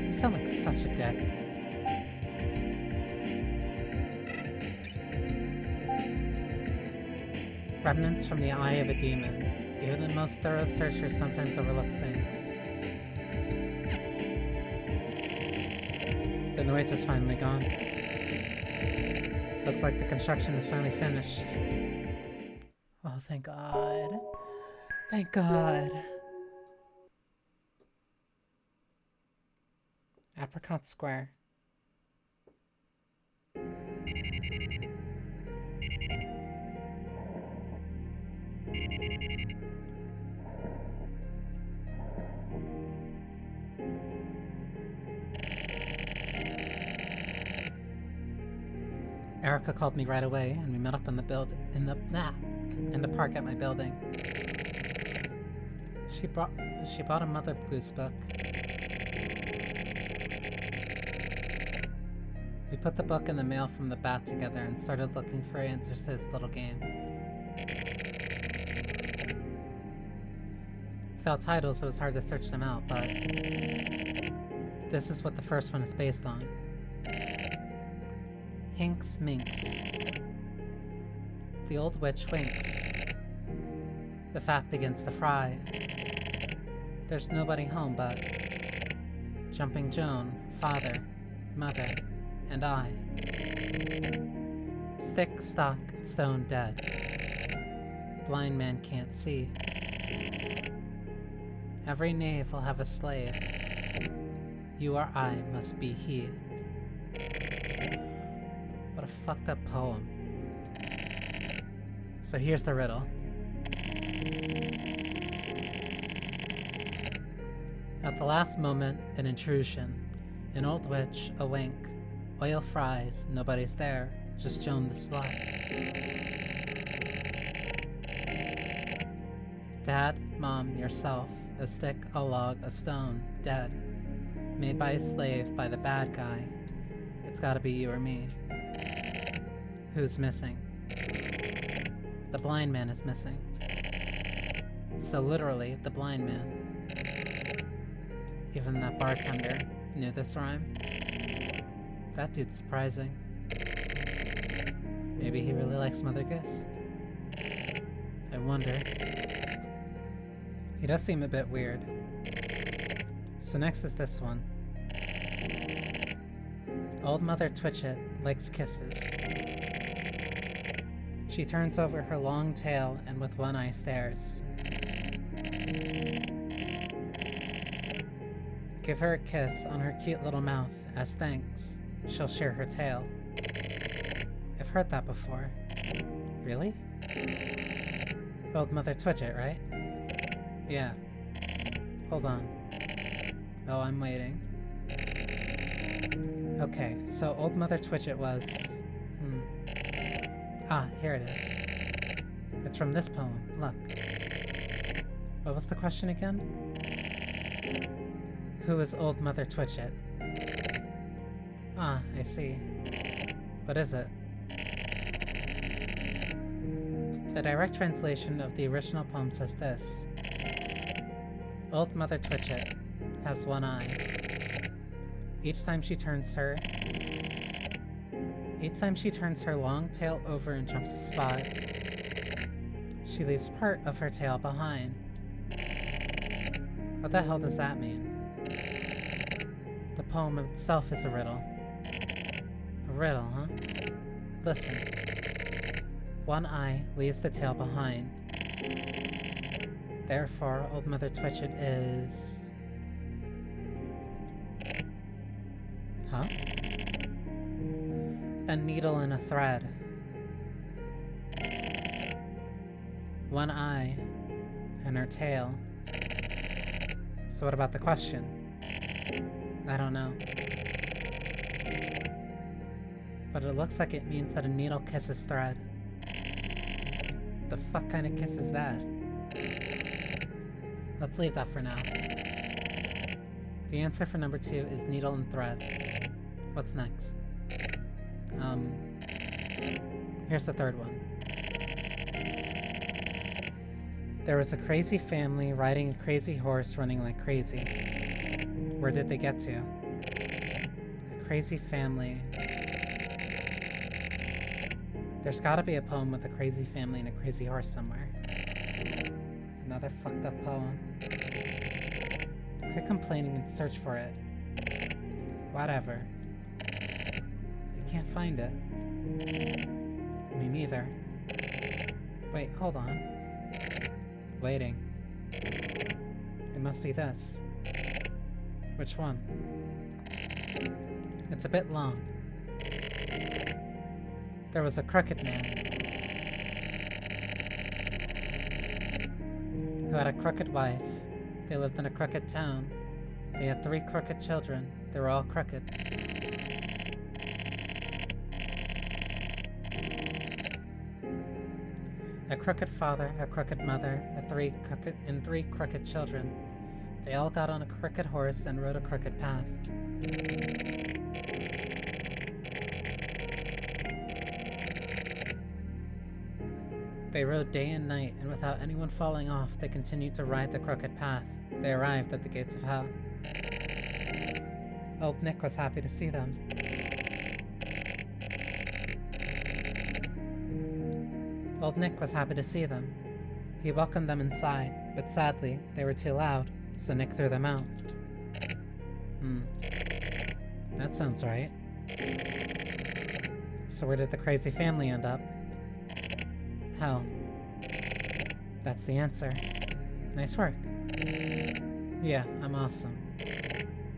You sound like such a dick. Remnants from the eye of a demon. Even the most thorough searcher sometimes overlooks things. The noise is finally gone. Looks like the construction is finally finished. Oh, thank God. Thank God. Apricot Square. Erica called me right away, and we met up in the park at my building. She bought a Mother Goose book. We put the book and the mail from the Bat together and started looking for answers to his little game. Without titles, it was hard to search them out, but this is what the first one is based on. Hinks Minks. The old witch winks. The fat begins to fry. There's nobody home but Jumping Joan, father, mother, and I. Stick, stock, and stone dead. Blind man can't see. Every knave will have a slave. You or I must be he. What a fucked up poem. So here's the riddle. At the last moment, an intrusion. An old witch, a wink. Oil fries, nobody's there. Just Joan the slut. Dad, mom, yourself. A stick, a log, a stone. Dead. Made by a slave, by the bad guy. It's gotta be you or me. Who's missing? The blind man is missing. So literally, the blind man. Even that bartender knew this rhyme. That dude's surprising. Maybe he really likes Mother Goose? I wonder. He does seem a bit weird. So next is this one. Old Mother Twitchit likes kisses. She turns over her long tail and with one eye stares. Give her a kiss on her cute little mouth as thanks. She'll share her tail. I've heard that before. Really? Old Mother Twitchit, right? Yeah. Hold on. Oh, I'm waiting. Okay, so Old Mother Twitchit was... Ah, here it is. It's from this poem. Look. What was the question again? Who is Old Mother Twitchit? Ah, I see. What is it? The direct translation of the original poem says this. Old Mother Twitchit has one eye. Each time she turns her long tail over and jumps a spot, she leaves part of her tail behind. What the hell does that mean? The poem itself is a riddle. A riddle, huh? Listen. One eye leaves the tail behind. Therefore, Old Mother Twitchit is... Huh? A needle and a thread. One eye and her tail. So what about the question? I don't know. But it looks like it means that a needle kisses thread. The fuck kind of kiss is that? Let's leave that for now. The answer for number 2 is needle and thread. What's next? Here's the third one. There was a crazy family riding a crazy horse running like crazy. Where did they get to? A crazy family. There's gotta be a poem with a crazy family and a crazy horse somewhere. Another fucked up poem. Quit complaining and search for it. Whatever. I can't find it. Me neither. Wait, hold on. Waiting. It must be this. Which one? It's a bit long. There was a crooked man who had a crooked wife. They lived in a crooked town. They had 3 crooked children. They were all crooked. A crooked father, a crooked mother, and 3 crooked children. They all got on a crooked horse and rode a crooked path. They rode day and night, and without anyone falling off, they continued to ride the crooked path. They arrived at the gates of hell. Old Nick was happy to see them. Old Nick was happy to see them. He welcomed them inside, but sadly, they were too loud, so Nick threw them out. That sounds right. So where did the crazy family end up? Hell. That's the answer. Nice work. Yeah, I'm awesome.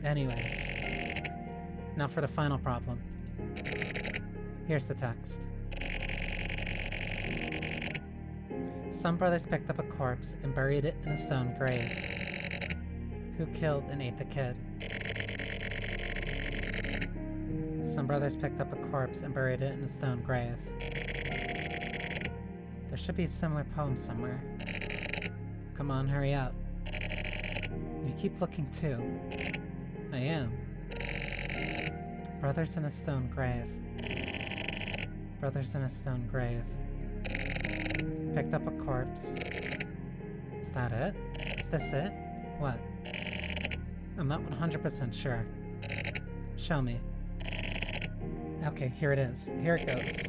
Anyways. Now for the final problem. Here's the text. Some brothers picked up a corpse and buried it in a stone grave. Who killed and ate the kid? Some brothers picked up a corpse and buried it in a stone grave. There should be a similar poem somewhere. Come on, hurry up. You keep looking too. I am. Brothers in a stone grave. Brothers in a stone grave. Picked up a corpse. Is that it? Is this it? What? I'm not 100% sure. Show me. Okay, here it is. Here it goes.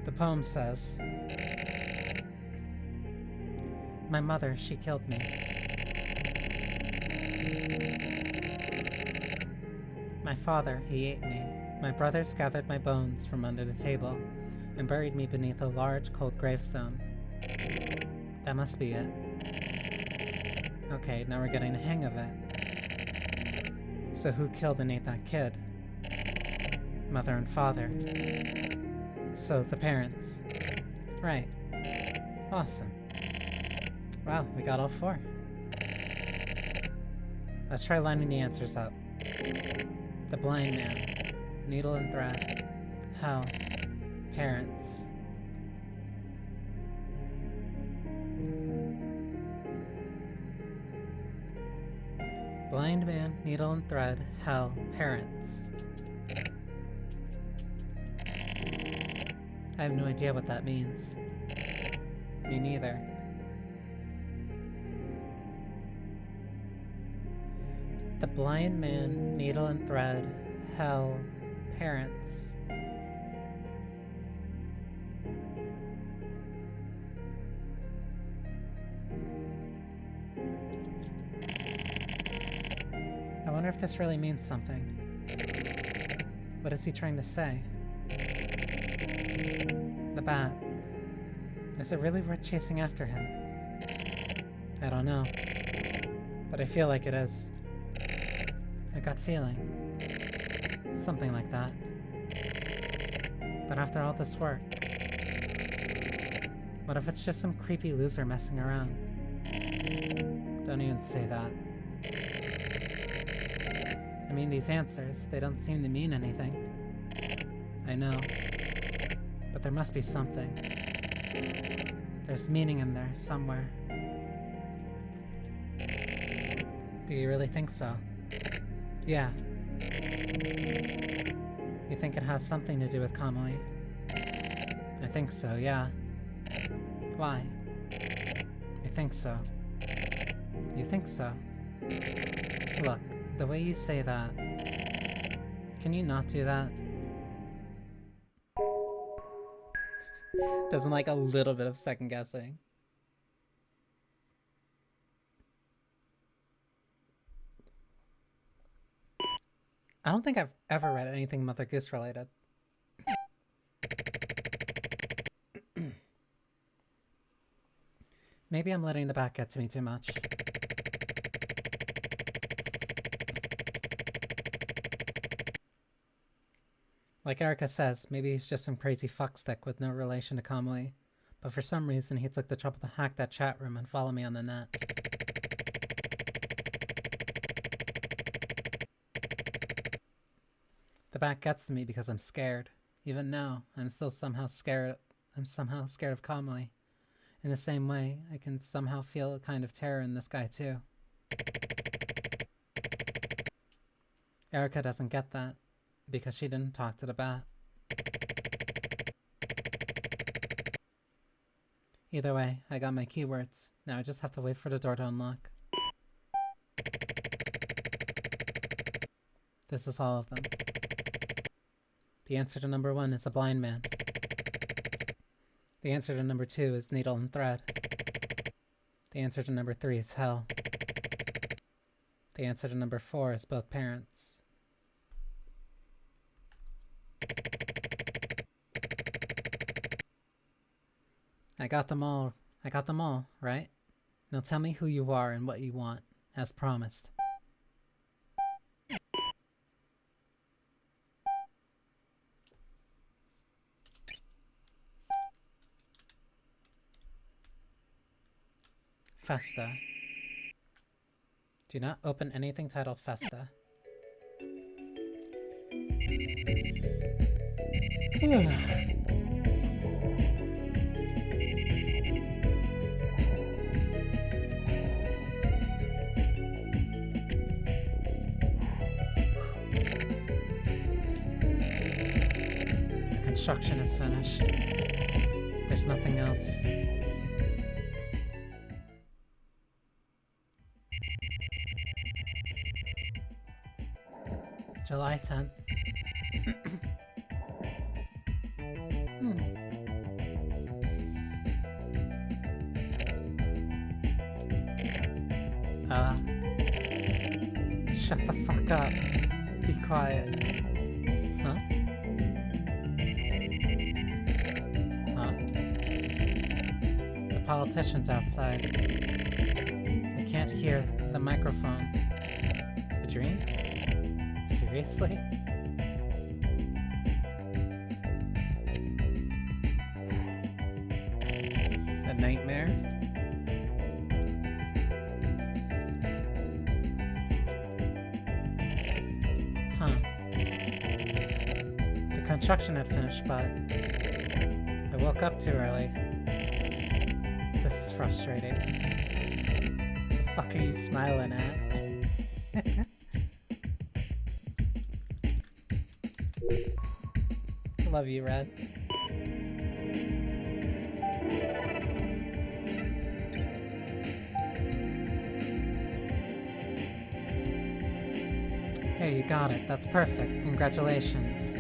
The poem says, my mother, she killed me. My father, he ate me. My brothers gathered my bones from under the table and buried me beneath a large, cold gravestone. That must be it. Okay, now we're getting the hang of it. So who killed and ate that kid? Mother and father. So the parents. Right. Awesome. Wow, we got all 4. Let's try lining the answers up. The blind man. Needle and thread. Hell. Parents. Blind man, needle and thread, hell, parents. I have no idea what that means. Me neither. The blind man, needle and thread, hell, parents. I wonder if this really means something. What is he trying to say? The bat. Is it really worth chasing after him? I don't know. But I feel like it is. A gut feeling. Something like that. But after all this work, what if it's just some creepy loser messing around? Don't even say that. I mean, these answers, they don't seem to mean anything. I know. But there must be something. There's meaning in there, somewhere. Do you really think so? Yeah. You think it has something to do with Kamui? I think so, yeah. Why? I think so. You think so? Look, the way you say that... Can you not do that? Doesn't like a little bit of second guessing. I don't think I've ever read anything Mother Goose related. Maybe I'm letting the back get to me too much. Like Erica says, maybe he's just some crazy fuckstick with no relation to Kamui, but for some reason he took the trouble to hack that chat room and follow me on the net. The back gets to me because I'm scared. Even now, I'm somehow scared of Kamui. In the same way, I can somehow feel a kind of terror in this guy too. Erica doesn't get that, because she didn't talk to the bat. Either way, I got my keywords. Now I just have to wait for the door to unlock. This is all of them. The answer to number 1 is a blind man. The answer to number 2 is needle and thread. The answer to number 3 is hell. The answer to number 4 is both parents. I got them all, right? Now tell me who you are and what you want, as promised. Festa. Do not open anything titled Festa. The construction is finished. There's nothing else. July 10th. Shut the fuck up. Be quiet. Huh? politicians outside. I can't hear the microphone. A dream? Seriously? A nightmare? Huh. The construction had finished, but I woke up too early. This is frustrating. The fuck are you smiling at? I love you, Red. Hey, you got it. That's perfect. Congratulations.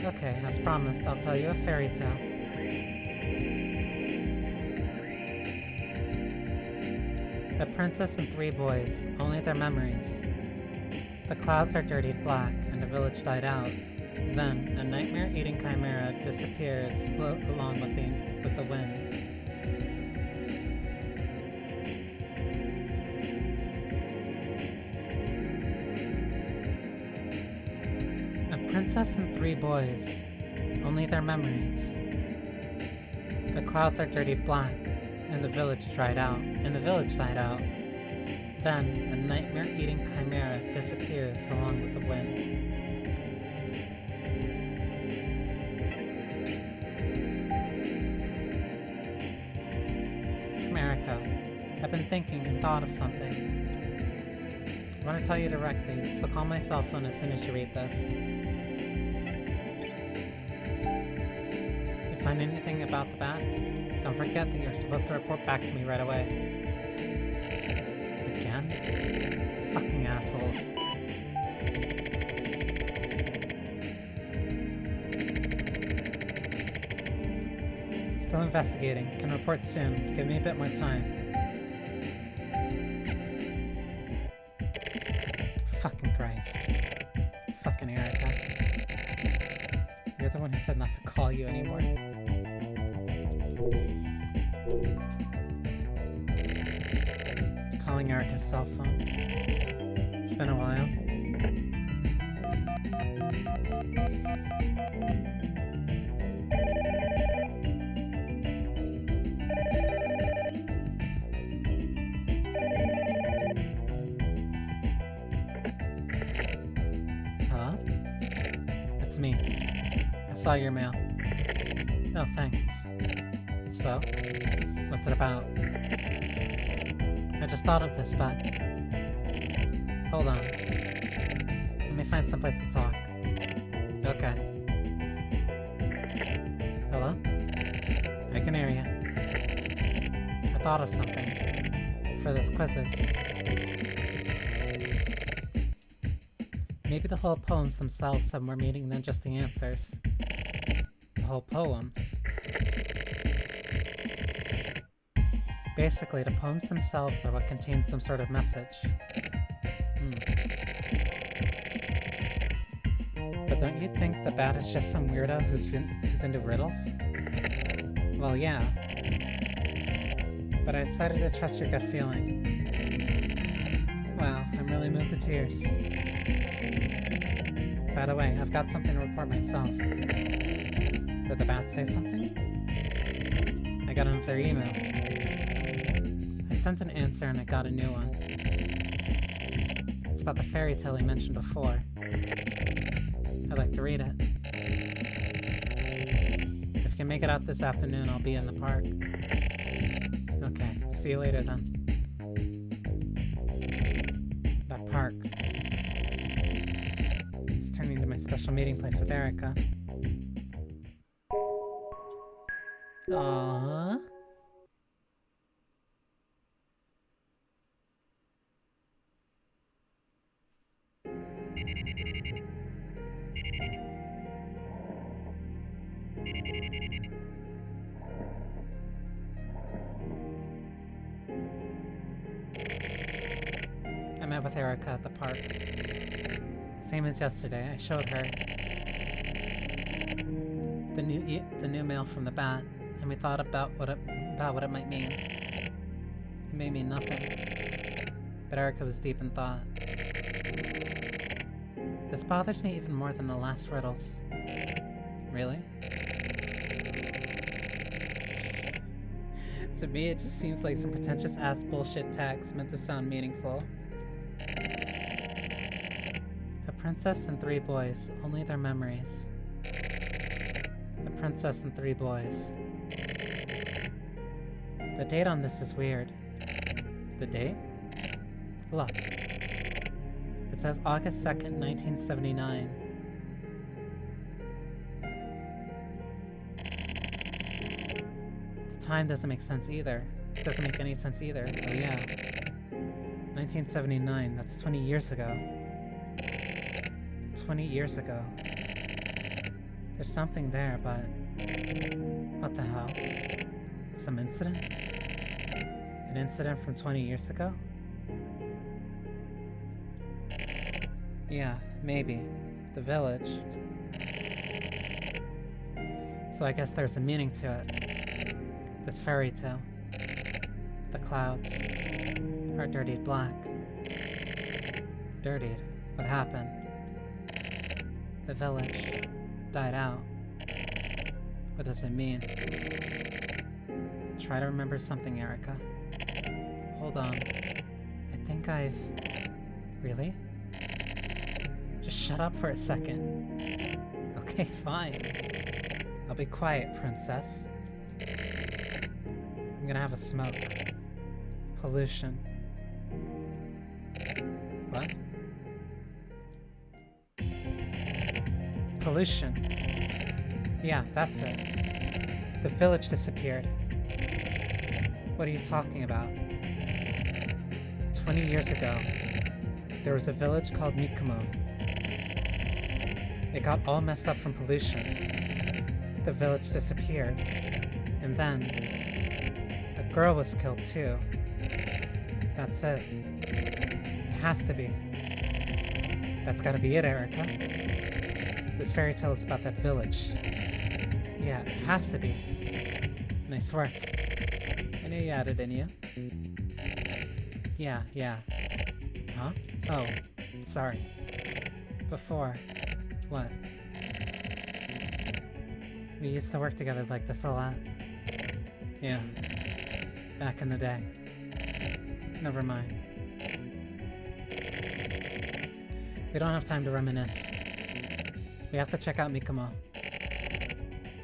Okay, as promised, I'll tell you a fairy tale. A princess and 3 boys, only their memories. The clouds are dirtied black, and the village died out. Then, a nightmare-eating chimera disappears along with the wind. A princess and 3 boys, only their memories. The clouds are dirtied black, and the village died out. Then, a nightmare-eating chimera disappears along with the wind. From Erica, I've been thinking and thought of something. I want to tell you directly, so call my cell phone as soon as you read this. If you find anything about the bat, don't forget that you're supposed to report back to me right away. Again? Fucking assholes. Still investigating. Can report soon. Give me a bit more time. Fucking Christ. Fucking Erica. You're the one who said not to call you anymore. Calling Erica's cell phone. It's been a while. Hello? It's me. I saw your mail. Oh, thanks. So, what's it about? I just thought of this, but... Hold on. Let me find someplace to talk. Okay. Hello? I can hear you. I thought of something. For this quizzes. Maybe the whole poems themselves have more meaning than just the answers. The whole poems. Basically, the poems themselves are what contain some sort of message. But don't you think the bat is just some weirdo who's into riddles? Well, yeah. But I decided to trust your gut feeling. Wow, I'm really moved to tears. By the way, I've got something to report myself. Did the bat say something? I got another email. I sent an answer and I got a new one. It's about the fairy tale he mentioned before. I'd like to read it. If you can make it out this afternoon, I'll be in the park. Okay, see you later then. That park. It's turning into my special meeting place with Erica. Aww. I met with Erica at the park. Same as yesterday, I showed her the new mail from the bat, and we thought about what it might mean. It may mean nothing. But Erica was deep in thought. This bothers me even more than the last riddles. Really? To me, it just seems like some pretentious ass bullshit text meant to sound meaningful. A princess and 3 boys, only their memories. A princess and 3 boys. The date on this is weird. The date? Look. It says August 2nd, 1979. The time doesn't make sense either. Doesn't make any sense either. Oh yeah. 1979, that's 20 years ago. 20 years ago. There's something there, but... what the hell? Some incident? An incident from 20 years ago? Yeah, maybe. The village. So I guess there's a meaning to it. This fairy tale. The clouds are dirtied black. Dirtied? What happened? The village died out. What does it mean? Try to remember something, Erica. Hold on. I think I've... Really? Just shut up for a second. Okay, fine. I'll be quiet, princess. I'm gonna have a smoke. Pollution. What? Pollution. Yeah, that's it. The village disappeared. What are you talking about? 20 years ago, there was a village called Mikumo. It got all messed up from pollution. The village disappeared. And then, a girl was killed too. That's it. It has to be. That's gotta be it, Erica. This fairy tale is about that village. Yeah, it has to be. Nice work. I knew you had it in you. Yeah. Huh? Oh, sorry. Before. What? We used to work together like this a lot. Yeah. Back in the day. Never mind. We don't have time to reminisce. We have to check out Mikumo.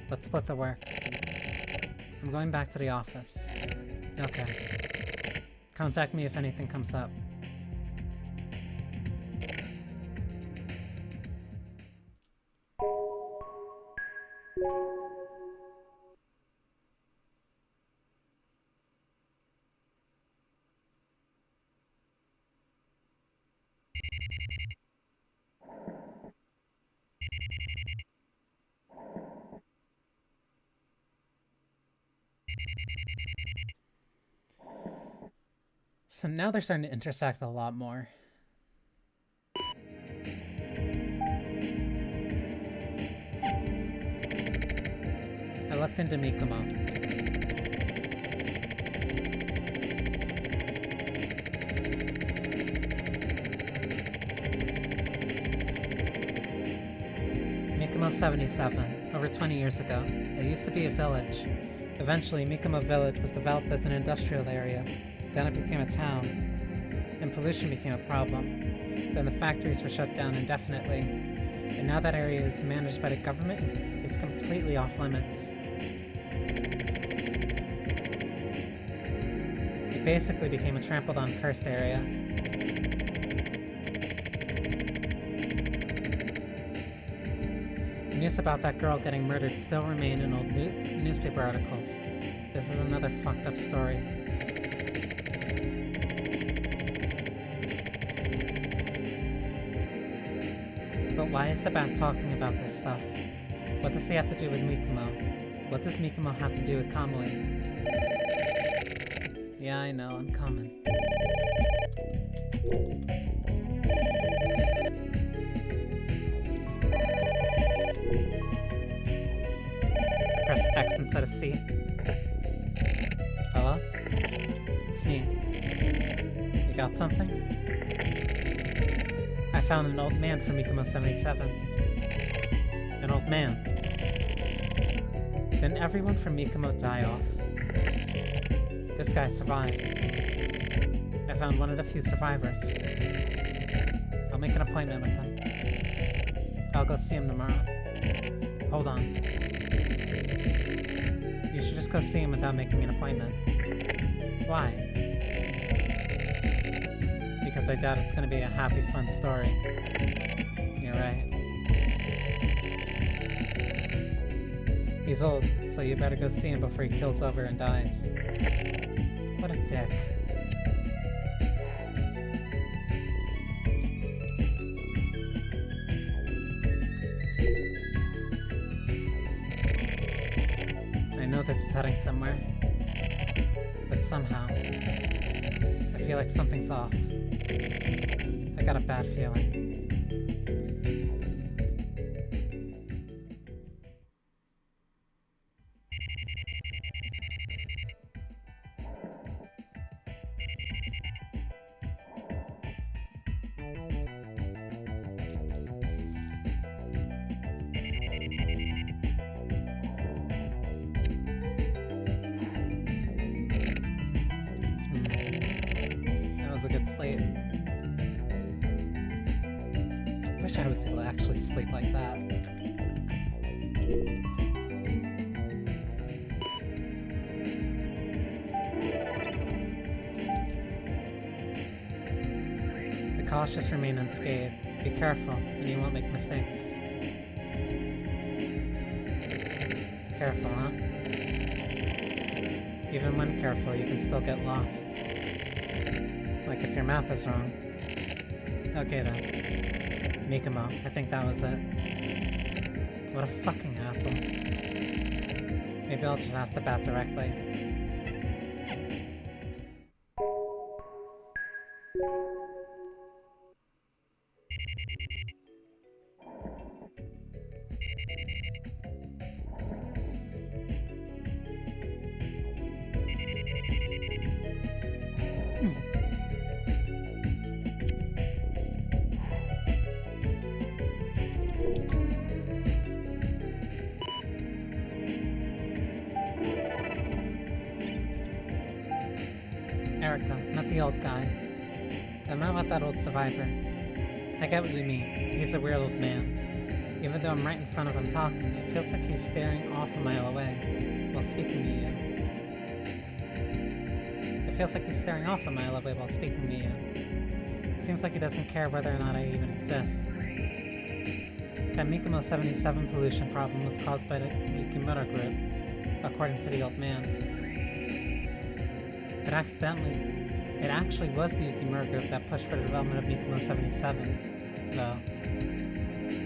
Let's split the work. I'm going back to the office. Okay. Contact me if anything comes up. So now they're starting to intersect a lot more. I looked into Mikumo. Mikumo 77, over 20 years ago. It used to be a village. Eventually, Mikumo Village was developed as an industrial area. Then it became a town, and pollution became a problem. Then the factories were shut down indefinitely, and now that area is managed by the government and is completely off limits. It basically became a trampled-on cursed area. News about that girl getting murdered still remain in old newspaper articles. This is another fucked up story. But why is the bat talking about this stuff? What does he have to do with Mikumo? What does Mikumo have to do with Kamui? Yeah, I know, I'm coming. I pressed X instead of C. out something? I found an old man from Mikomo 77. An old man. Didn't everyone from Mikomo die off? This guy survived. I found one of the few survivors. I'll make an appointment with him. I'll go see him tomorrow. Hold on. You should just go see him without making an appointment. Why? Because I doubt it's gonna be a happy, fun story. You're right. He's old, so you better go see him before he kills over and dies. What a dick. I know this is heading somewhere, but somehow, I feel like something's off. I got a bad feeling. That was a good sleep. Wish I was able to actually sleep like that. The cautious remain unscathed. Be careful, and you won't make mistakes. Careful, huh? Even when careful, you can still get lost. Like if your map is wrong. Okay then. Mikomo, I think that was it. What a fucking asshole. Maybe I'll just ask the bat directly. Erica, not the old guy. I'm not about that old survivor. I get what you mean. He's a weird old man. Even though I'm right in front of him talking, it feels like he's staring off a mile away while speaking to you. It feels like he's staring off a mile away while speaking to you. It seems like he doesn't care whether or not I even exist. That Mikomo 77 pollution problem was caused by the Yukimura group, according to the old man. It actually was the Yukimura group that pushed for the development of Mikomo 77, though.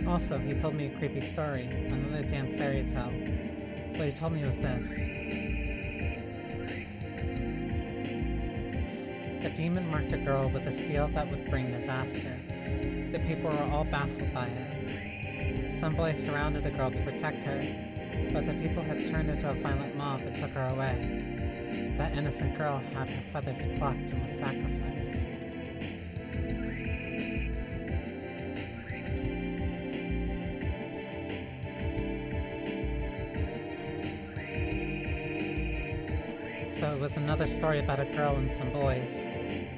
Also, he told me a creepy story, another damn fairy tale. What he told me was this. The demon marked a girl with a seal that would bring disaster. The people were all baffled by it. Some boys surrounded the girl to protect her, but the people had turned into a violent mob and took her away. That innocent girl had her feathers plucked and was sacrificed. So it was another story about a girl and some boys.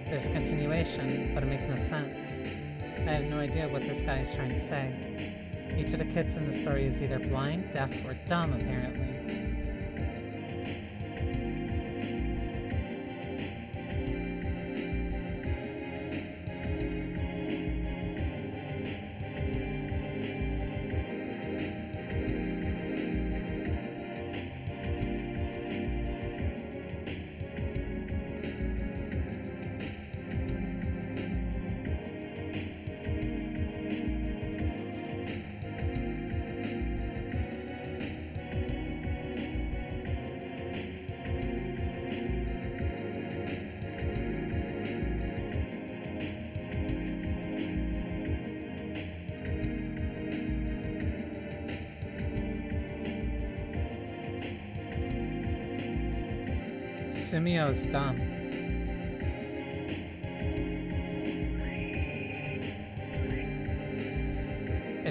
There's a continuation, but it makes no sense. I have no idea what this guy is trying to say. Each of the kids in the story is either blind, deaf, or dumb, apparently. Sumio is dumb.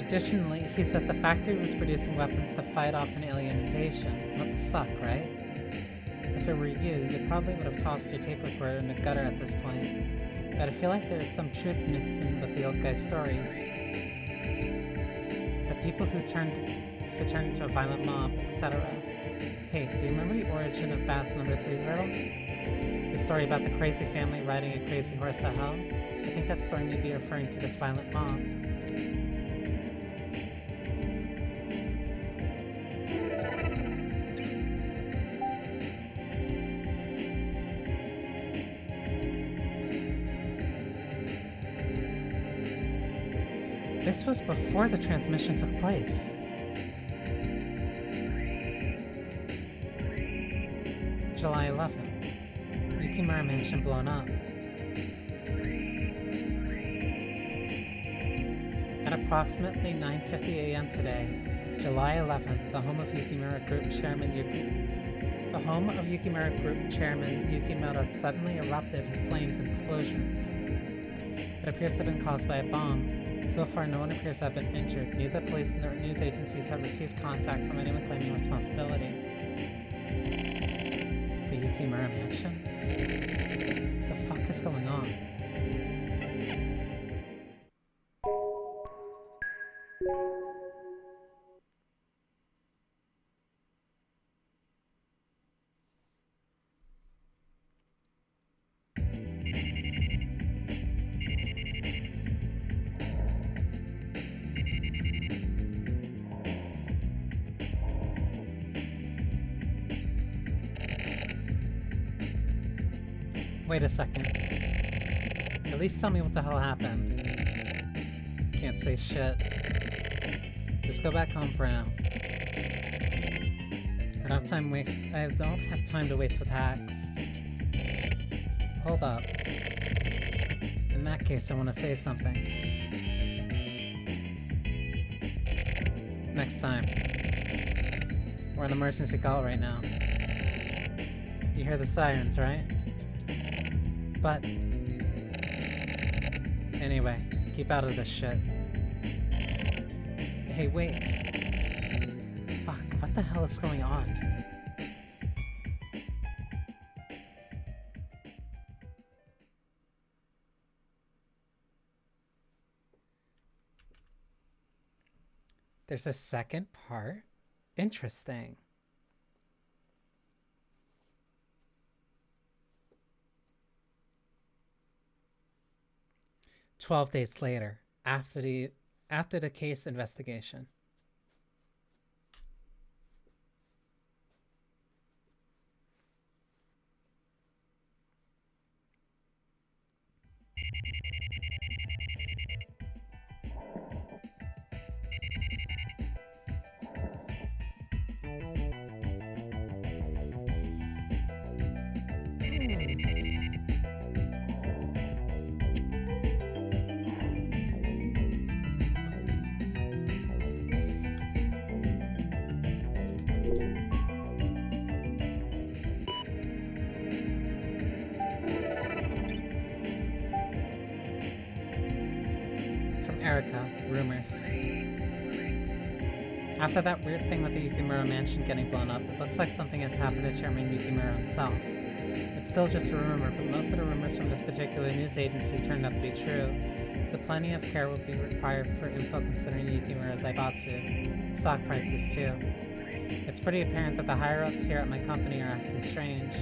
Additionally, he says the factory was producing weapons to fight off an alien invasion. What the fuck, right? If it were you probably would have tossed your tape recorder in the gutter at this point. But I feel like there is some truth mixed in with the old guy's stories. The people who turned into a violent mob, etc. Hey, do you remember the origin of Bat's number 3 riddle? The story about the crazy family riding a crazy horse to hell? I think that story may be referring to this violent mob. This was before the transmission took place. July 11th. Yukimura Mansion blown up. At approximately 9:50 a.m. today, July 11th, the home of Yukimura Group Chairman Yukimura suddenly erupted in flames and explosions. It appears to have been caused by a bomb. So far, no one appears to have been injured. Neither police nor news agencies have received contact from anyone claiming responsibility. The Yukimura Mansion? The fuck is going on? Wait a second. At least tell me what the hell happened. Can't say shit. Just go back home for now. I don't have time to waste with hacks. Hold up. In that case, I want to say something. Next time. We're on emergency call right now. You hear the sirens, right? But anyway, keep out of this shit. Hey, wait. Fuck, what the hell is going on? There's a second part? Interesting. 12 days later, after the case investigation. Rumors. After that weird thing with the Yukimura Mansion getting blown up, it looks like something has happened to Chairman Yukimura himself. It's still just a rumor, but most of the rumors from this particular news agency turned out to be true, so plenty of care will be required for info considering Yukimura's Aibatsu. Stock prices too. It's pretty apparent that the higher-ups here at my company are acting strange.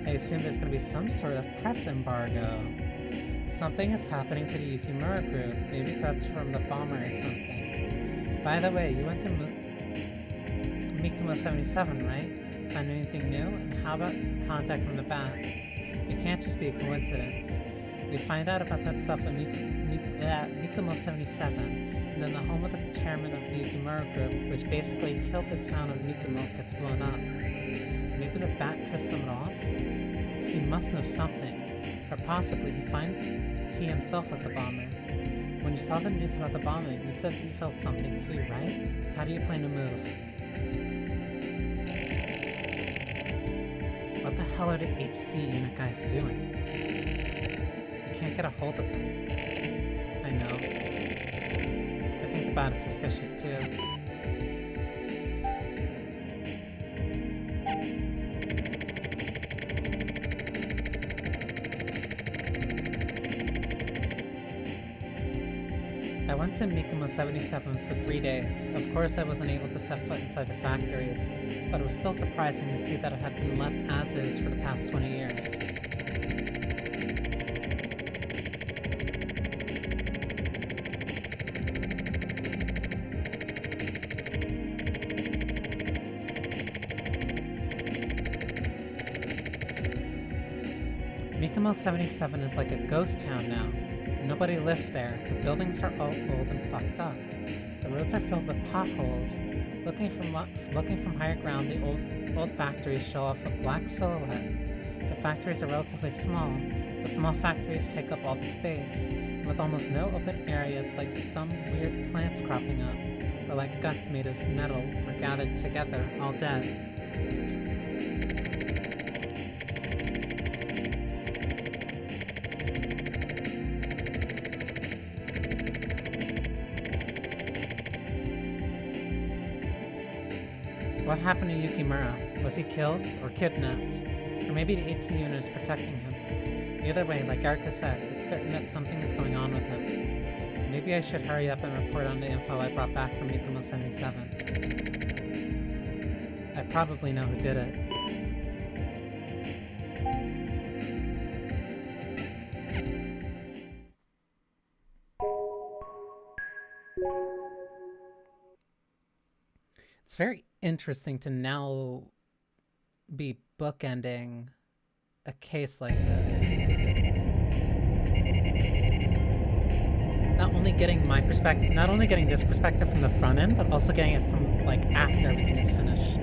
I assume there's going to be some sort of press embargo. Something is happening to the Yukimura group, maybe threats from the bomber or something. By the way, you went to Mikumo 77, right? Find anything new? And how about contact from the back? It can't just be a coincidence. We find out about that stuff at Mikumo 77, and then the home of the chairman of the Yukimura group, which basically killed the town of Mikumo, gets blown up. Maybe the bat tips him off? He must know something. Or possibly he himself was the bomber. When you saw the news about the bombing, you said you felt something too, right? How do you plan to move? What the hell are the HC unit guys doing? I can't get a hold of them. I know. I think the about it suspicious too. I went to Mikomo 77 for 3 days. Of course I wasn't able to set foot inside the factories, but it was still surprising to see that it had been left as is for the past 20 years. Mikomo 77 is like a ghost town now. Nobody lives there. The buildings are all old and fucked up. The roads are filled with potholes. Looking from higher ground, the old factories show off a black silhouette. The factories are relatively small. The small factories take up all the space, and with almost no open areas, like some weird plants cropping up, or like guts made of metal or gathered together, all dead. What happened to Yukimura? Was he killed or kidnapped? Or maybe the HC unit is protecting him. Either way, like Erica said, it's certain that something is going on with him. Maybe I should hurry up and report on the info I brought back from Mikomo 77. I probably know who did it. It's very interesting to now be bookending a case like this. Not only getting my perspective, not only getting this perspective from the front end, but also getting it from, like, after everything is finished.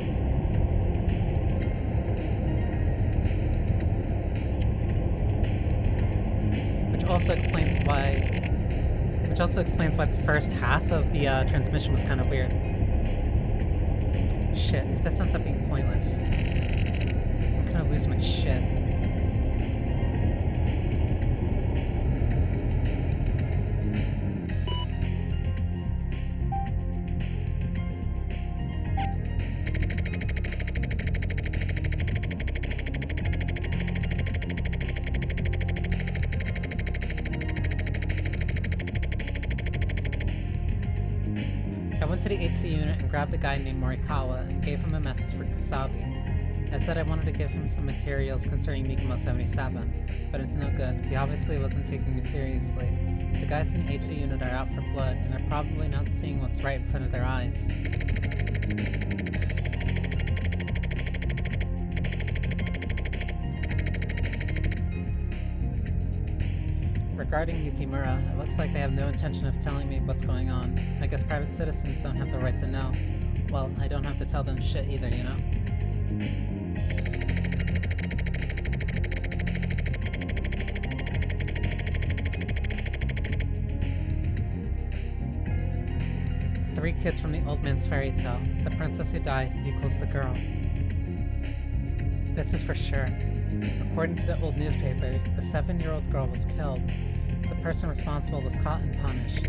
Which also explains why the first half of the transmission was kind of weird. Shit, if this ends up being pointless, I'm gonna lose my shit. I went to the HC unit and grabbed a guy named Morikawa and gave him a message for Kasabi. I said I wanted to give him some materials concerning Mikomo 77, but it's no good. He obviously wasn't taking me seriously. The guys in the HC unit are out for blood and are probably not seeing what's right in front of their eyes. Regarding Yukimura, it looks like they have no intention of telling me what's going on. I guess private citizens don't have the right to know. Well, I don't have to tell them shit either, you know? Three kids from the old man's fairy tale. The princess who died equals the girl. This is for sure. According to the old newspapers, a 7-year-old girl was killed. The person responsible was caught and punished.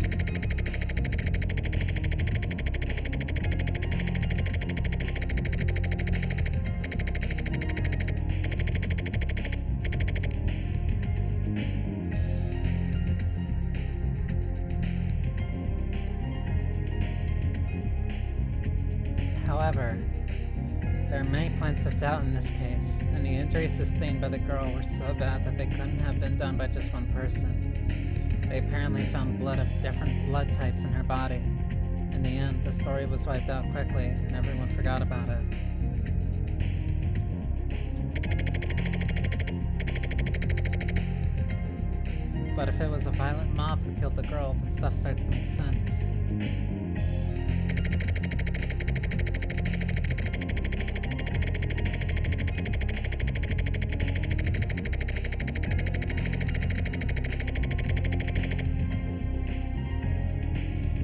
However, there are many points of doubt in this case, and the injuries sustained by the girl were so bad that they couldn't have been done by just one person. They apparently found blood of different blood types in her body. In the end, the story was wiped out quickly, and everyone forgot about it. But if it was a violent mob who killed the girl, then stuff starts to make sense.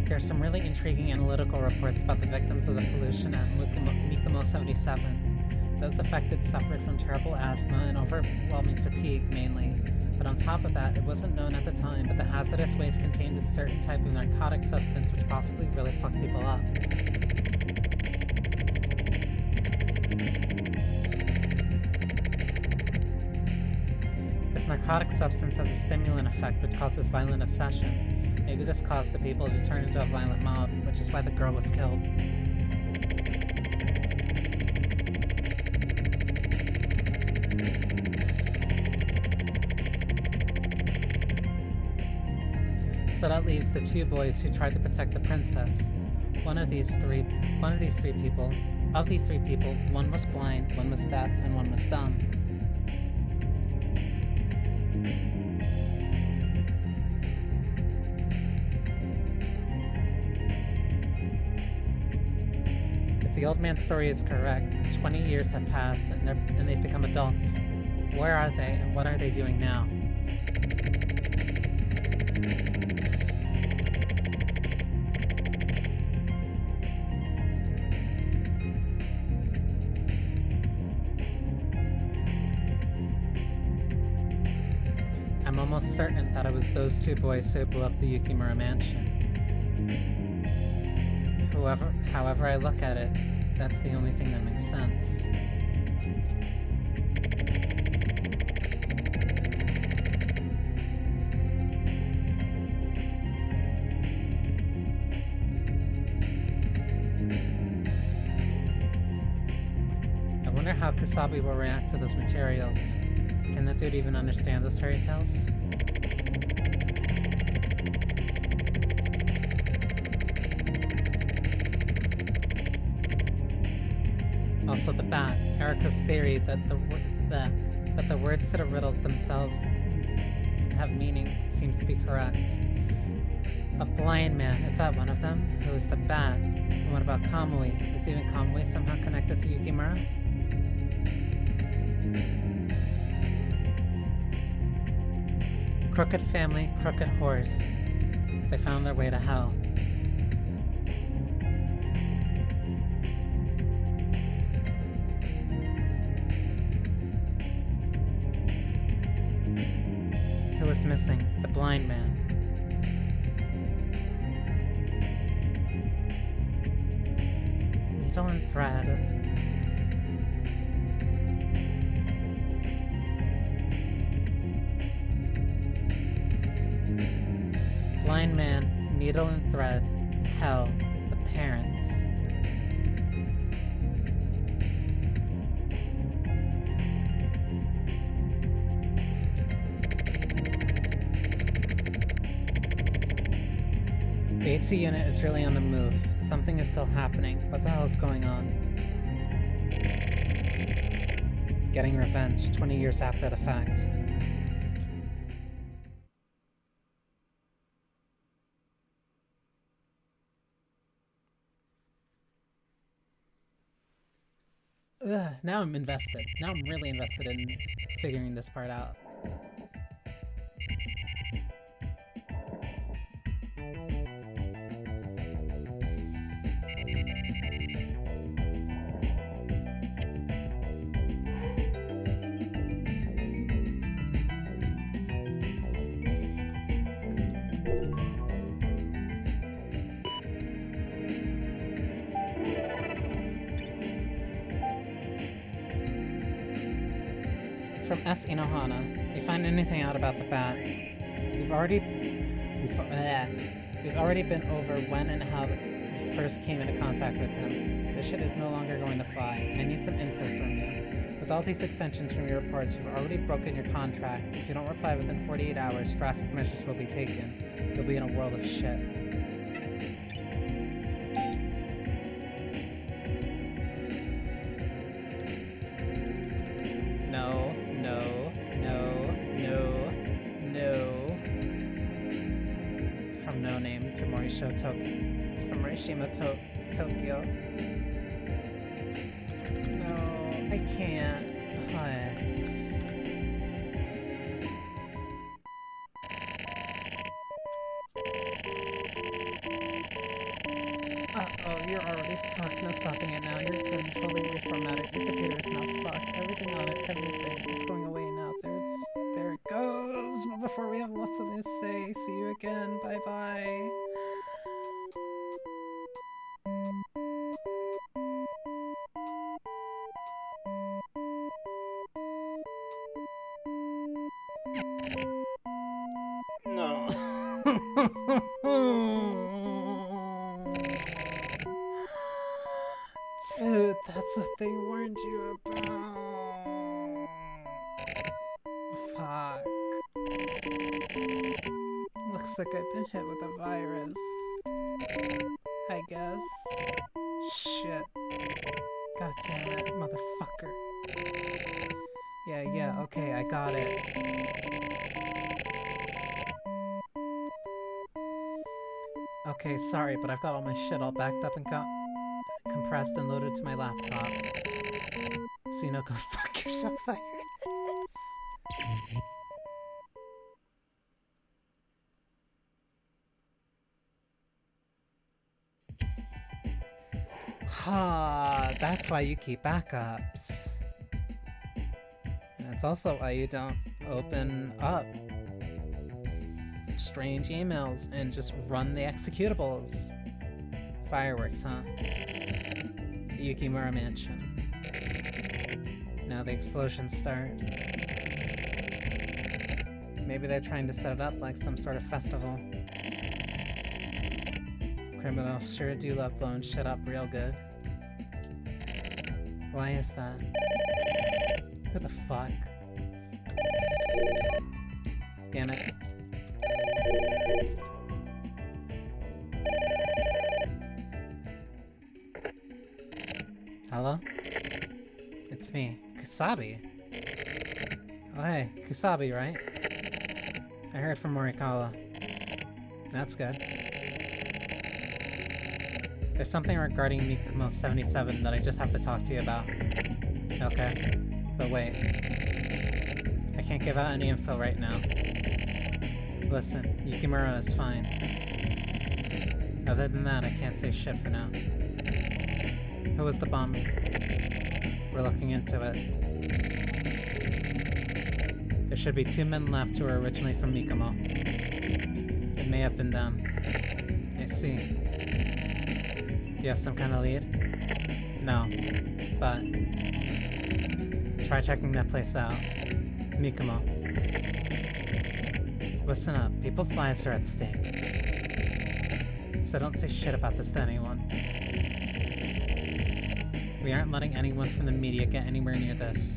There are some really intriguing analytical reports about the victims of the pollution at Mikomo 77. Those affected suffered from terrible asthma and overwhelming fatigue mainly. But on top of that, it wasn't known at the time, but the hazardous waste contained a certain type of narcotic substance which possibly really fucked people up. This narcotic substance has a stimulant effect which causes violent obsession. Maybe this caused the people to turn into a violent mob, which is why the girl was killed. So that leaves the two boys who tried to protect the princess. Of these three people, one was blind, one was deaf, and one was dumb. If the old man's story is correct, 20 years have passed and they've become adults. Where are they and what are they doing now? I'm almost certain that it was those two boys who blew up the Yukimura mansion. However I look at it, that's the only thing that makes sense. I wonder how Kasabi will react to those materials. Can that dude even understand those fairy tales? Also the bat. Erika's theory that the words to the riddles themselves have meaning seems to be correct. A blind man, is that one of them? Who is the bat? And what about Kamui? Is even Kamui somehow connected to Yukimura? Crooked family, crooked horse. They found their way to hell. Who was missing? The blind man. Needle and thread. Blind man, needle and thread, hell, the parents. The HC unit is really on the move. Something is still happening. What the hell is going on? Getting revenge 20 years after the fact. Ugh, now I'm invested. Now I'm really invested in figuring this part out. From S. Inohana, you find anything out about the bat? We've already been over when and how you first came into contact with him. This shit is no longer going to fly. I need some info from you. With all these extensions from your reports, you've already broken your contract. If you don't reply within 48 hours, drastic measures will be taken. You'll be in a world of shit. No. From No Name to Morishima Tokyo. No, I can't. What? Uh-oh, you're already fucked. No stopping it now. You're good. Totally reformatted. Your computer is now fucked. Everything on it, everything. It's going away now. There it goes. before we have lots of news to say. See you again. Bye bye. No. Dude, that's what they warned you about. Fuck. Looks like I've been hit with a virus. I guess. Shit. God damn it, motherfucker. Yeah, okay, I got it. Okay, sorry, but I've got all my shit all backed up and compressed and loaded to my laptop. So you know, go fuck yourself, virus. Ha, that's why you keep backups. And that's also why you don't open up strange emails and just run the executables. Fireworks, huh? Yukimura Mansion. Now the explosions start. Maybe they're trying to set it up like some sort of festival. Criminals sure do love blowing shit up real good. Why is that? Who the fuck? Damn it. Hello? It's me, Kusabi. Oh hey, Kusabi, right? I heard from Morikawa. That's good. There's something regarding Mikumo 77 that I just have to talk to you about. Okay. But wait. I can't give out any info right now. Listen, Yukimura is fine. Other than that, I can't say shit for now. Who was the bomber? We're looking into it. There should be 2 men left who were originally from Mikumo. It may have been them. I see. Do you have some kind of lead? No. But try checking that place out. Mikumo. Listen up, people's lives are at stake. So don't say shit about this to anyone. We aren't letting anyone from the media get anywhere near this.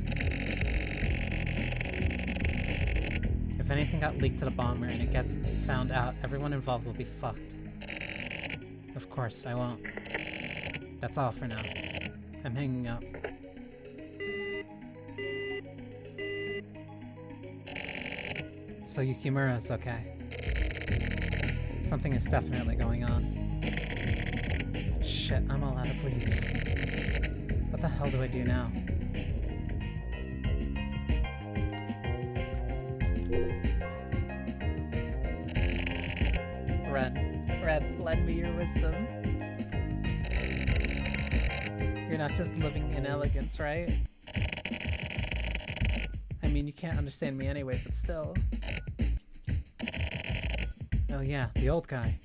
If anything got leaked to the bomber and it gets found out, everyone involved will be fucked. Of course, I won't. That's all for now. I'm hanging up. So Yukimura's okay. Something is definitely going on. Shit, I'm all out of leads. What the hell do I do now? Red, lend me your wisdom. You're not just living in elegance, right? I mean, you can't understand me anyway, but still. Oh yeah, the old guy.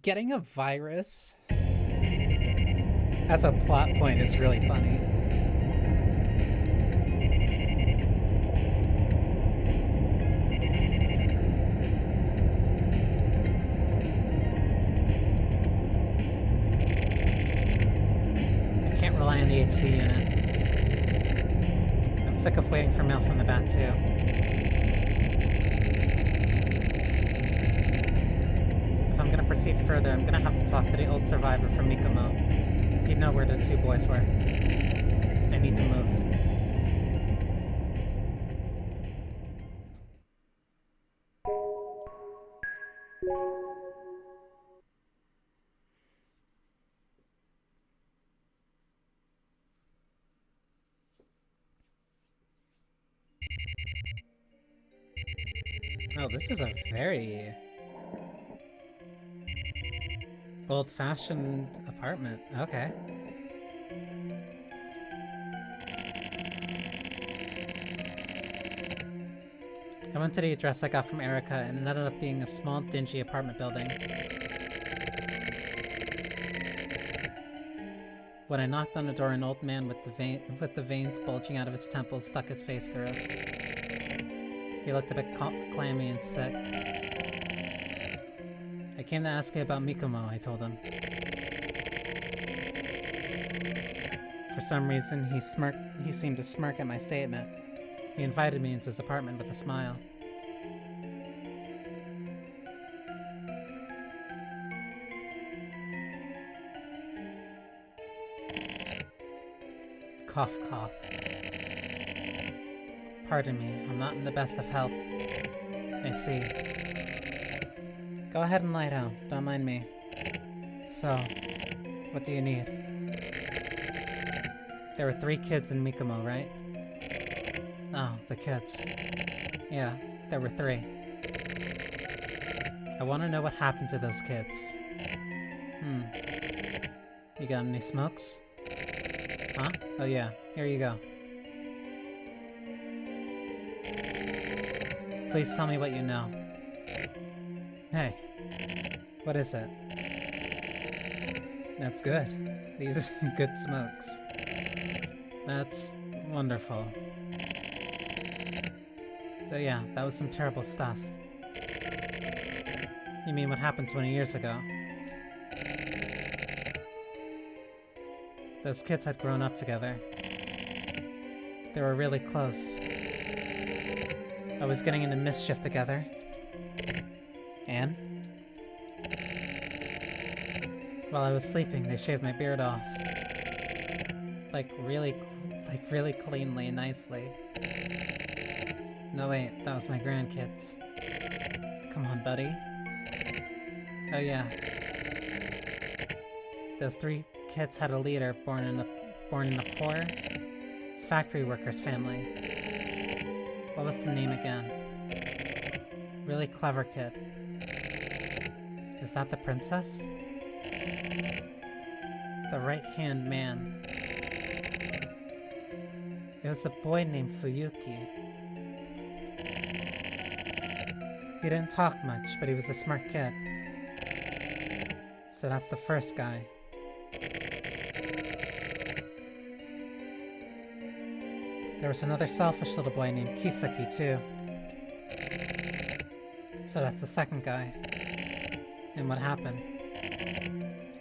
Getting a virus as a plot point is really funny. I can't rely on the HC unit. I'm sick of waiting for mail from the bat too. If I'm gonna proceed further, I'm gonna have to talk to the old survivor from Mikumo. He'd know where the 2 boys were. I need to move. Oh, this is a very Old-fashioned apartment. Okay. I went to the address I got from Erica, and it ended up being a small, dingy apartment building. When I knocked on the door, an old man with the veins bulging out of his temples stuck his face through. He looked a bit clammy and sick. I came to ask you about Mikumo, I told him. For some reason, he seemed to smirk at my statement. He invited me into his apartment with a smile. Cough, cough. Pardon me, I'm not in the best of health. I see. Go ahead and lie down, don't mind me. So, what do you need? There were 3 kids in Mikumo, right? Oh, the kids. Yeah, there were 3. I want to know what happened to those kids. You got any smokes? Huh? Oh yeah, here you go. Please tell me what you know. Hey, what is it? That's good. These are some good smokes. That's wonderful. But yeah, that was some terrible stuff. You mean what happened 20 years ago? Those kids had grown up together. They were really close. I was getting into mischief together. And? While I was sleeping, they shaved my beard off. Like really cleanly and nicely. No wait, that was my grandkids. Come on, buddy. Oh yeah. Those 3 kids had a leader born in a poor factory worker's family. What was the name again? Really clever kid. Is that the princess? The right-hand man. It was a boy named Fuyuki. He didn't talk much, but he was a smart kid. So that's the first guy. There was another selfish little boy named Kisaki, too. So that's the second guy. And what happened?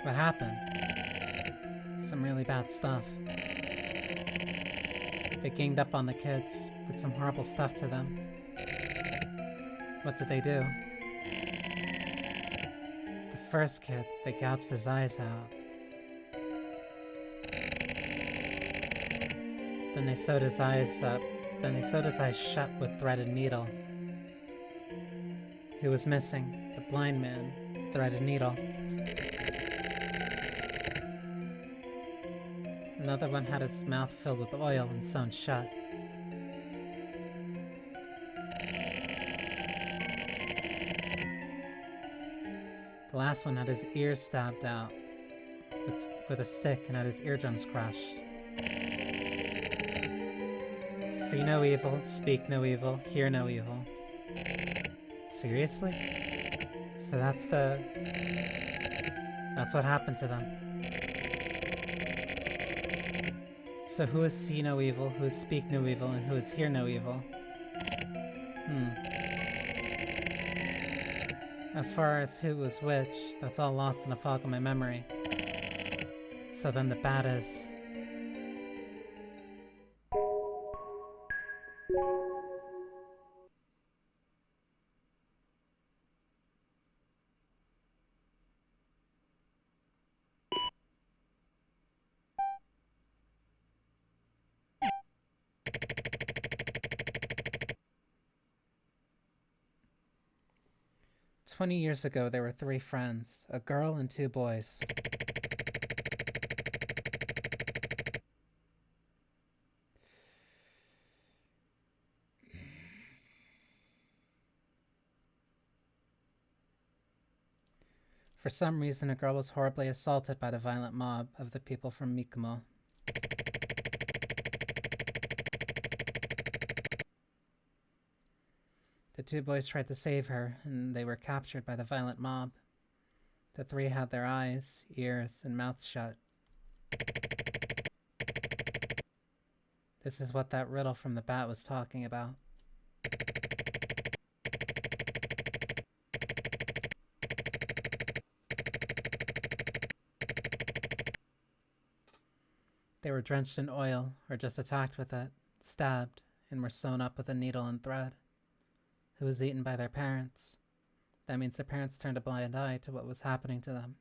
What happened? Some really bad stuff. They ganged up on the kids, did some horrible stuff to them. What did they do? The first kid, they gouged his eyes out. Then they sewed his eyes up. Then they sewed his eyes shut with threaded needle. Who was missing? The blind man. Threaded needle. Another one had his mouth filled with oil and sewn shut. The last one had his ears stabbed out with a stick and had his eardrums crushed. See no evil, speak no evil, hear no evil. Seriously? So that's what happened to them. So who is see no evil, who is speak no evil, and who is hear no evil? As far as who was which, that's all lost in a fog of my memory. So then the bad is... "20 years ago, there were 3 friends, a girl and 2 boys. For some reason, a girl was horribly assaulted by the violent mob of the people from Mikumo. The two boys tried to save her, and they were captured by the violent mob. The three had their eyes, ears, and mouths shut. This is what that riddle from the bat was talking about. They were drenched in oil, or just attacked with it, stabbed, and were sewn up with a needle and thread. It was eaten by their parents. That means their parents turned a blind eye to what was happening to them.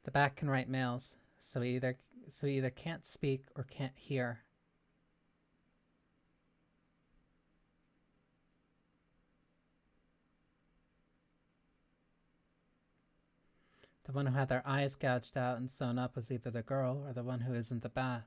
The bat can write mails, so he either can't speak or can't hear. The one who had their eyes gouged out and sewn up was either the girl or the one who isn't the bat.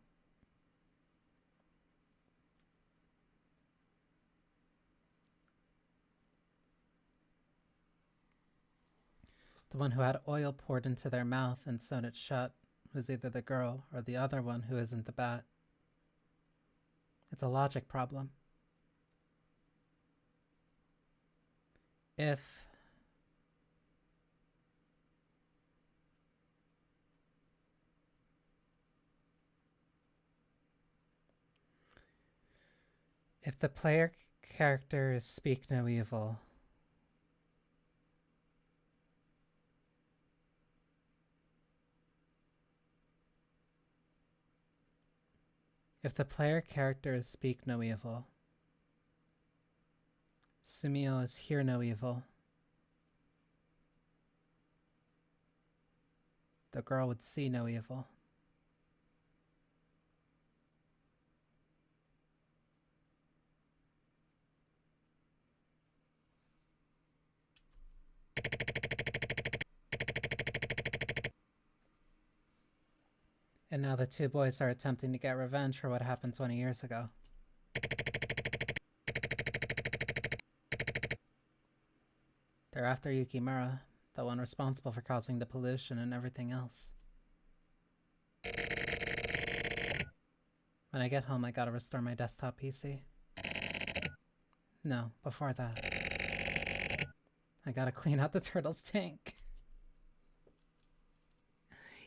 The one who had oil poured into their mouth and sewn it shut was either the girl or the other one who isn't the bat. It's a logic problem. If the player characters speak no evil, Sumio is hear no evil. The girl would see no evil. And now the two boys are attempting to get revenge for what happened 20 years ago. They're after Yukimura, the one responsible for causing the pollution and everything else. When I get home, I gotta restore my desktop PC. No, before that, I gotta clean out the turtle's tank.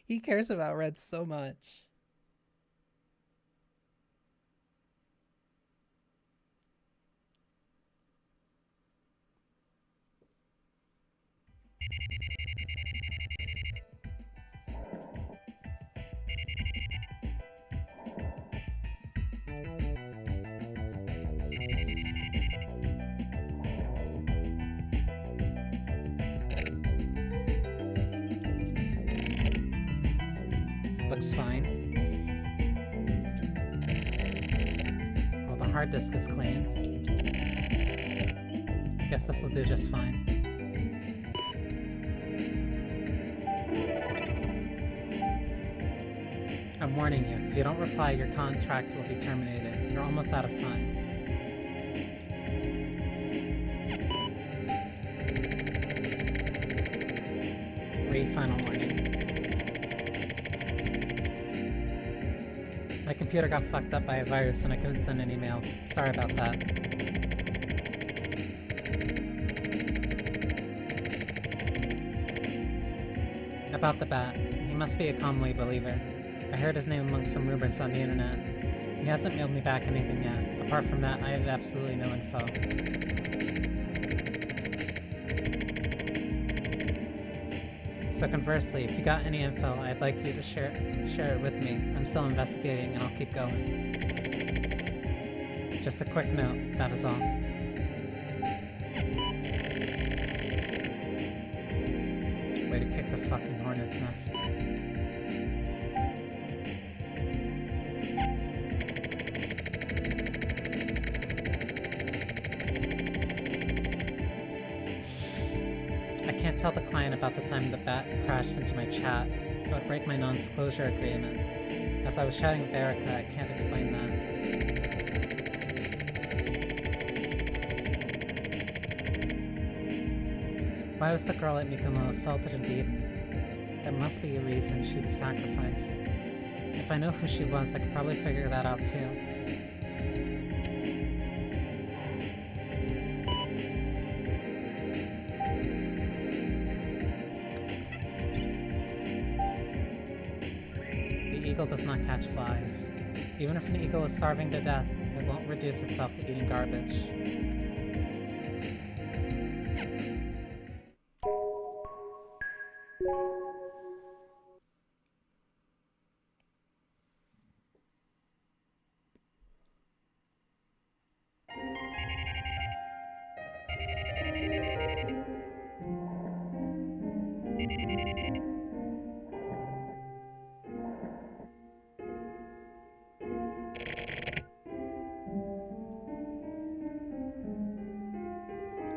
He cares about Red so much. Looks fine. Oh, the hard disk is clean. Guess this will do just fine. I'm warning you, if you don't reply, your contract will be terminated. You're almost out of time. Read final warning. My computer got fucked up by a virus and I couldn't send any emails. Sorry about that. About the bat. He must be a Conway believer. I heard his name among some rumors on the internet. He hasn't mailed me back anything yet. Apart from that, I have absolutely no info. So conversely, if you got any info, I'd like you to share it with me. I'm still investigating and I'll keep going. Just a quick note, that is all. Way to kick the fuck hornet's nest. I can't tell the client about the time the bat crashed into my chat. It would break my non-disclosure agreement. As I was chatting with Erica, I can't explain that. Why was the girl at Mikomo assaulted and beaten? There must be a reason she was sacrificed. If I know who she was, I could probably figure that out too. The eagle does not catch flies. Even if an eagle is starving to death, it won't reduce itself to eating garbage.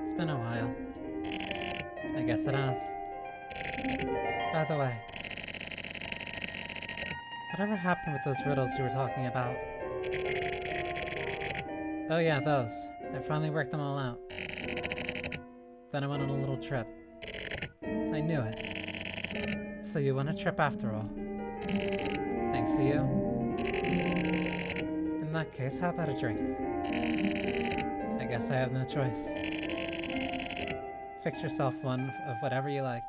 It's been a while. I guess it has. By the way, whatever happened with those riddles you were talking about? Oh yeah, those. I finally worked them all out. Then I went on a little trip. I knew it. So you went a trip after all. Thanks to you. In that case, how about a drink? I guess I have no choice. Fix yourself one of whatever you like.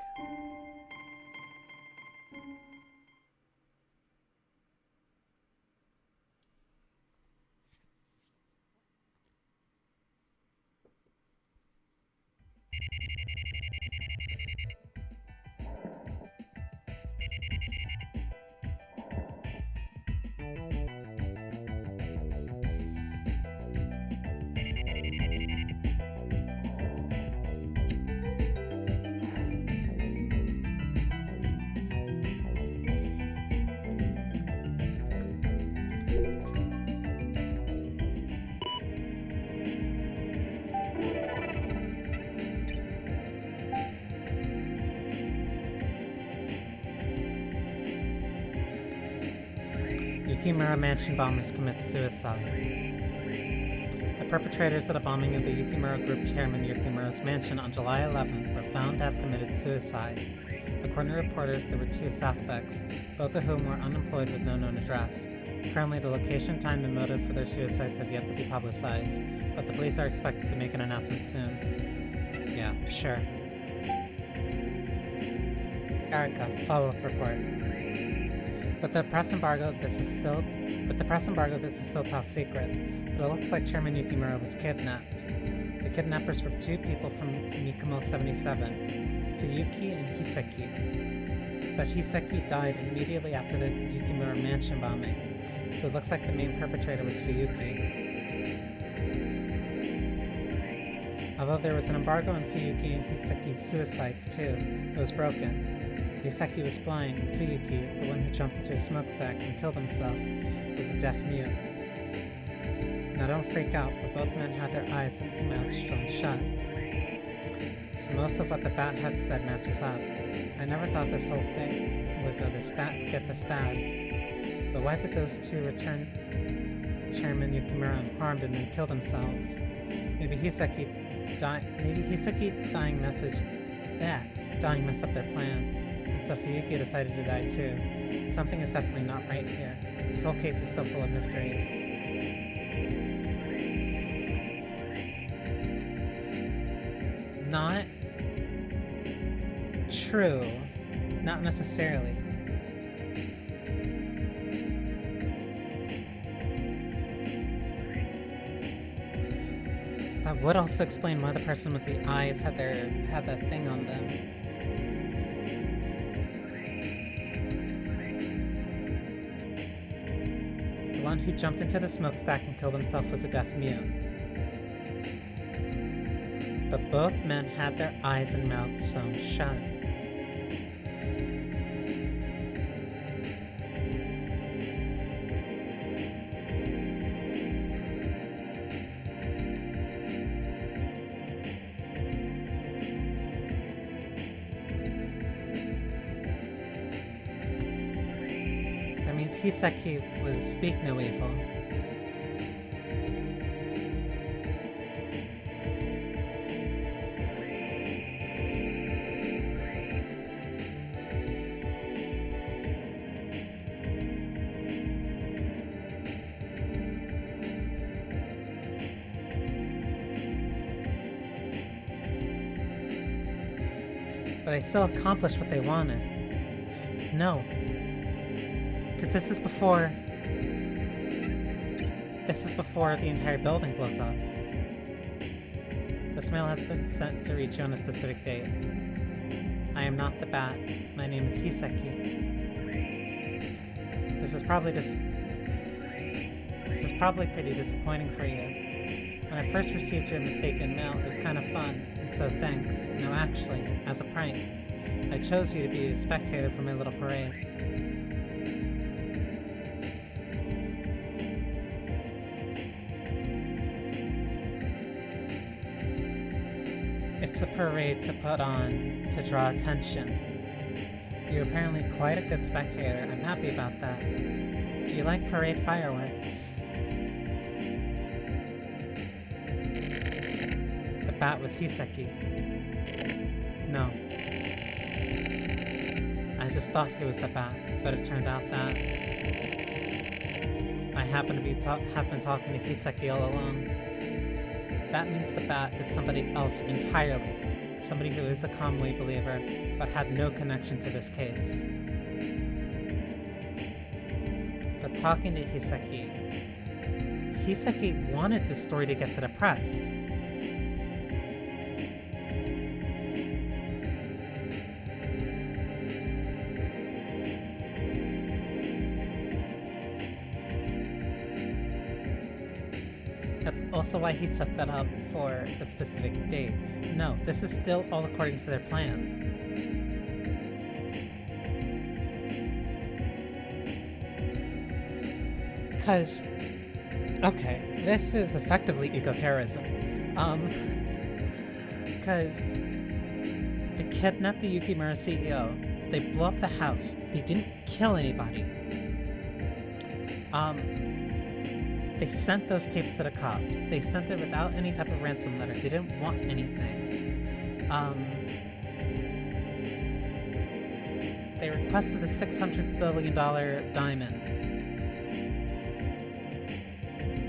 Yukimura mansion bombers commit suicide. The perpetrators of the bombing of the Yukimura Group chairman Yukimura's mansion on July 11th were found to have committed suicide. According to reporters, there were two suspects, both of whom were unemployed with no known address. Currently, the location, time, and motive for their suicides have yet to be publicized, but the police are expected to make an announcement soon. Yeah, sure. Erica, follow-up report. With the press embargo, this is still top secret, but it looks like Chairman Yukimura was kidnapped. The kidnappers were two people from Mikomo 77, Fuyuki and Hiseki. But Hiseki died immediately after the Yukimura mansion bombing, so it looks like the main perpetrator was Fuyuki. Although there was an embargo on Fuyuki and Hiseki's suicides too, it was broken. Hiseki was blind, and Fuyuki, the one who jumped into a smokestack and killed himself, was a deaf mute. Now don't freak out, but both men had their eyes and mouths drawn shut. So most of what the bat had said matches up. I never thought this whole thing would get this bad. But why did those two return Chairman Yukimura unharmed and then kill themselves? Maybe Hiseki's dying messed up their plan. So Fuyuki decided to die too. Something is definitely not right here. This whole case is still full of mysteries. Not true. Not necessarily. That would also explain why the person with the eyes had that thing on them. The one who jumped into the smokestack and killed himself was a deaf mute. But both men had their eyes and mouths sewn shut. Hiseki was Speak No Evil. But they still accomplished what they wanted. No. Because this is before the entire building blows up. This mail has been sent to reach you on a specific date. I am not the bat. My name is Hiseki. This is probably pretty disappointing for you. When I first received your mistaken mail, it was kind of fun, and so thanks. No, actually, as a prank, I chose you to be a spectator for my little parade. It's a parade to put on to draw attention. You're apparently quite a good spectator. I'm happy about that. Do you like parade fireworks? The bat was Hiseki. No. I just thought he was the bat, but it turned out that I have been talking to Hiseki all along. That means the bat is somebody else entirely. Somebody who is a Kamui believer, but had no connection to this case. But talking to Hiseki wanted this story to get to the press. That's also why he set that up for a specific date. No, this is still all according to their plan. Because, okay, this is effectively eco-terrorism. Because they kidnapped the Yukimura CEO, they blew up the house, they didn't kill anybody. They sent those tapes to the cops. They sent it without any type of ransom letter. They didn't want anything. They requested the $600 billion diamond.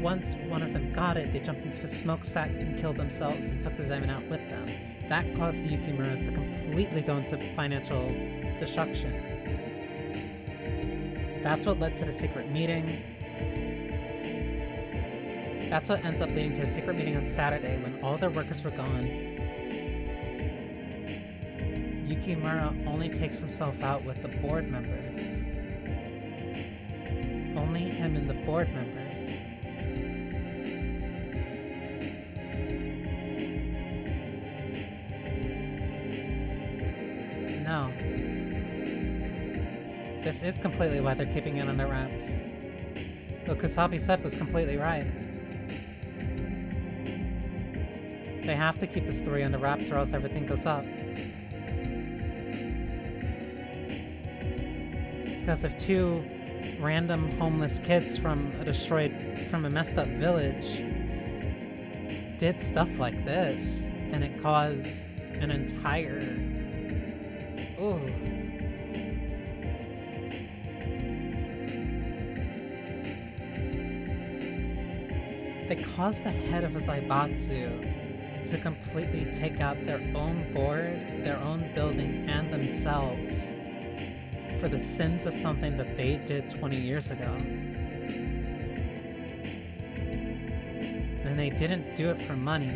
Once one of them got it, they jumped into the smokestack and killed themselves and took the diamond out with them. That caused the Yukimuras to completely go into financial destruction. That's what led to the secret meeting. That's what ends up leading to a secret meeting on Saturday when all their workers were gone. Yukimura only takes himself out with the board members. Only him and the board members. No. This is completely why they're keeping it under wraps. What Kusabi said was completely right. They have to keep the story under wraps or else everything goes up. Because if two random homeless kids from a messed up village did stuff like this, and it caused an entire... Ooh. They caused the head of a Zaibatsu to completely take out their own board, their own building, and themselves for the sins of something that they did 20 years ago. And they didn't do it for money.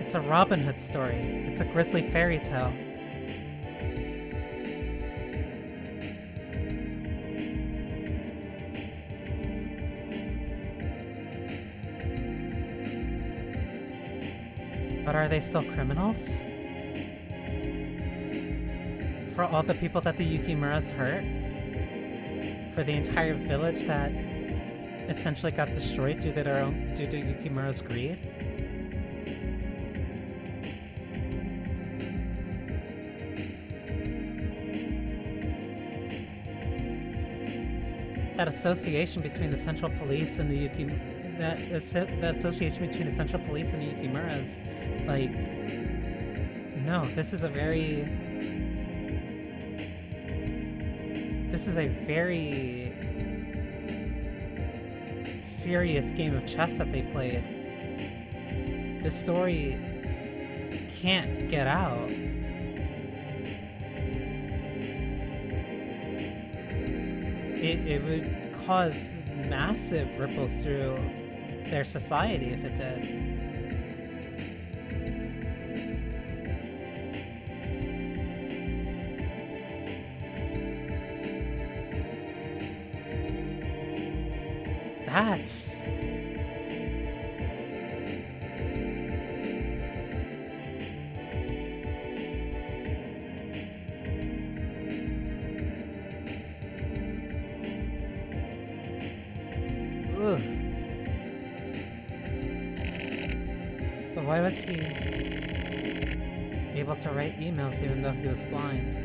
It's a Robin Hood story. It's a grisly fairy tale. But are they still criminals? For all the people that the Yukimuras hurt? For the entire village that essentially got destroyed due to Yukimura's greed? that association between the Central Police and the that association between the Central Police and the Yukimuras, like, no, this is a very serious game of chess that they played. This story can't get out. It would cause massive ripples through their society if it did. That's... Ugh. But why was he able to write emails even though he was blind?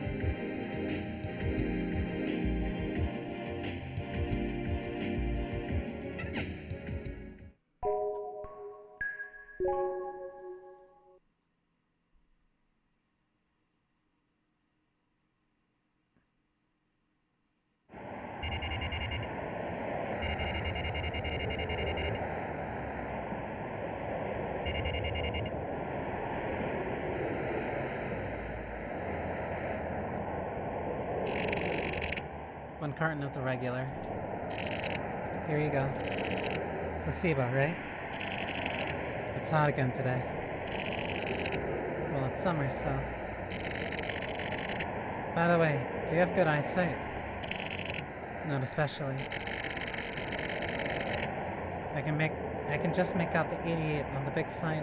One carton of the regular. Here you go. Placebo, right? It's hot again today. Well, it's summer, so... By the way, do you have good eyesight? Not especially. I can just make out the 88 on the big sign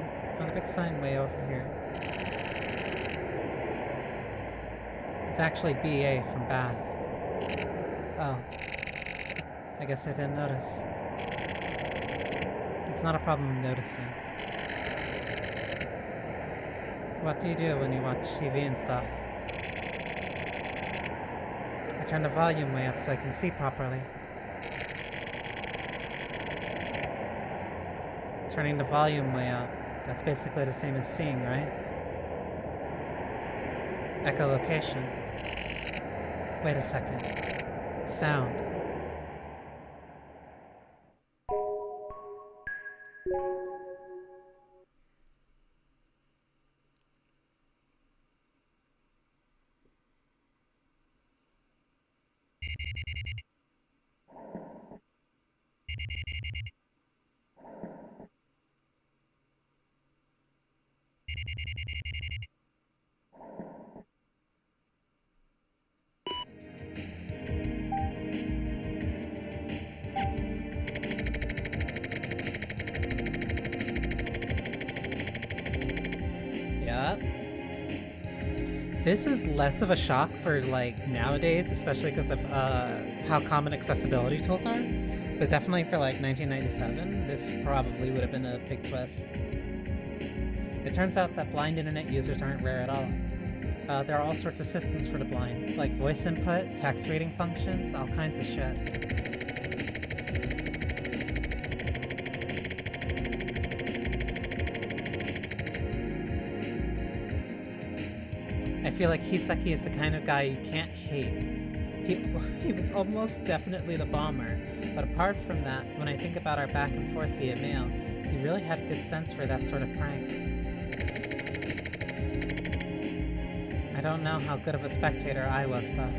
way over here. It's actually BA from Bath. Oh. I guess I didn't notice. It's not a problem noticing. What do you do when you watch TV and stuff? I turn the volume way up so I can see properly. Turning the volume way up, that's basically the same as seeing, right? Echolocation. Wait a second. Sound. This is less of a shock for, like, nowadays, especially because of how common accessibility tools are. But definitely for, like, 1997, this probably would have been a big twist. It turns out that blind internet users aren't rare at all. There are all sorts of systems for the blind, like voice input, text reading functions, all kinds of shit. I feel like Hisaki is the kind of guy you can't hate. He was almost definitely the bomber, but apart from that, when I think about our back and forth via mail, he really had good sense for that sort of prank. I don't know how good of a spectator I was, though.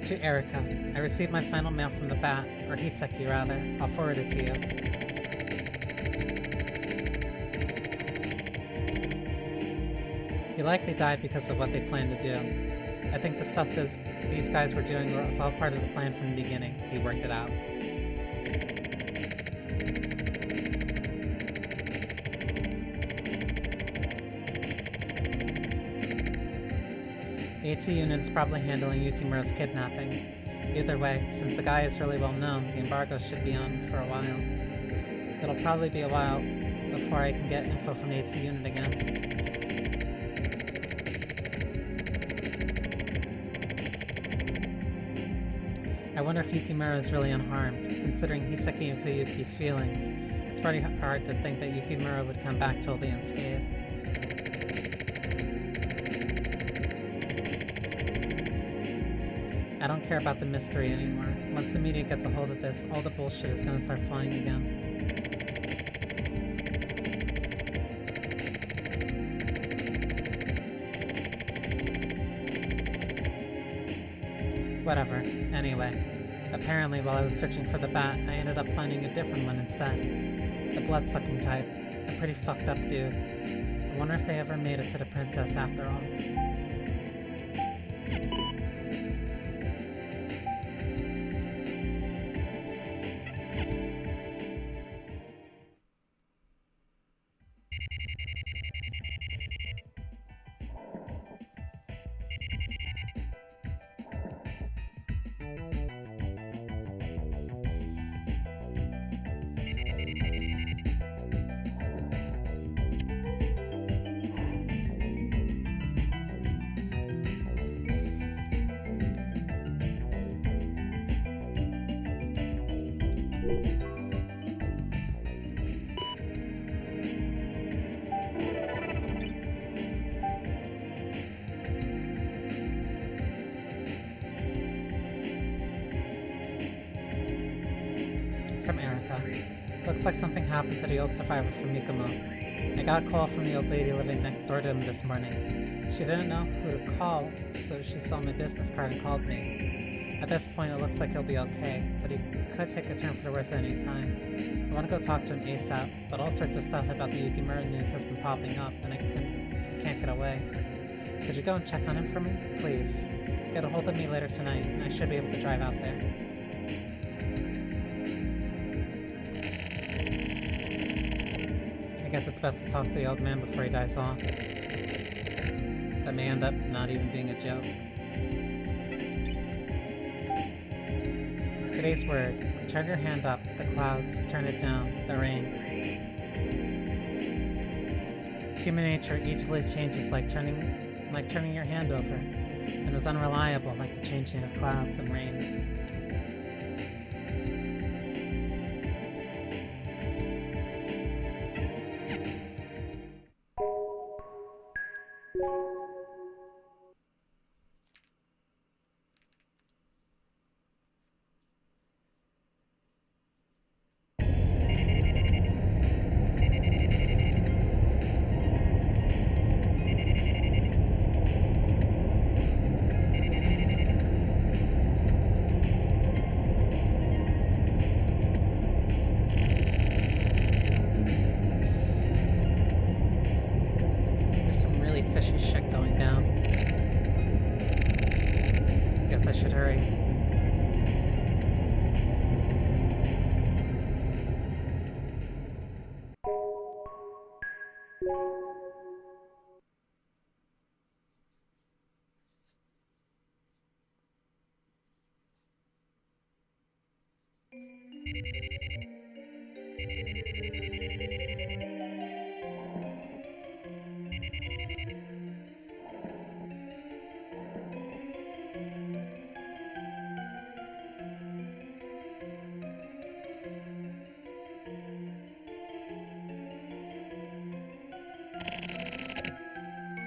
To Erica, I received my final mail from the Bat, or Hisaki rather. I'll forward it to you. He likely died because of what they planned to do. I think the stuff these guys were doing was all part of the plan from the beginning. He worked it out. The AT unit is probably handling Yukimura's kidnapping. Either way, since the guy is really well known, the embargo should be on for a while. It'll probably be a while before I can get info from the HC unit again. I wonder if Yukimura is really unharmed, considering Hiseki and Fuyuki's feelings. It's pretty hard to think that Yukimura would come back totally unscathed. I don't care about the mystery anymore. Once the media gets a hold of this, all the bullshit is gonna start flying again. Whatever. Anyway, apparently while I was searching for the bat, I ended up finding a different one instead. The blood-sucking type. A pretty fucked up dude. I wonder if they ever made it to the princess after all. Looks like something happened to the old survivor from Mikomo. I got a call from the old lady living next door to him this morning. She didn't know who to call, so she saw my business card and called me. At this point, it looks like he'll be okay, but he could take a turn for the worse at any time. I want to go talk to him ASAP, but all sorts of stuff about the Yukimura news has been popping up, and I can't get away. Could you go and check on him for me? Please. Get a hold of me later tonight, and I should be able to drive out there. I guess it's best to talk to the old man before he dies off. That may end up not even being a joke. Today's word. Turn your hand up, the clouds. Turn it down, the rain. Human nature easily changes like turning your hand over, and was unreliable like the changing of clouds and rain.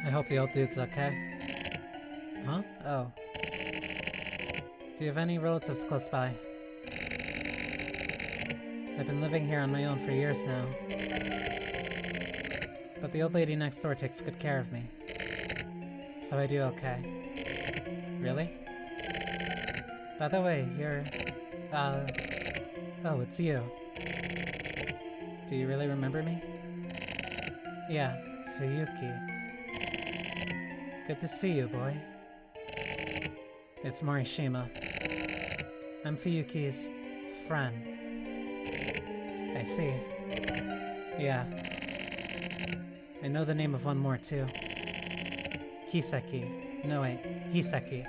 I hope the old dude's okay. Huh? Oh. Do you have any relatives close by? I've been living here on my own for years now. But the old lady next door takes good care of me. So I do okay. Really? By the way, you're... Oh, it's you. Do you really remember me? Yeah, Fuyuki. Good to see you, boy. It's Morishima. I'm Fuyuki's friend. I see. Yeah. I know the name of one more, too. Hiseki. No, wait. Hiseki.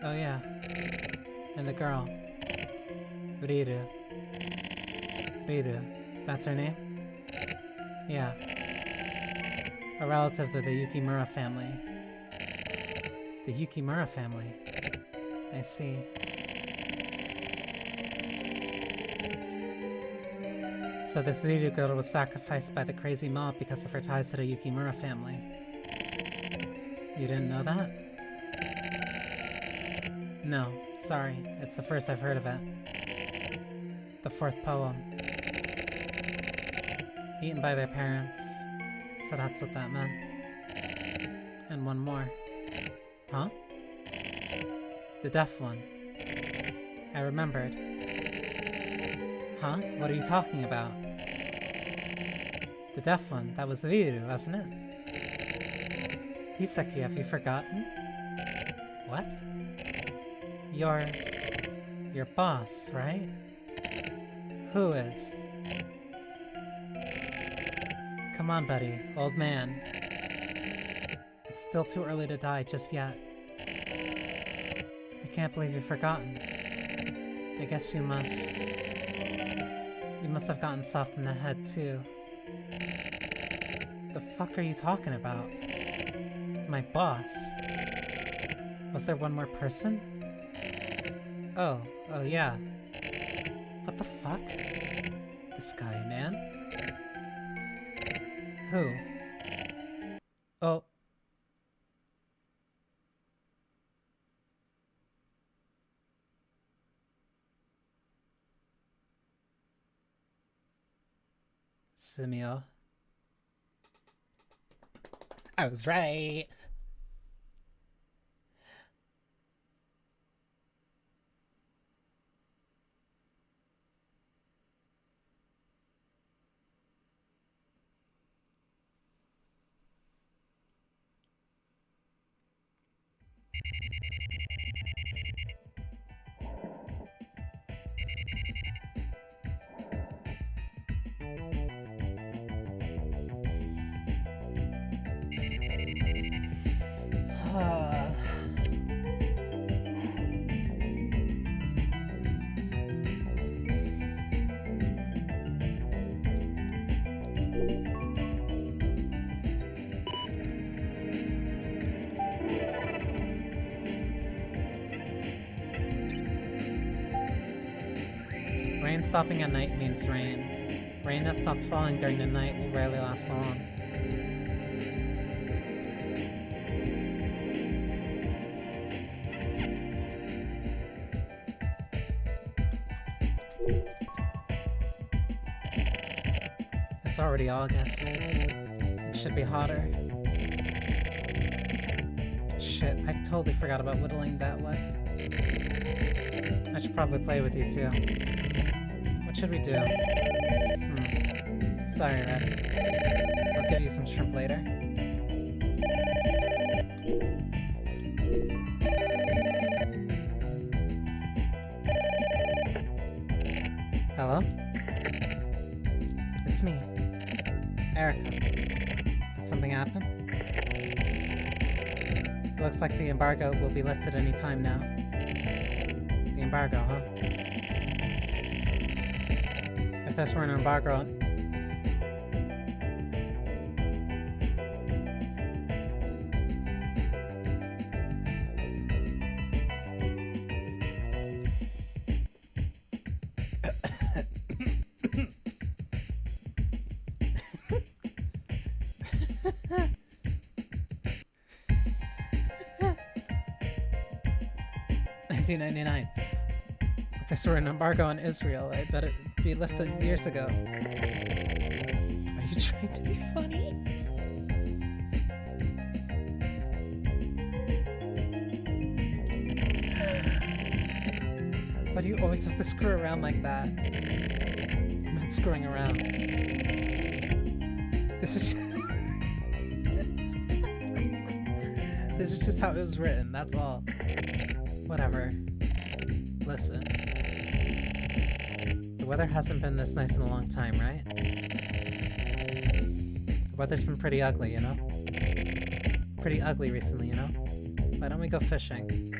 Oh, yeah. And the girl. Riru. Riru. That's her name? Yeah. A relative of the Yukimura family. The Yukimura family. I see. So this voodoo girl was sacrificed by the crazy mob because of her ties to the Yukimura family. You didn't know that? No, sorry. It's the first I've heard of it. The fourth poem. Eaten by their parents. So that's what that meant. And one more. Huh? The deaf one. I remembered. Huh? What are you talking about? The deaf one. That was the voodoo, wasn't it? Hisaki, have you forgotten? What? Your boss, right? Who is? Come on, buddy. Old man. It's still too early to die just yet. I can't believe you've forgotten. I guess you must... You must have gotten soft in the head, too. The fuck are you talking about? My boss? Was there one more person? Oh yeah. What the fuck? This guy, man? Who? Oh. Sumio. I was right. Rain stopping at night means rain. Rain that stops falling during the night will rarely last long. It's already August. It should be hotter. Shit, I totally forgot about whittling that way. I should probably play with you too. What should we do? Sorry, Red. I'll give you some shrimp later. Hello? It's me. Erica. Did something happen? It looks like the embargo will be lifted any time now. The embargo, huh? If this were an embargo... $19.99. If this were an embargo on Israel, I bet it'd be lifted years ago. Are you trying to be funny? Why do you always have to screw around like that? I'm not screwing around. This is... This is just how it was written, that's all. Whatever. Listen. The weather hasn't been this nice in a long time, right? The weather's been pretty ugly, you know? Pretty ugly recently, you know? Why don't we go fishing?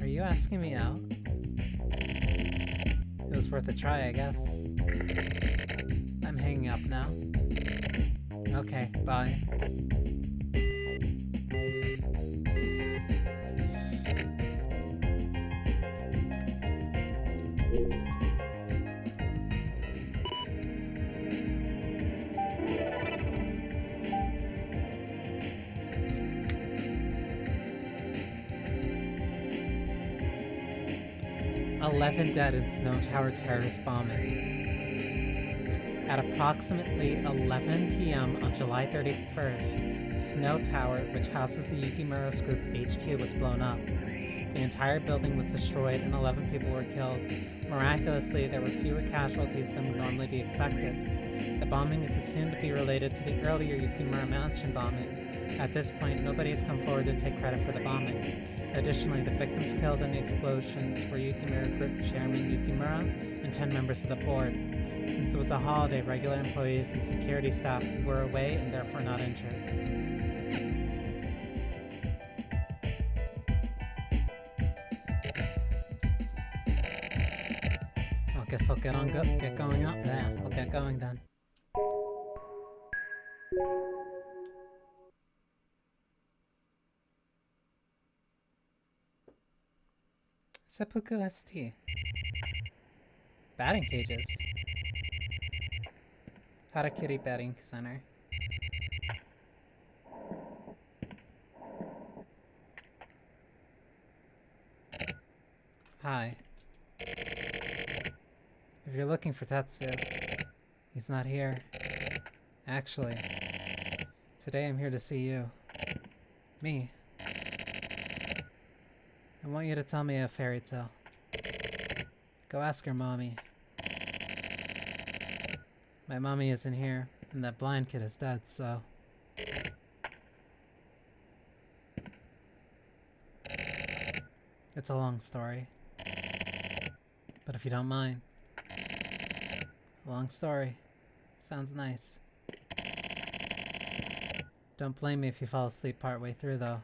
Are you asking me out? It was worth a try, I guess. I'm hanging up now. Okay, bye. "11 dead in Snow Tower terrorist bombing." At approximately 11 p.m. on July 31st, Snow Tower, which houses the Yukimura's group HQ, was blown up. The entire building was destroyed and 11 people were killed. Miraculously, there were fewer casualties than would normally be expected. The bombing is assumed to be related to the earlier Yukimura Mansion bombing. At this point, nobody has come forward to take credit for the bombing. Additionally, the victims killed in the explosions were Yukimura Group Chairman Yukimura and 10 members of the board. Since it was a holiday, regular employees and security staff were away and therefore not injured. I guess I'll get going up there. I'll get going then. Seppuku ST. Batting cages. Harakiri Batting Center. Hi. If you're looking for Tetsu, he's not here. Actually, today I'm here to see you. Me. I want you to tell me a fairy tale. Go ask your mommy. My mommy isn't here, and that blind kid is dead, so... It's a long story. But if you don't mind... A long story. Sounds nice. Don't blame me if you fall asleep partway through, though.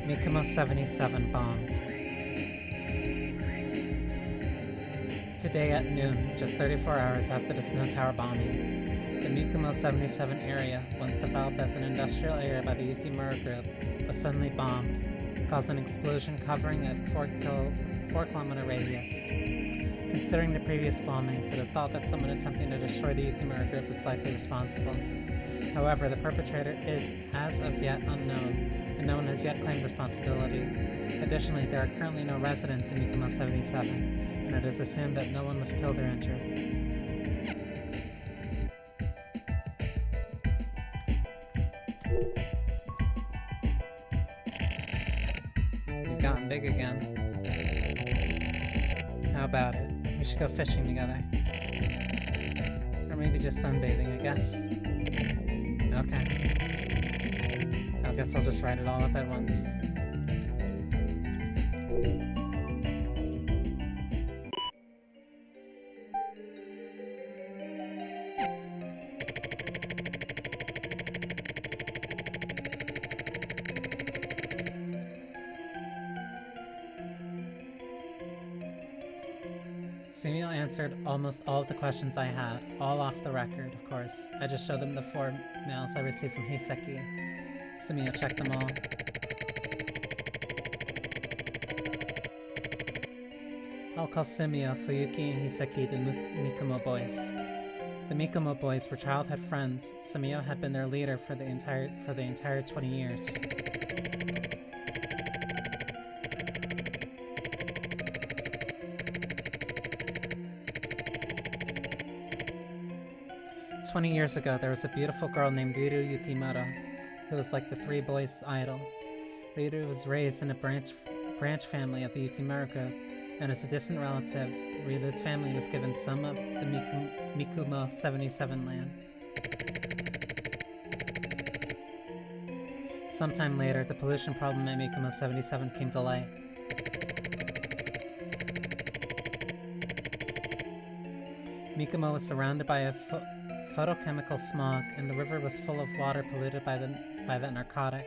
Mikumo 77 bombed. Today at noon, just 34 hours after the Snow Tower bombing, the Mikumo 77 area, once developed as an industrial area by the Yukimura Group, was suddenly bombed, causing an explosion covering a 4-kilometer radius. Considering the previous bombings, it is thought that someone attempting to destroy the Yukimura Group is likely responsible. However, the perpetrator is, as of yet, unknown, and no one has yet claimed responsibility. Additionally, there are currently no residents in Mikumo 77, and it is assumed that no one was killed or injured. You've gotten big again. How about it? We should go fishing together. Or maybe just sunbathing, I guess. Okay. I guess I'll just write it all up at once. Samuel answered almost all of the questions I had, all off the record, of course. I just showed him the 4 mails I received from Hiseki. Samuel checked them all. I'll call Samuel, Fuyuki, and Hiseki the Mikumo boys. The Mikumo boys were childhood friends. Samuel had been their leader for the entire 20 years. 20 years ago, there was a beautiful girl named Riru Yukimura, who was like the three boys' idol. Riru was raised in a branch family of the Yukimura group, and as a distant relative, Riru's family was given some of the Mikumo 77 land. Sometime later, the pollution problem at Mikumo 77 came to light. Mikumo was surrounded by a photochemical smog, and the river was full of water polluted by that narcotic.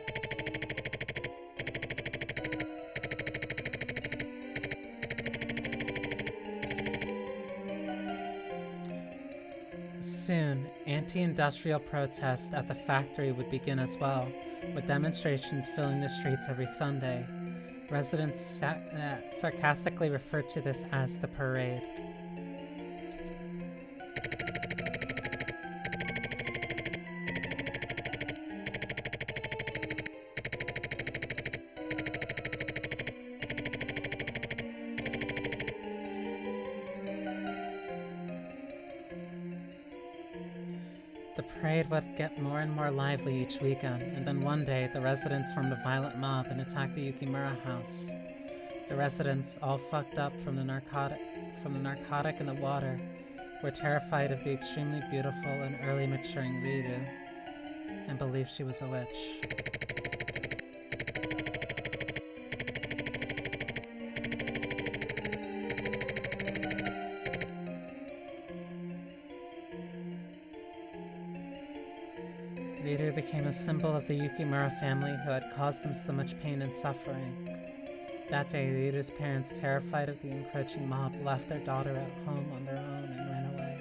Soon, anti-industrial protests at the factory would begin as well, with demonstrations filling the streets every Sunday. Residents sarcastically referred to this as the parade. The parade would get more and more lively each weekend, and then one day the residents formed a violent mob and attacked the Yukimura house. The residents, all fucked up from the narcotic in the water, were terrified of the extremely beautiful and early maturing Riru, and believed she was a witch. Riru became a symbol of the Yukimura family who had caused them so much pain and suffering. That day, Riru's parents, terrified of the encroaching mob, left their daughter at home on their own and ran away.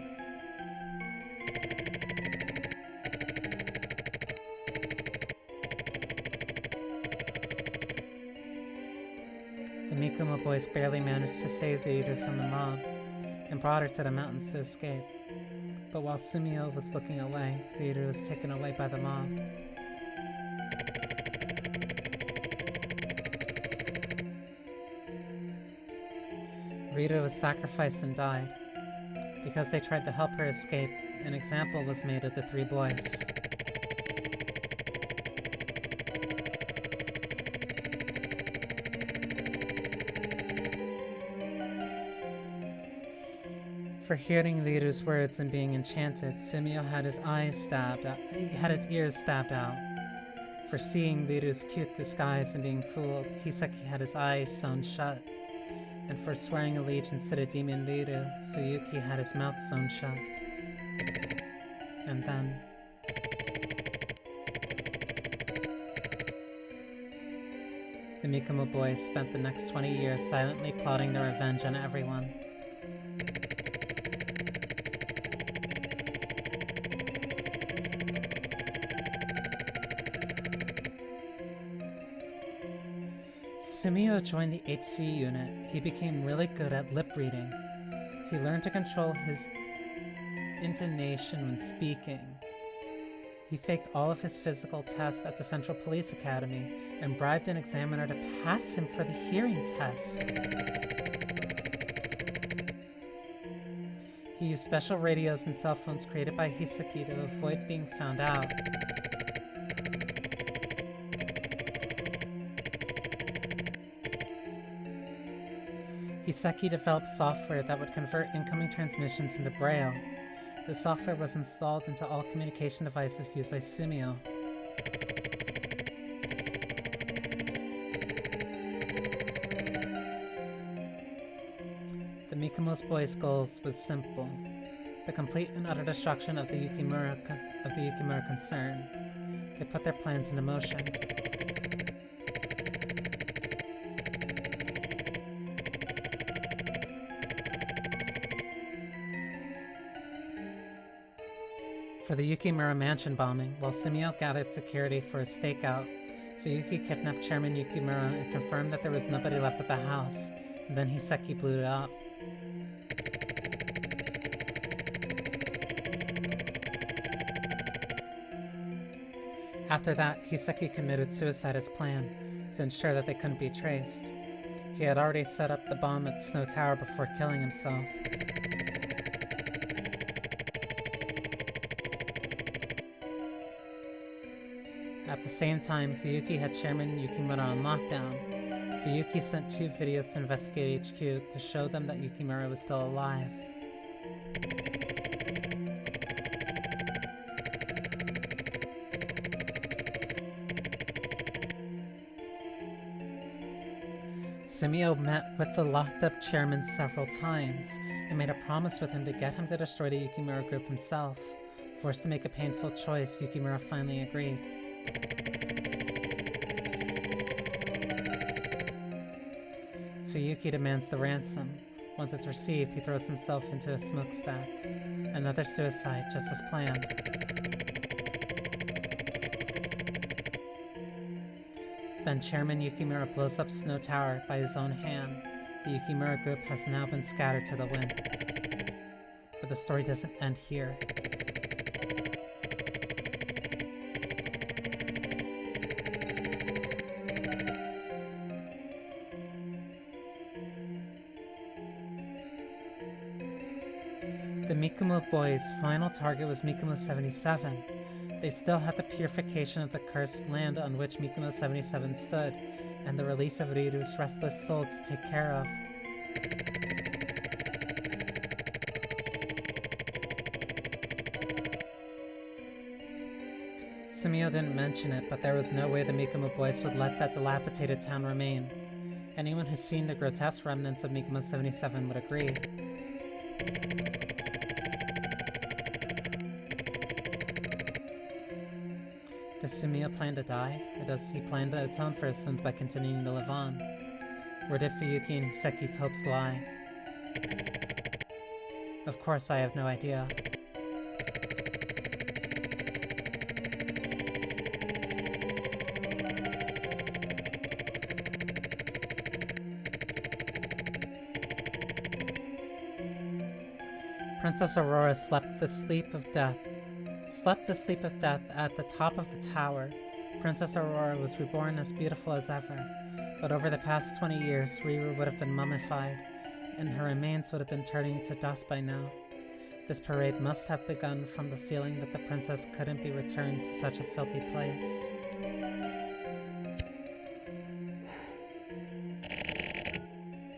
The Mikumo boys barely managed to save Riru from the mob and brought her to the mountains to escape. But while Sumio was looking away, Riru was taken away by the mob. Riru was sacrificed and died. Because they tried to help her escape, an example was made of the three boys. For hearing Riru's words and being enchanted, Sumio had his ears stabbed out. For seeing Riru's cute disguise and being fooled, Hisaki had his eyes sewn shut. And for swearing allegiance to the demon Riru, Fuyuki had his mouth sewn shut. And then... the Mikumo boys spent the next 20 years silently plotting their revenge on everyone. Sumio joined the HC unit. He became really good at lip reading. He learned to control his intonation when speaking. He faked all of his physical tests at the Central Police Academy and bribed an examiner to pass him for the hearing test. He used special radios and cell phones created by Hisaki to avoid being found out. Hisaki developed software that would convert incoming transmissions into Braille. The software was installed into all communication devices used by Sumio. The Mikumo's boys' goals was simple: the complete and utter destruction of the Yukimura concern. They put their plans into motion. For the Yukimura mansion bombing, while Sumio gathered security for a stakeout, Fuyuki kidnapped Chairman Yukimura and confirmed that there was nobody left at the house, and then Hisaki blew it up. After that, Hisaki committed suicide as planned, to ensure that they couldn't be traced. He had already set up the bomb at Snow Tower before killing himself. At the same time, Fuyuki had Chairman Yukimura on lockdown. Fuyuki sent 2 videos to Investigate HQ to show them that Yukimura was still alive. Sumio met with the locked-up chairman several times and made a promise with him to get him to destroy the Yukimura group himself. Forced to make a painful choice, Yukimura finally agreed. Fuyuki demands the ransom. Once it's received, he throws himself into a smokestack. Another suicide, just as planned. Then Chairman Yukimura blows up Snow Tower by his own hand. The Yukimura group has now been scattered to the wind. But the story doesn't end here. The Mikumo boys' final target was Mikumo 77. They still had the purification of the cursed land on which Mikumo 77 stood, and the release of Ryu's restless soul to take care of. Sumio didn't mention it, but there was no way the Mikumo boys would let that dilapidated town remain. Anyone who's seen the grotesque remnants of Mikumo 77 would agree. Does Sumio plan to die, or does he plan to atone for his sins by continuing to live on? Where did Fuyuki and Hiseki's hopes lie? Of course, I have no idea. Princess Aurora slept the sleep of death at the top of the tower. Princess Aurora was reborn as beautiful as ever, but over the past 20 years, Riru would have been mummified, and her remains would have been turning to dust by now. This parade must have begun from the feeling that the princess couldn't be returned to such a filthy place.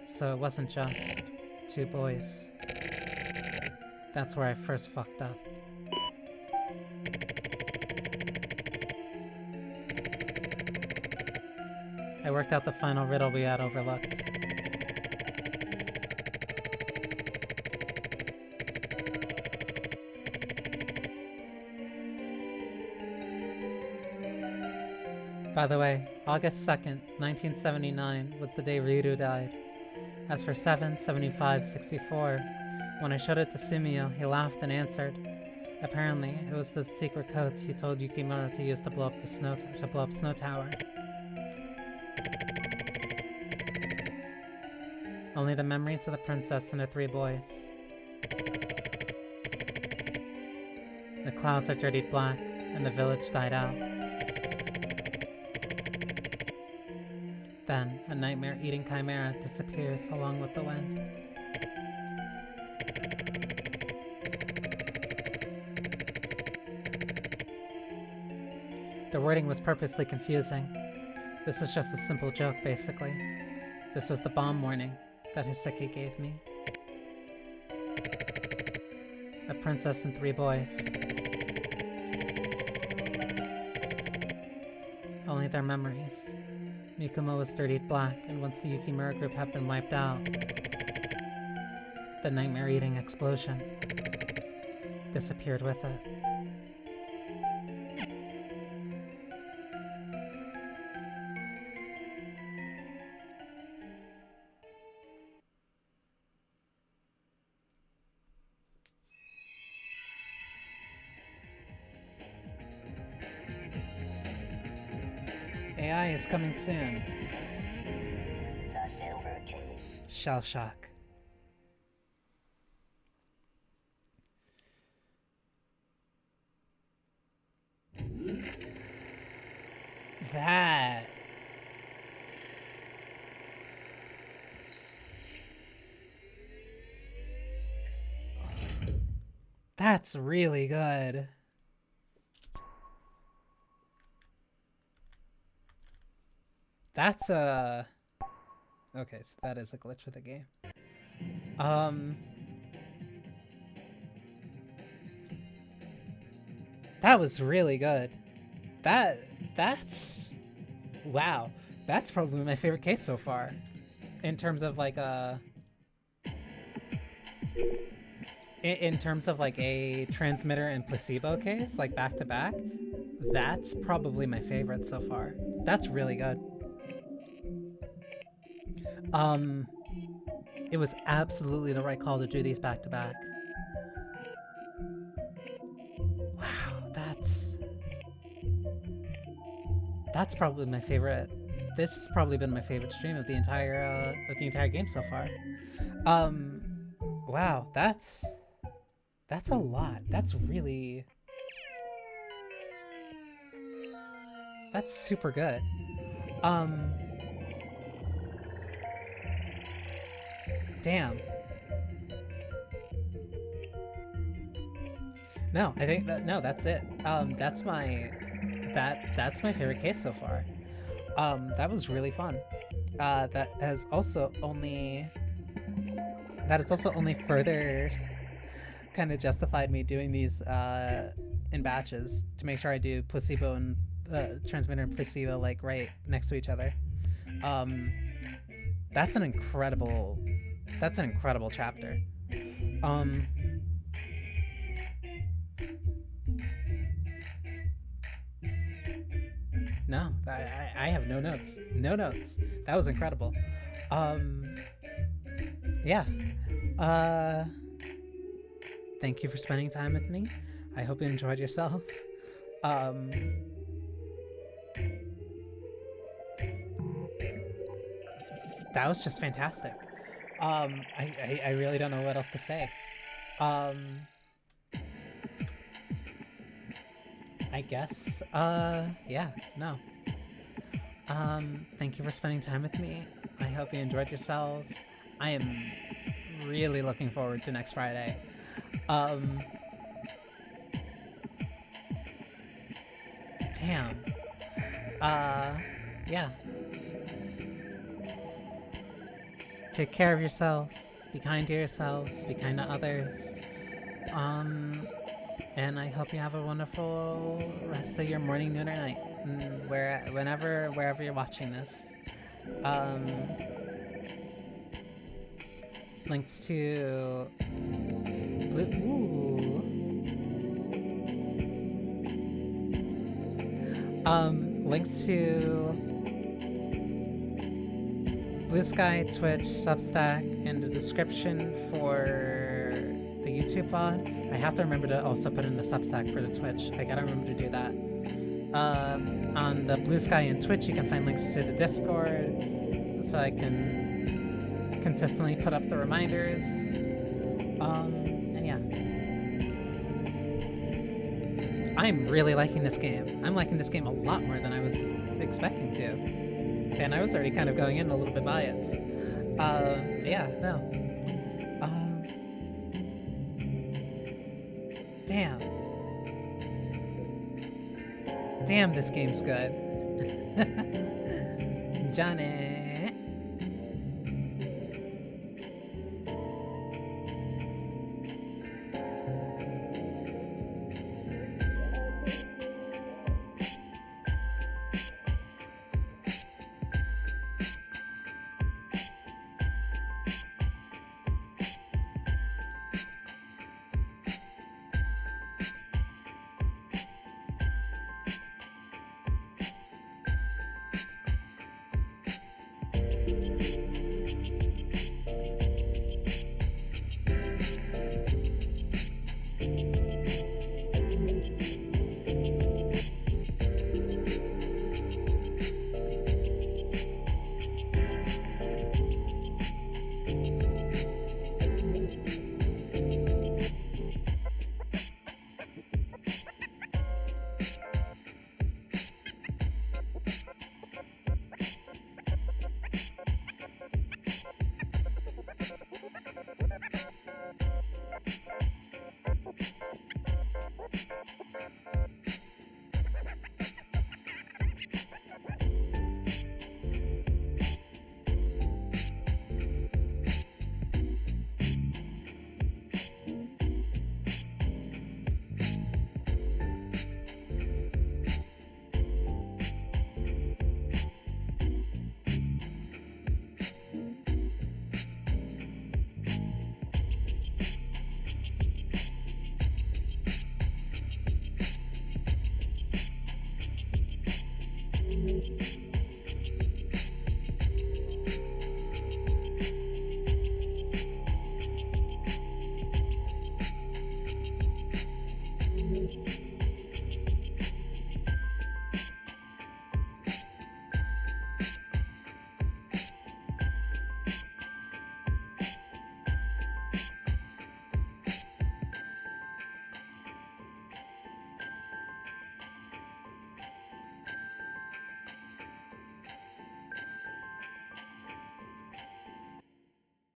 So it wasn't just 2 boys. That's where I first fucked up. I worked out the final riddle we had overlooked. By the way, August 2nd, 1979 was the day Ryuru died. As for 77564, when I showed it to Sumio, he laughed and answered. Apparently, it was the secret code he told Yukimura to use to blow up Snow Tower. Only the memories of the princess and the 3 boys. The clouds are dirtied black, and the village died out. Then, a nightmare-eating chimera disappears along with the wind. The wording was purposely confusing. This was just a simple joke, basically. This was the bomb warning that Hiseki gave me. A princess and 3 boys. Only their memories. Mikumo was dirtied black, and once the Yukimura group had been wiped out, the nightmare-eating explosion disappeared with it. AI is coming soon. The silver case. Shell shock. That. That's really good. That's a... Okay, so that is a glitch with the game. Um... That was really good. That's... Wow. That's probably my favorite case so far. In terms of like in terms of like a transmitter and placebo case, like back to back, that's probably my favorite so far. That's really good. It was absolutely the right call to do these back to back. Wow, that's probably my favorite. This has probably been my favorite stream of the entire game so far. Wow, that's a lot. That's super good. Damn. No, I think no, that's it. That's my favorite case so far. That was really fun. That has also only further kind of justified me doing these in batches to make sure I do placebo and transmitter and placebo like right next to each other. That's an incredible chapter. No, I have no notes. No notes. That was incredible. Yeah. Thank you for spending time with me. I hope you enjoyed yourself. That was just fantastic. I really don't know what else to say. I guess, yeah, no. Thank you for spending time with me. I hope you enjoyed yourselves. I am really looking forward to next Friday. Damn. Yeah. Take care of yourselves. Be kind to yourselves. Be kind to others. And I hope you have a wonderful rest of your morning, noon, or night, wherever you're watching this. Links to links to Blue Sky, Twitch, Substack, in the description for the YouTube VOD. I have to remember to also put in the Substack for the Twitch. I gotta remember to do that. On the Blue Sky and Twitch, you can find links to the Discord, so I can consistently put up the reminders. And yeah. I'm really liking this game. I'm liking this game a lot more than I was expecting to. And I was already kind of going in a little bit biased. Yeah, no. Damn. Damn, this game's good. Johnny. Alchemist.